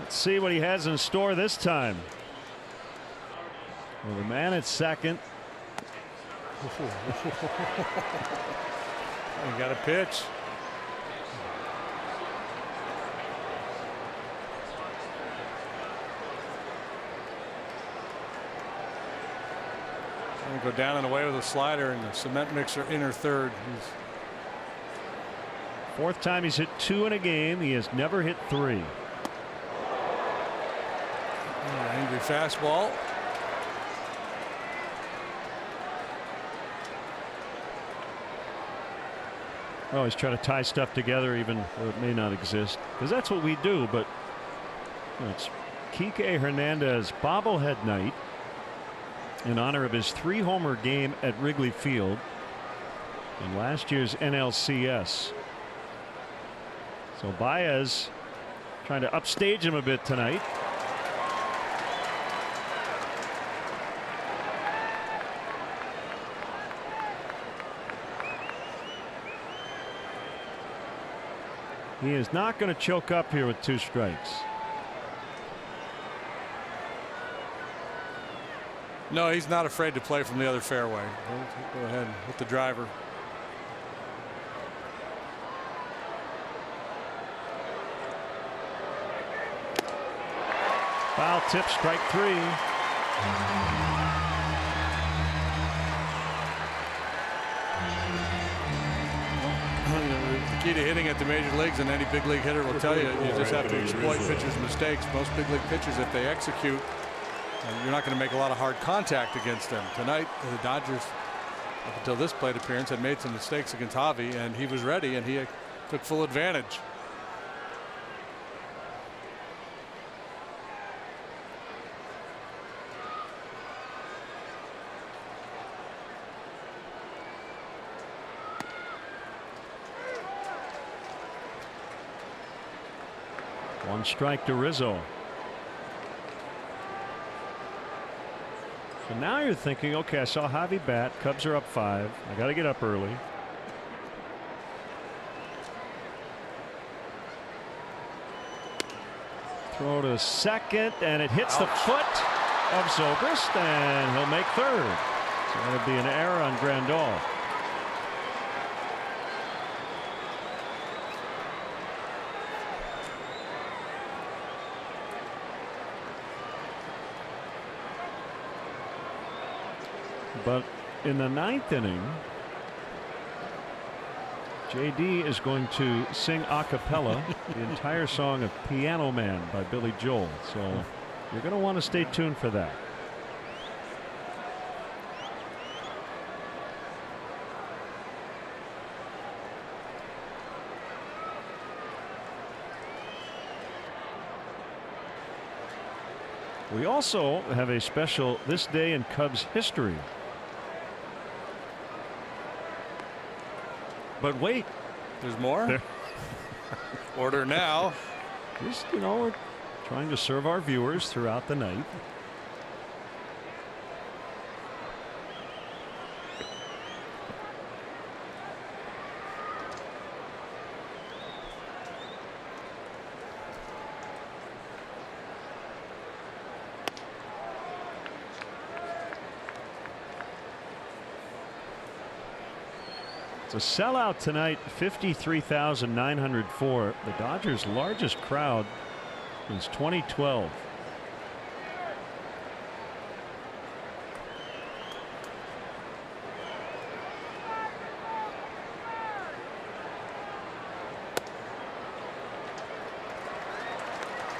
Let's see what he has in store this time. Well, the man at second. You got a pitch. And go down and away with a slider and the cement mixer inner third. 4th time he's hit 2 in a game. He has never hit 3. Angry fastball. Oh, he's trying to tie stuff together even though it may not exist, because that's what we do. But it's Kike Hernandez bobblehead night in honor of his 3-homer game at Wrigley Field in last year's NLCS. So Baez trying to upstage him a bit tonight. He is not going to choke up here with 2 strikes. No, he's not afraid to play from the other fairway. Go ahead with the driver. Foul tip, strike 3. key to hitting at the major leagues, and any big league hitter will tell you, you just have to exploit pitchers' mistakes. Most big league pitchers, if they execute, you're not going to make a lot of hard contact against them. Tonight, the Dodgers, up until this plate appearance, had made some mistakes against Javi, and he was ready, and he took full advantage. One strike to Rizzo. So now you're thinking, okay, I saw Javi bat. Cubs are up 5. I got to get up early. Throw to second, and it hits the foot of Zobrist, and he'll make third. So that'll be an error on Grandal. But in the 9th inning, JD is going to sing a cappella the entire song of Piano Man by Billy Joel. So you're going to want to stay tuned for that. We also have a special This Day in Cubs History. But wait, there's more. Order now. Just, you know, we're trying to serve our viewers throughout the night. It's a sellout tonight, 53,904. The Dodgers' largest crowd since 2012.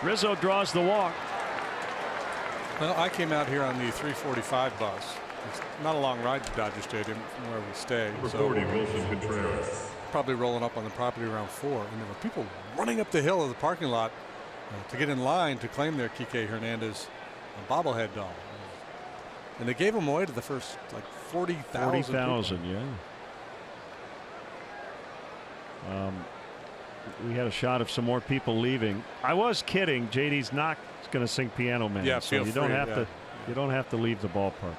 Rizzo draws the walk. Well, I came out here on the 345 bus. It's not a long ride to Dodger Stadium from where we stay. So probably rolling up on the property around 4. And there were people running up the hill of the parking lot to get in line to claim their Kike Hernandez bobblehead doll. And they gave them away to the first like 40,000. 40,000, yeah. We had a shot of some more people leaving. I was kidding. JD's not going to sing Piano Man. Yeah, so you don't have to. You don't have to leave the ballpark.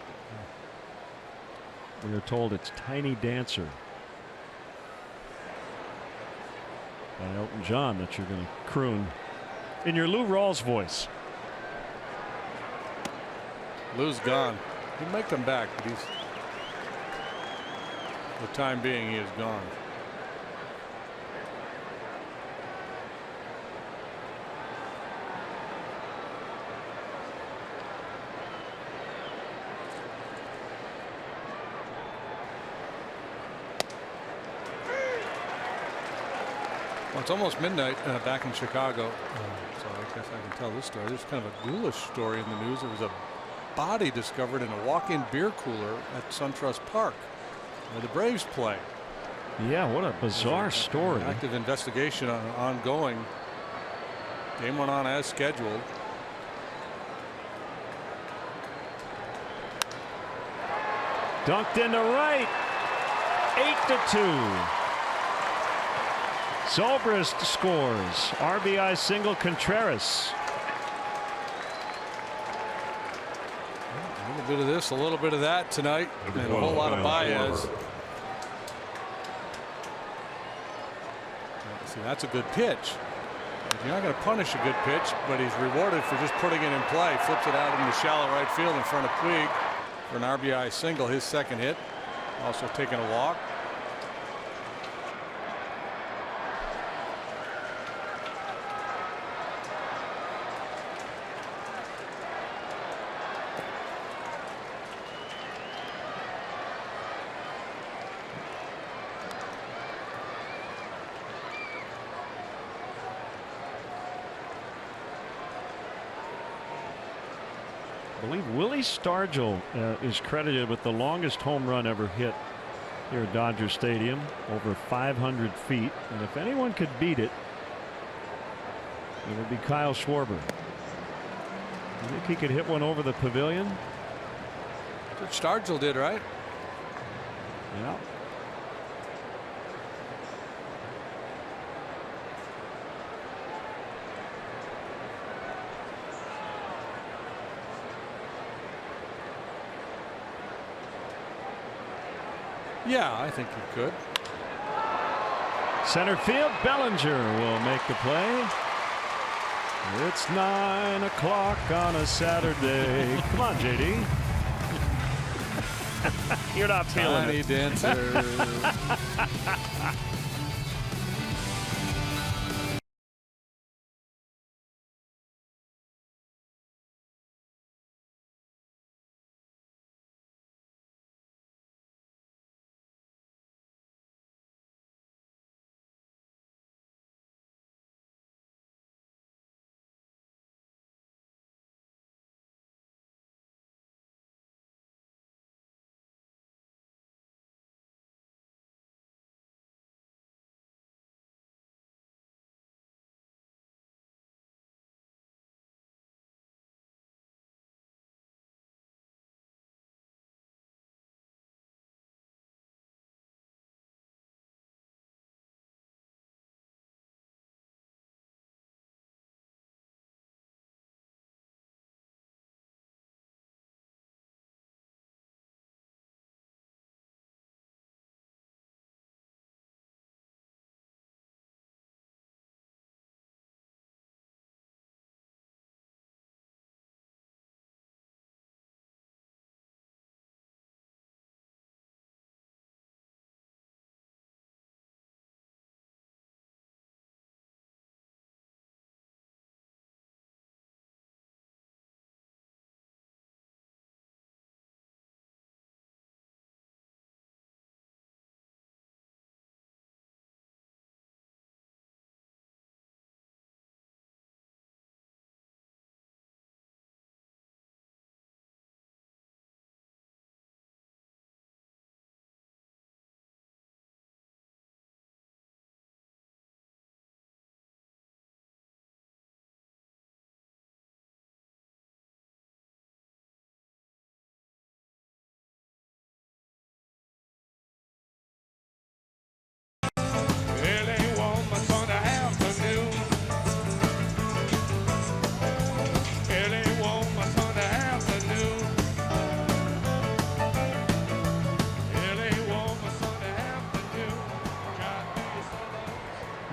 We are told it's Tiny Dancer by Elton John that you're going to croon in your Lou Rawls voice. Lou's gone. He might come back, but he's, for the time being, he is gone. Well, it's almost midnight back in Chicago, so I guess I can tell this story. There's kind of a ghoulish story in the news. There was a body discovered in a walk-in beer cooler at SunTrust Park, where the Braves play. Yeah, what a bizarre story. Active investigation ongoing. Game went on as scheduled. Dunked into right. 8-2. Zobrist scores. RBI single Contreras. A little bit of this, a little bit of that tonight, and a whole lot of Baez. See, that's a good pitch. You're not going to punish a good pitch, but he's rewarded for just putting it in play. Flips it out in the shallow right field in front of Puig for an RBI single, his second hit. Also taking a walk. I believe Willie Stargell is credited with the longest home run ever hit here at Dodger Stadium, over 500 feet. And if anyone could beat it, it would be Kyle Schwarber. You think he could hit one over the pavilion? That's what Stargell did, right? Yeah. Yeah, I think he could. Center field, Bellinger will make the play. It's 9 o'clock on a Saturday. Come on, JD. You're not feeling Tiny it. dancer.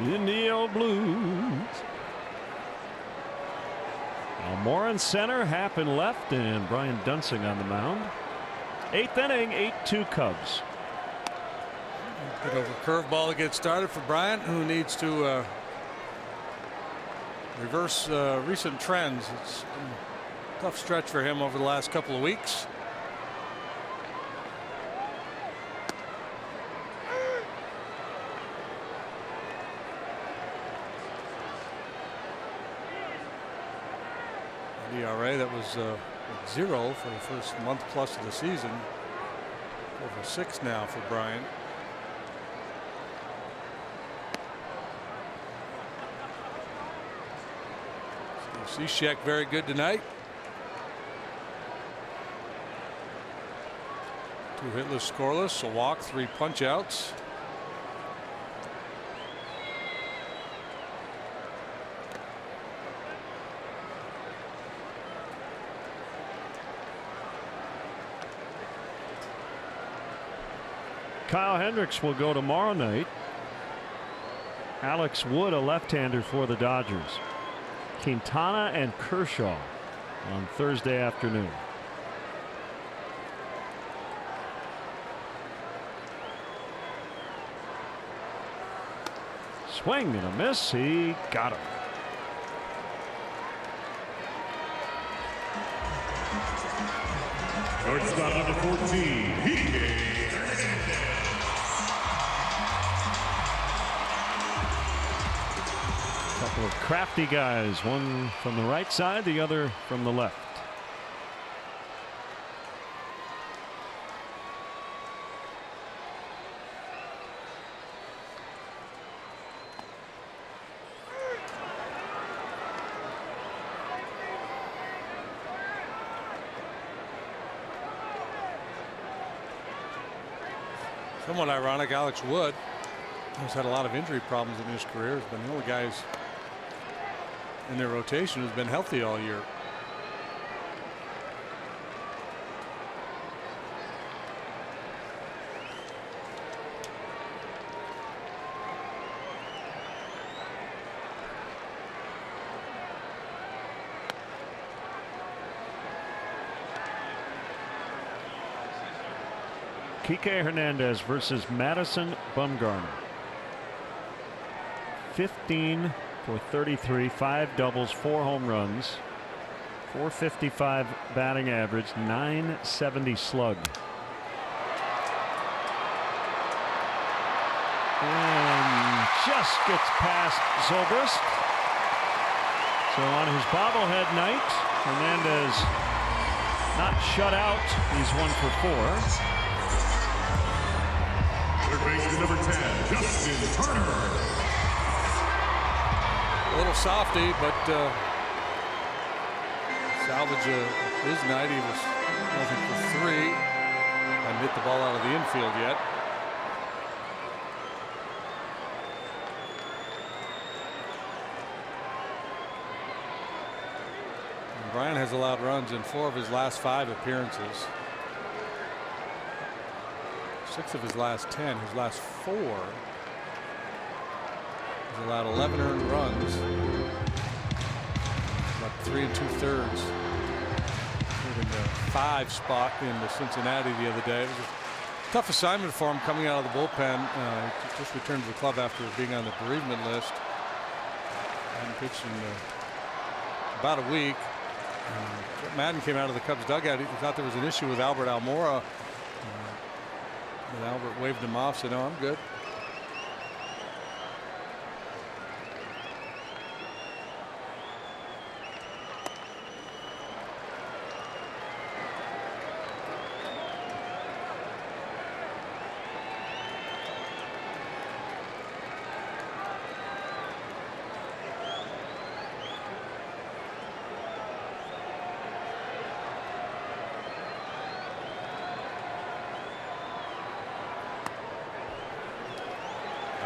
In the old Blues. Moore in center, Happ in left, and Brian Dunsing on the mound. 8th inning, 8-2 Cubs. Bit of a curveball to get started for Bryant, who needs to reverse recent trends. It's been a tough stretch for him over the last couple of weeks. ERA that was 0 for the first month plus of the season. Over 6 now for Bryant. Cishek very good tonight. 2 hitless, scoreless, a walk, 3 punch outs. Kyle Hendricks will go tomorrow night. Alex Wood, a left-hander for the Dodgers. Quintana and Kershaw on Thursday afternoon. Swing and a miss. He got him. Shortstop number 14, Couple of crafty guys, one from the right side, the other from the left. Somewhat ironic, Alex Wood has had a lot of injury problems in his career. Has been the only guy in their rotation who's been healthy all year. Kike Hernandez versus Madison Bumgarner. 15 for 33, 5 doubles, 4 home runs, 455 batting average, 970 slug. And just gets past Zobrist. So on his bobblehead night, Hernandez not shut out. He's 1 for 4. Third baseman number 10, Justin Turner. A little softy, but salvage his night. He was nothing for 3. Hadn't hit the ball out of the infield yet. And Brian has allowed runs in 4 of his last 5 appearances. 6 of his last 10. His last 4. He's allowed 11 earned runs. About 3 2/3. Moving the 5 spot into Cincinnati the other day. It was a tough assignment for him coming out of the bullpen. He just returned to the club after being on the bereavement list. Hadn't pitched in about a week. Madden came out of the Cubs dugout. He thought there was an issue with Albert Almora. But Albert waved him off, said, "No, I'm good."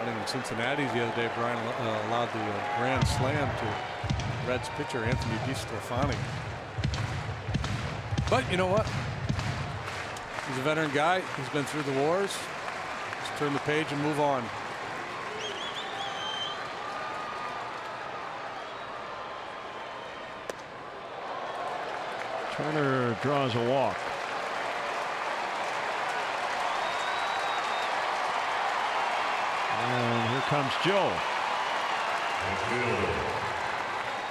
In Cincinnati the other day, Brian allowed the grand slam to Reds pitcher Anthony DiStefano. But you know what? He's a veteran guy. He's been through the wars. Let's turn the page and move on. Turner draws a walk. And here comes Joe.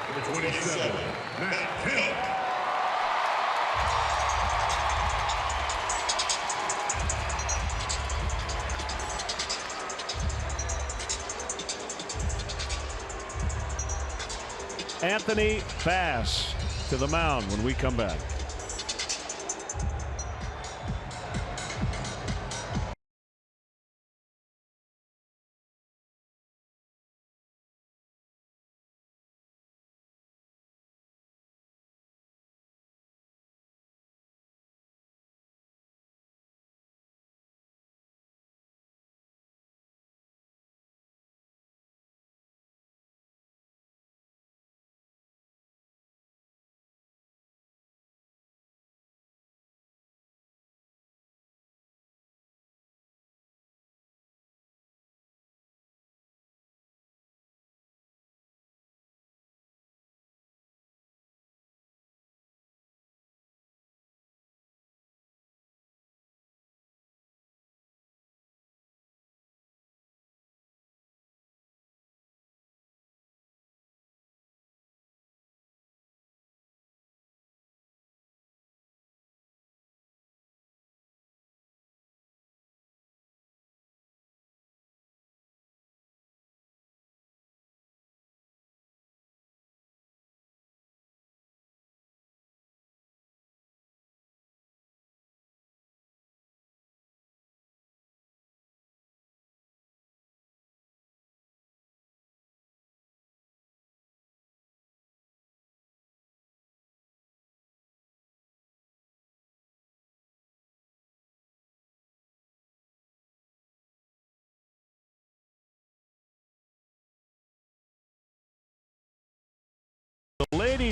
Number 27, Matt Kemp. Anthony Bass to the mound when we come back.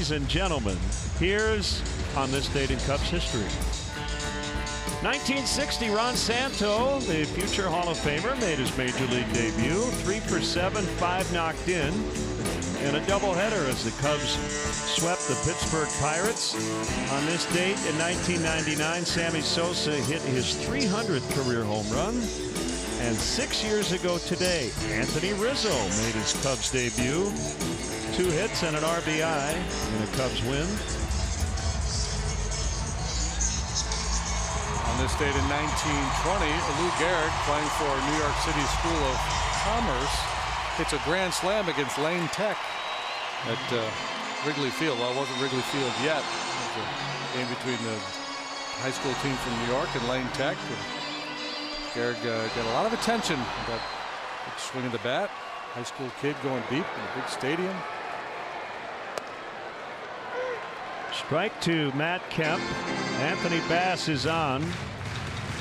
ladies and gentlemen, here's On This Date in Cubs History. 1960, Ron Santo, the future Hall of Famer, made his major league debut. 3 for 7, 5 knocked in a doubleheader as the Cubs swept the Pittsburgh Pirates. On this date in 1999, Sammy Sosa hit his 300th career home run. And 6 years ago today, Anthony Rizzo made his Cubs debut. 2 hits and an RBI in a Cubs win. On this date in 1920, Lou Gehrig, playing for New York City School of Commerce, hits a grand slam against Lane Tech at Wrigley Field. Well, it wasn't Wrigley Field yet. It was a game between the high school team from New York and Lane Tech. Gehrig got a lot of attention. That swing of the bat. High school kid going deep in a big stadium. Strike to Matt Kemp. Anthony Bass is on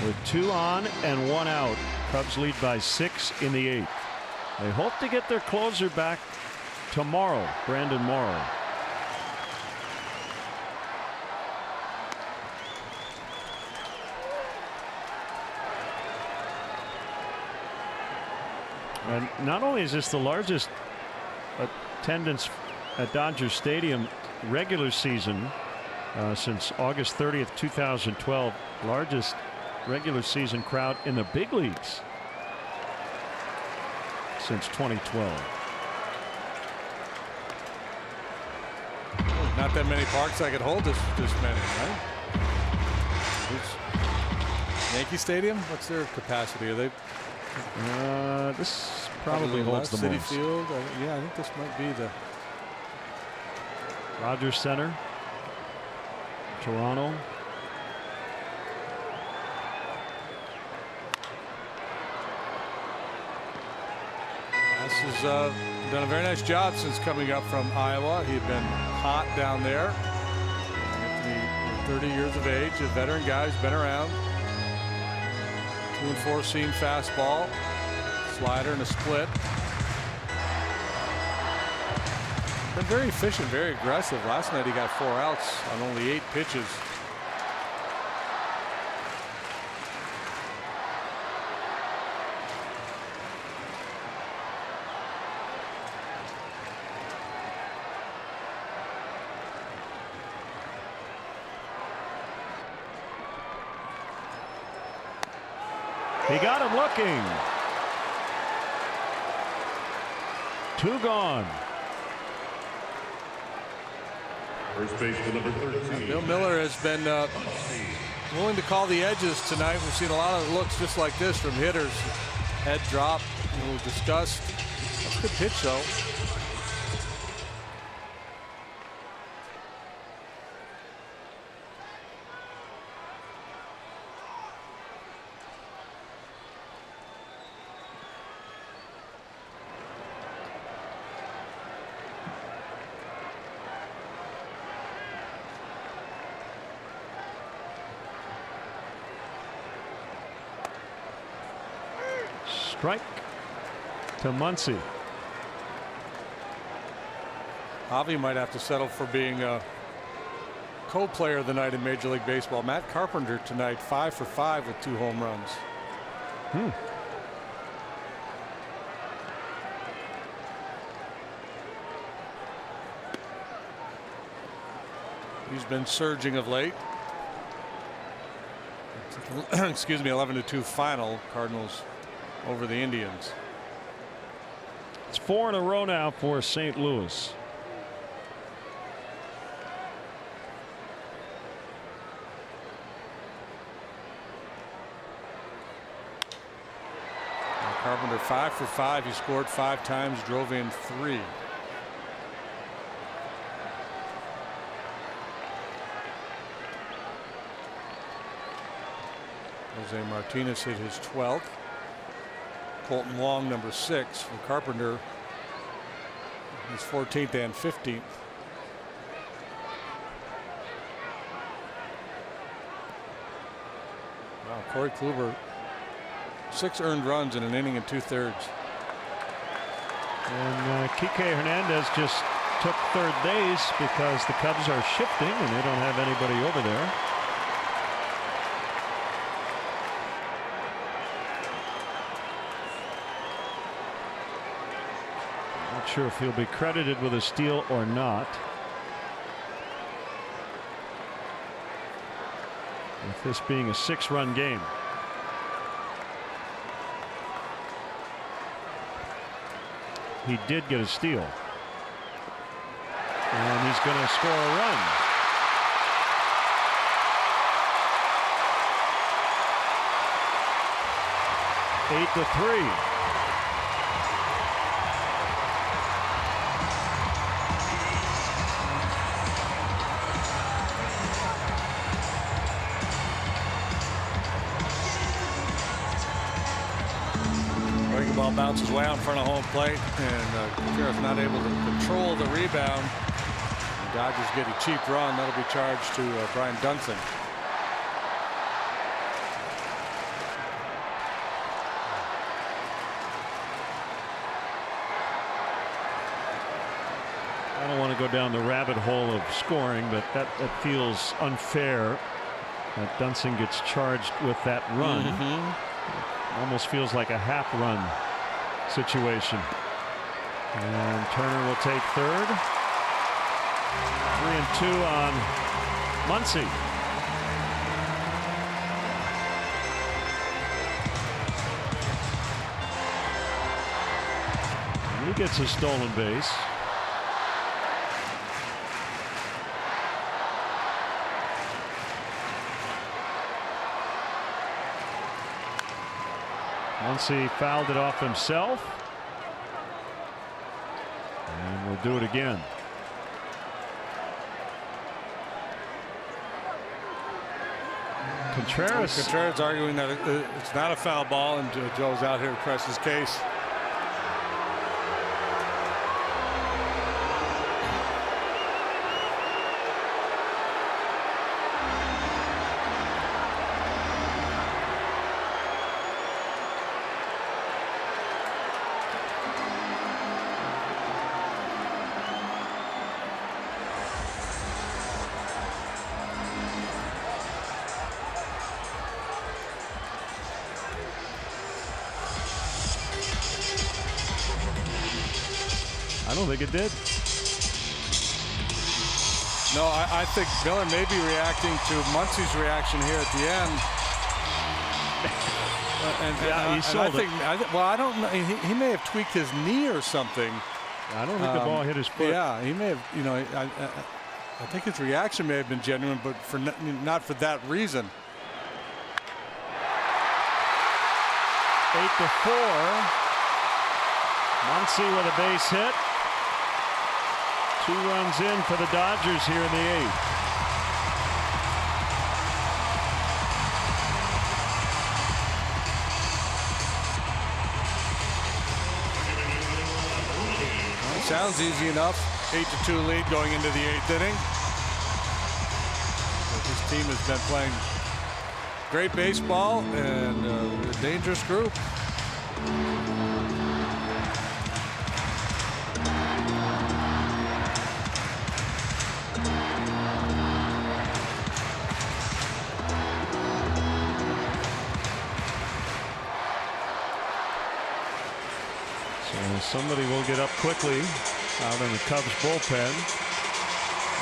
with 2 on and 1 out. Cubs lead by 6 in the 8th. They hope to get their closer back tomorrow, Brandon Morrow. And not only is this the largest attendance at Dodger Stadium regular season since August 30th, 2012, largest regular season crowd in the big leagues since 2012. Not that many parks I could hold this many, right? Yankee Stadium, what's their capacity? Are they? This probably holds the City most. Field. Yeah, I think this might be the Rogers Center, Toronto. Bass has done a very nice job since coming up from Iowa. He had been hot down there. Anthony, 30 years of age, a veteran guy who's been around. 2 and 4 seam fastball, slider, and a split. Been very efficient, very aggressive. Last night he got 4 outs on only 8 pitches. He got him looking. 2 gone. First baseman number 13. Bill Miller has been willing to call the edges tonight. We've seen a lot of looks just like this from hitters. Head drop, a little disgust. That's a good pitch though. Strike to Muncy. Javi might have to settle for being a co-player of the night in Major League Baseball. Matt Carpenter tonight 5 for 5 with 2 home runs. He's been surging of late. Excuse me, 11-2 final. Cardinals over the Indians. It's 4 in a row now for St. Louis. Carpenter 5 for 5. He scored 5 times, drove in 3. Jose Martinez hit his 12th. Colton Wong, number 6 for Carpenter, his 14th and 15th. Wow, Corey Kluber, 6 earned runs in an inning and 2/3. And Kike Hernandez just took third base because the Cubs are shifting and they don't have anybody over there. Not sure if he'll be credited with a steal or not. With this being a 6-run game. He did get a steal. And he's going to score a run. Eight to 3. Ball bounces way out in front of home plate, and Contreras not able to control the rebound. The Dodgers get a cheap run. That'll be charged to Brian Dunston. I don't want to go down the rabbit hole of scoring, but that feels unfair that Dunston gets charged with that run. Almost feels like a half run situation. And Turner will take third. 3-2 on Muncy. And he gets a stolen base. Once he fouled it off himself. And we'll do it again. Contreras arguing that it's not a foul ball, and Joe's out here to press his case. I don't think it did. No, I think Miller may be reacting to Muncy's reaction here at the end. Yeah, he sold it. Well, I don't know. He may have tweaked his knee or something. I don't think the ball hit his foot. Yeah, he may have. You know, I think his reaction may have been genuine, but for not for that reason. 8-4. Muncy with a base hit. 2 runs in for the Dodgers here in the 8th. Well, sounds easy enough. 8-2 lead going into the 8th inning. But this team has been playing great baseball, and they're a dangerous group. Somebody will get up quickly out in the Cubs bullpen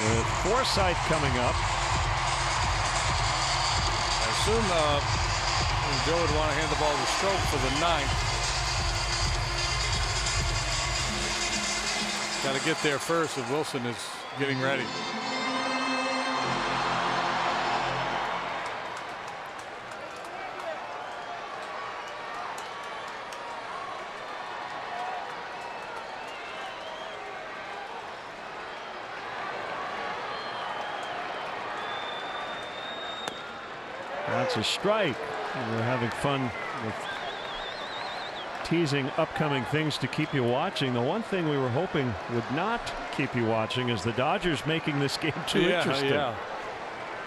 with Forsythe coming up. I assume Joe would want to hand the ball to Stroke for the 9th. Got to get there first, and Wilson is getting ready. That's a strike. And we're having fun with teasing upcoming things to keep you watching. The one thing we were hoping would not keep you watching is the Dodgers making this game too interesting. Yeah.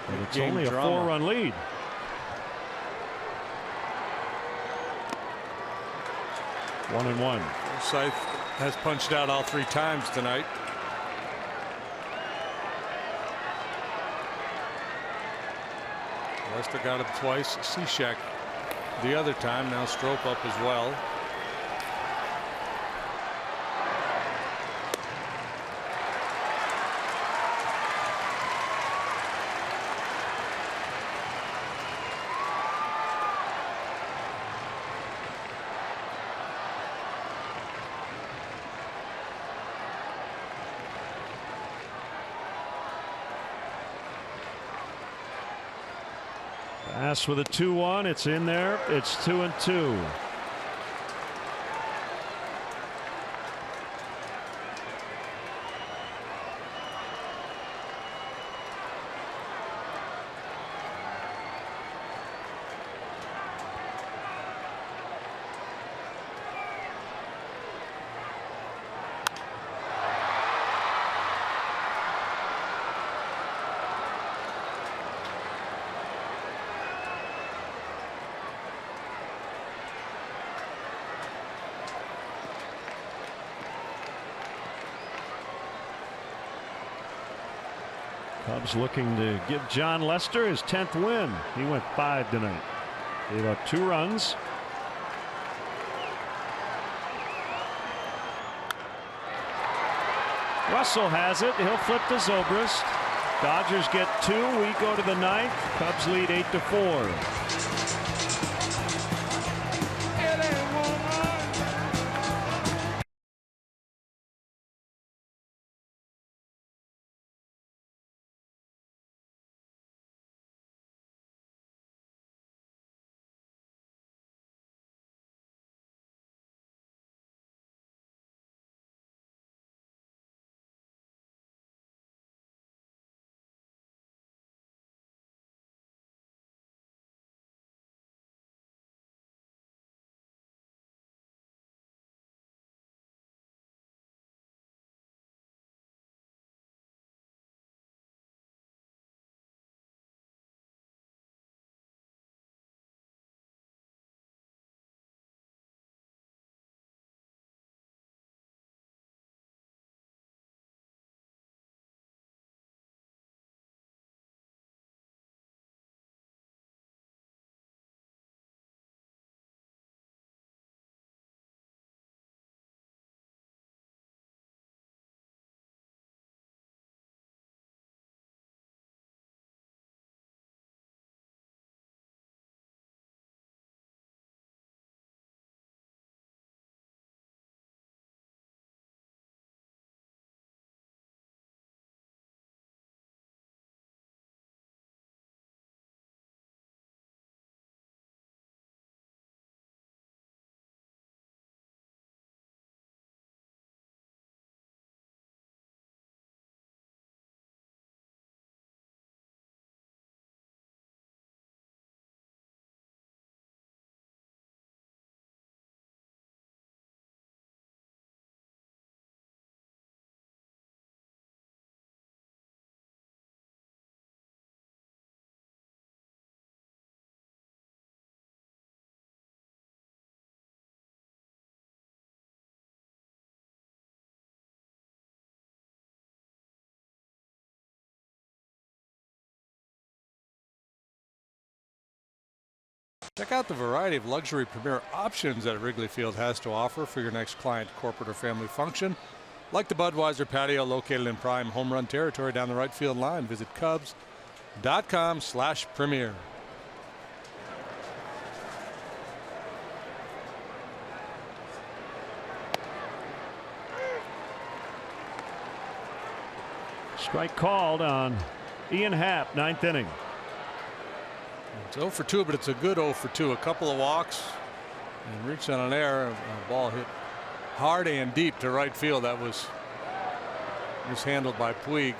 And it's only a 4-run lead. One and one. Forsythe has punched out all 3 times tonight. Lester got him twice. Cishek the other time. Now Strop up as well. Pass with a 2-1. It's in there. It's 2-2. Cubs looking to give John Lester his 10th win. He went 5 tonight. Gave up 2 runs. Russell has it. He'll flip to Zobrist. Dodgers get 2. We go to the 9th. Cubs lead 8-4. Check out the variety of luxury premier options that Wrigley Field has to offer for your next client, corporate, or family function. Like the Budweiser patio located in prime home run territory down the right field line. Visit Cubs.com/premier. Strike called on Ian Happ, 9th inning. It's 0 for 2, but it's a good 0 for 2. A couple of walks and reached on an error. A ball hit hard and deep to right field. That was mishandled by Puig.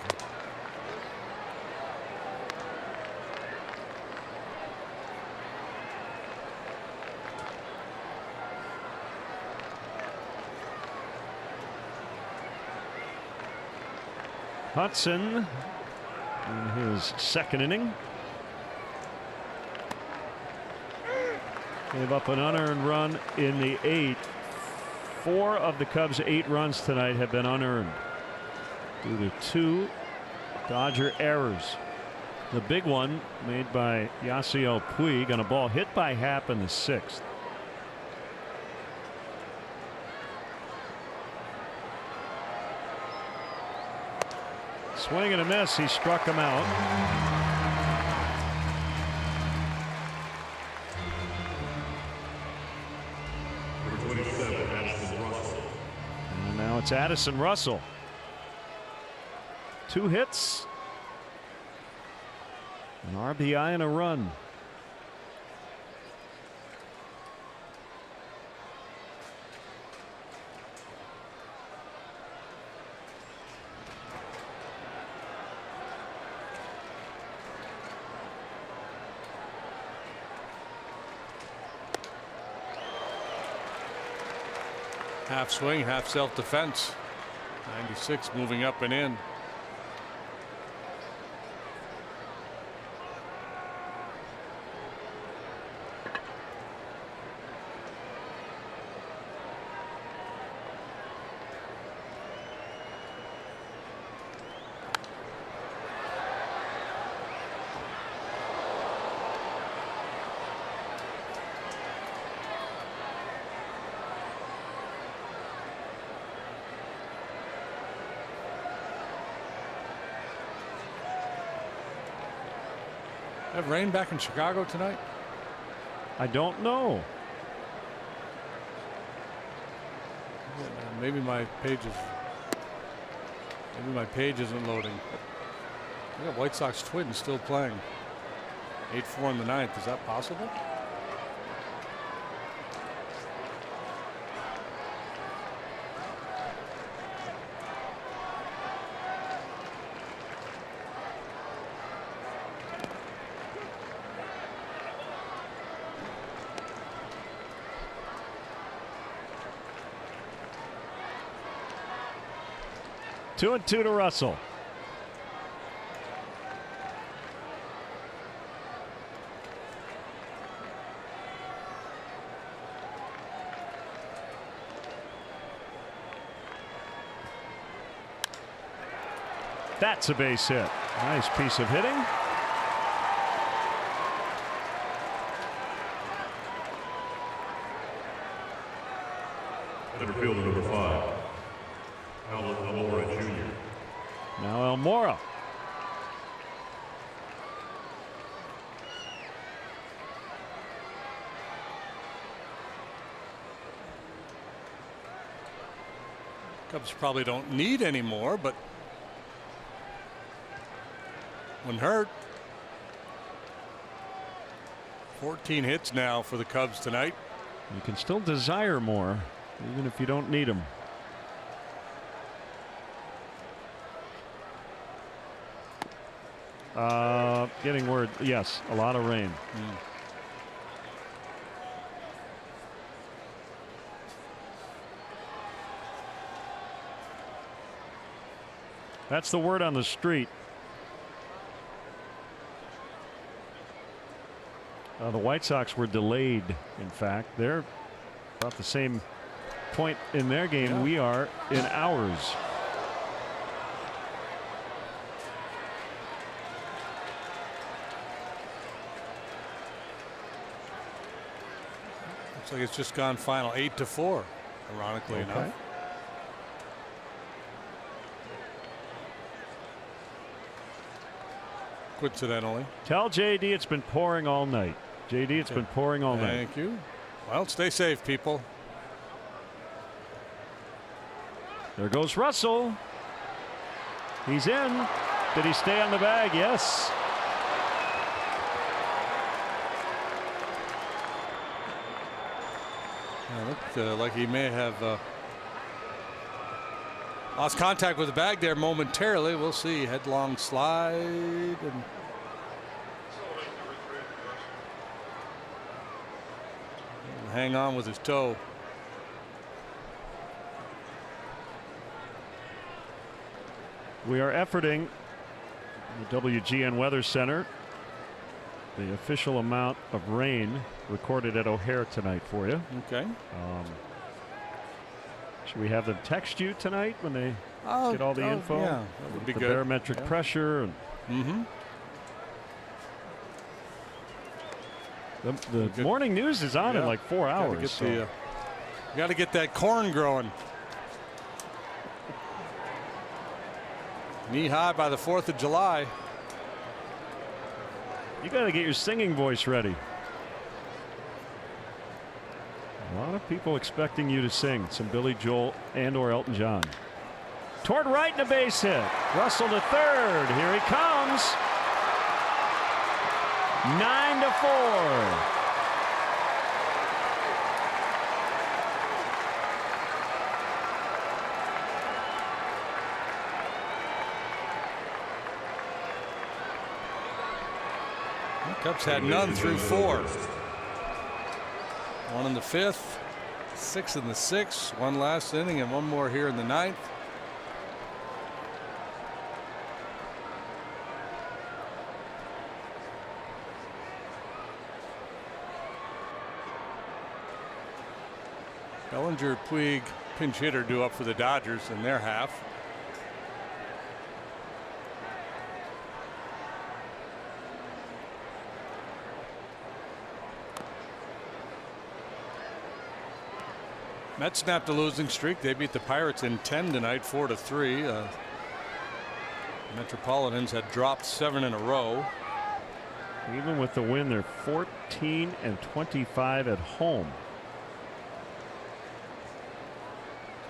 Hudson in his 2nd inning. Gave up an unearned run in the 8th. 4 of the Cubs' 8 runs tonight have been unearned due to 2 Dodger errors. The big one made by Yasiel Puig on a ball hit by Happ in the 6th. Swing and a miss. He struck him out. And now it's Addison Russell. 2 hits, an RBI and a run. Half swing, half self-defense. 96 moving up and in. Have rain back in Chicago tonight? I don't know. Maybe my page isn't loading. We got White Sox Twins still playing. 8-4 in the 9th. Is that possible? Two and two to Russell. That's a base hit. Nice piece of hitting. Center fielder number 5. Almora Jr. Now Almora. Cubs probably don't need any more, but when hurt. 14 hits now for the Cubs tonight. You can still desire more, even if you don't need them. Getting word, yes, a lot of rain. That's the word on the street. The White Sox were delayed. In fact, they're about the same point in their game we are in ours. Looks like it's just gone final 8-4, ironically enough. Coincidentally. Tell JD it's been pouring all night. JD, it's been pouring all night. Thank you. Well, stay safe, people. There goes Russell. He's in. Did he stay on the bag? Yes. Looked like he may have lost contact with the bag there momentarily. We'll see. Headlong slide and hang on with his toe. We are efforting the WGN Weather Center. The official amount of rain recorded at O'Hare tonight for you. Okay. Should we have them text you tonight when they get all the info? Yeah, that would be the good. Barometric pressure. And The morning news is on in like 4 hours. You got to get that corn growing. Knee high by the 4th of July. You got to get your singing voice ready. A lot of people expecting you to sing some Billy Joel and or Elton John. Toward right and a base hit. Russell to third. Here he comes. 9-4. Cubs had none through 4. 1 in the 5th, 6 in the 6th, 1 last inning, and 1 more here in the 9th. Bellinger, Puig, pinch hitter due up for the Dodgers in their half. Mets snapped a losing streak. They beat the Pirates in 10 tonight, 4-3. Metropolitans had dropped 7 in a row. Even with the win, they're 14-25 at home.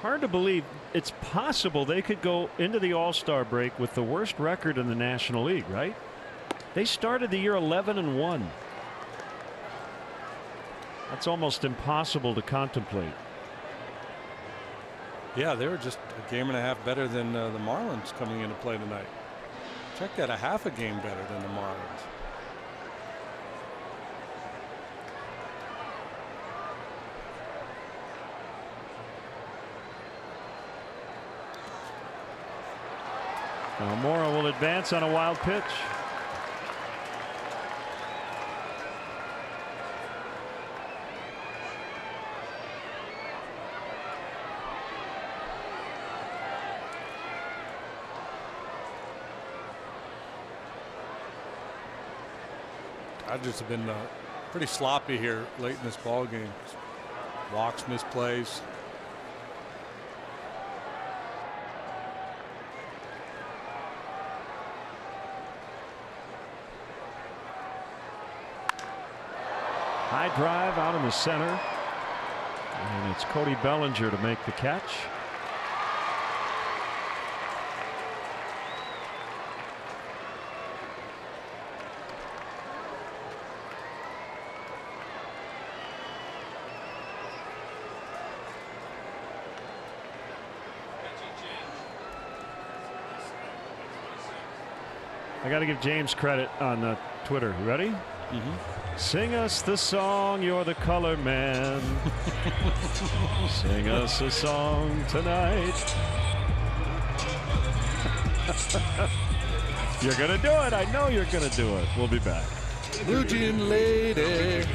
Hard to believe. It's possible they could go into the All-Star break with the worst record in the National League, right? They started the year 11-1. That's almost impossible to contemplate. Yeah, they were just a game and a half better than the Marlins coming into play tonight. Check that, a half a game better than the Marlins. Now Mora will advance on a wild pitch. Dodgers have been pretty sloppy here late in this ball game. Walks, misplays. High drive out in the center, and it's Cody Bellinger to make the catch. I got to give James credit on Twitter. You ready? Mm-hmm. Sing us the song, you're the color man. Sing us a song tonight. You're going to do it. I know you're going to do it. We'll be back. Blue Jean Lady.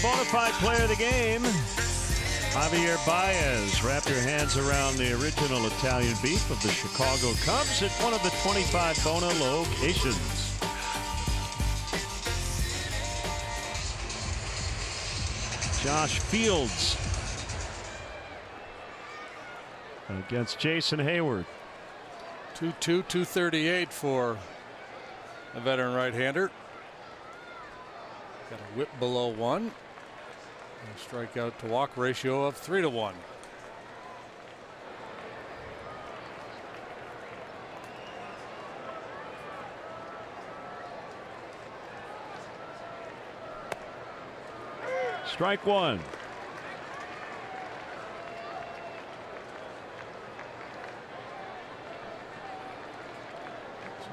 bona fide player of the game, Javier Baez. Wrap your hands around the original Italian beef of the Chicago Cubs at one of the 25 Bona locations. Josh Fields against Jason Hayward. 2-2, 238 for a veteran right-hander. Got a whip below 1. And a strikeout to walk ratio of 3-1. Strike one. So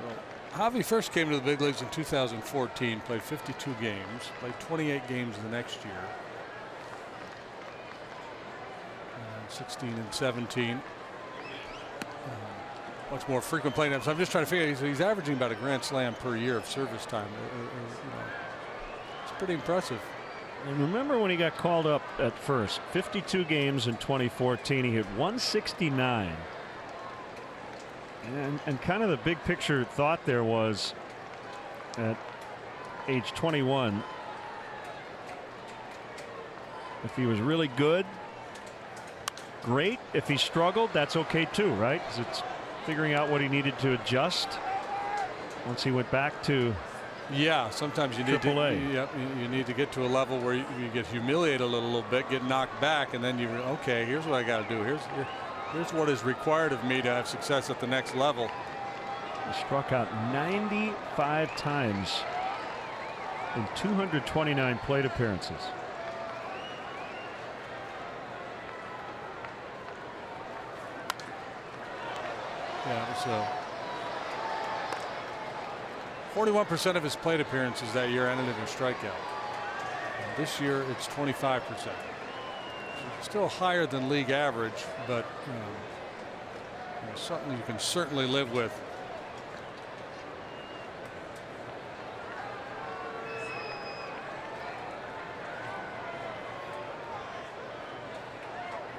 Javi first came to the big leagues in 2014, played 52 games, played 28 games the next year. 16 and 17. Much more frequent playing time. So I'm just trying to figure he's averaging about a grand slam per year of service time. It's pretty impressive. And remember when he got called up at first, 52 games in 2014, he hit 169. And kind of the big picture thought there was at age 21, if he was really good, great. If he struggled, that's okay too, right? Because it's figuring out what he needed to adjust once he went back to sometimes you need AAA. you need to get to a level where you get humiliated a little bit, get knocked back, and then okay, here's what I got to do. Here's what is required of me to have success at the next level. He struck out 95 times in 229 plate appearances. Yeah, it was 41% of his plate appearances that year ended in a strikeout. And this year it's 25%. Still higher than league average, but something you can certainly live with.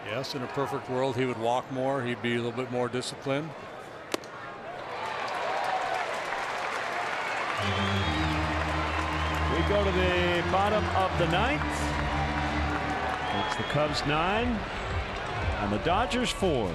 Yes, in a perfect world he would walk more, he'd be a little bit more disciplined. We go to the bottom of the ninth. It's the Cubs 9 and the Dodgers 4.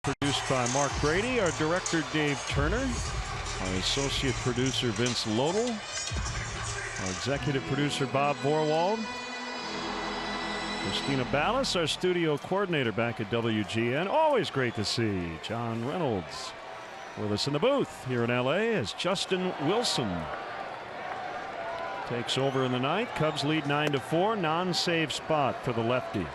Produced by Mark Brady, our director Dave Turner, our associate producer Vince Lodel, Our executive producer, Bob Vorwald. Christina Ballas, our studio coordinator back at WGN. Always great to see John Reynolds with us in the booth here in LA as Justin Wilson takes over in the ninth. Cubs lead 9-4. Non-save spot for the lefty.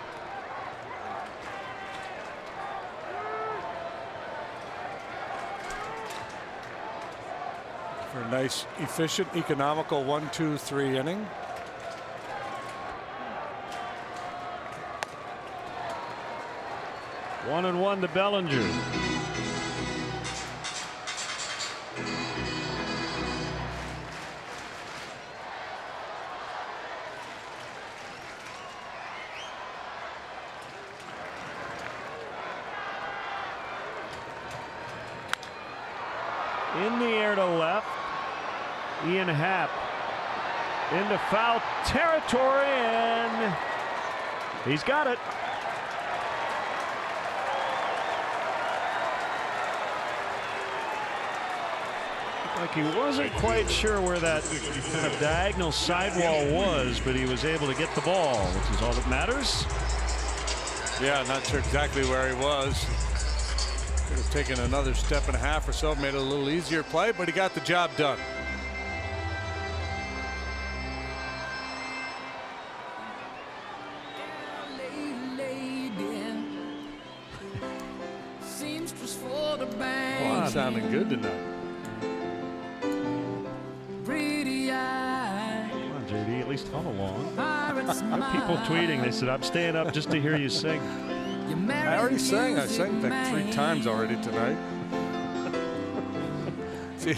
For a nice, efficient, economical 1-2-3 inning. One and one to Bellinger. In the air to left. Ian Happ into foul territory, and he's got it. Like he wasn't quite sure where that kind of diagonal sidewall was, but he was able to get the ball, which is all that matters. Yeah, not sure exactly where he was. Could have taken another step and a half or so, made it a little easier play, but he got the job done. Oh, I'm sounding good tonight. JD, at least hum along. People tweeting, they said, I'm staying up just to hear you sing. I already sang. I sang like 3 times already tonight. See,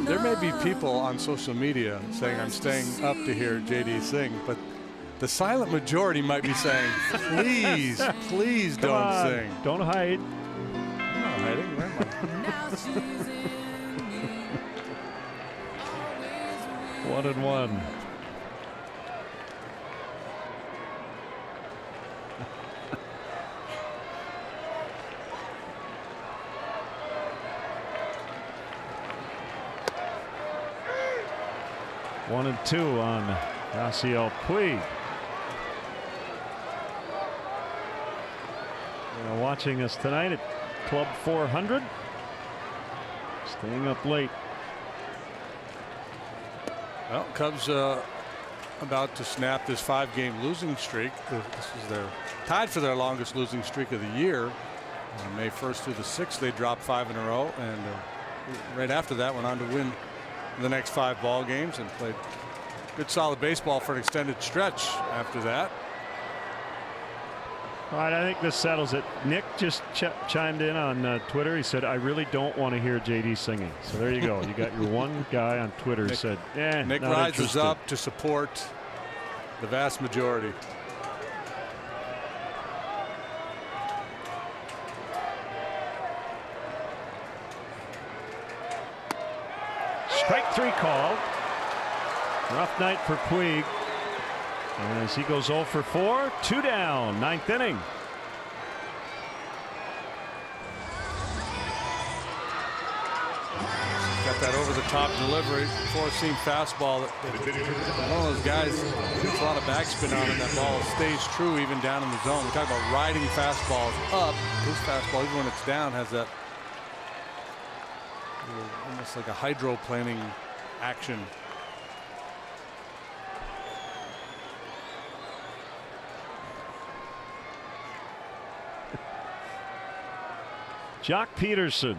there may be people on social media saying I'm staying up to hear JD sing, but the silent majority might be saying, please, please don't sing. Don't hide. I'm not hiding. Where am I? 1-1. One and two on Yasiel Puig. Watching us tonight at Club 400. Staying up late. Well, Cubs about to snap this 5-game losing streak. This is their tied for their longest losing streak of the year. On May 1st through the 6th, they dropped 5 in a row, and right after that went on to win the next 5 ball games and played good solid baseball for an extended stretch after that. All right, I think this settles it. Nick just chimed in on Twitter. He said, I really don't want to hear JD singing. So there you go. You got your one guy on Twitter who said, Nick not rises interested. up to support the vast majority. Strike 3 called. Rough night for Puig. As he goes 0 for 4, 2 down, 9th inning. Got that over-the-top delivery, 4-seam fastball. One of those guys gets a lot of backspin on it. That ball stays true even down in the zone. We talk about riding fastballs up. His fastball, even when it's down, has that almost like a hydroplaning action. Jock Peterson.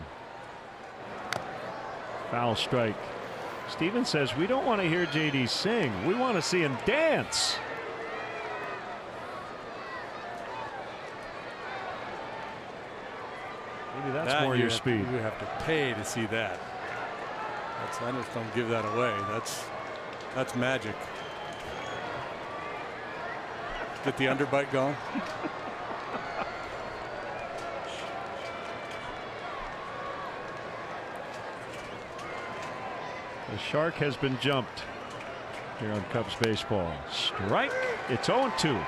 Foul strike. Steven says we don't want to hear JD sing. We want to see him dance. Maybe that's more your speed. You have to pay to see that. I just don't give that away. That's magic. Get the underbite going. The shark has been jumped here on Cubs baseball. Strike. It's 0-2.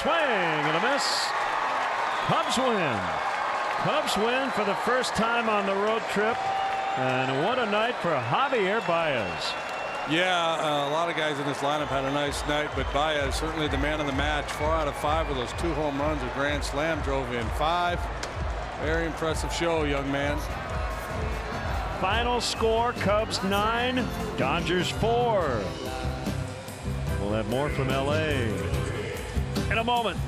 swing and a miss. Cubs win. Cubs win for the first time on the road trip. And what a night for Javier Baez. Yeah, a lot of guys in this lineup had a nice night, but Baez certainly the man of the match. 4 out of 5 with those 2 home runs, a grand slam, drove in 5. Very impressive show, young man. Final score, Cubs 9, Dodgers 4. We'll have more from LA in a moment.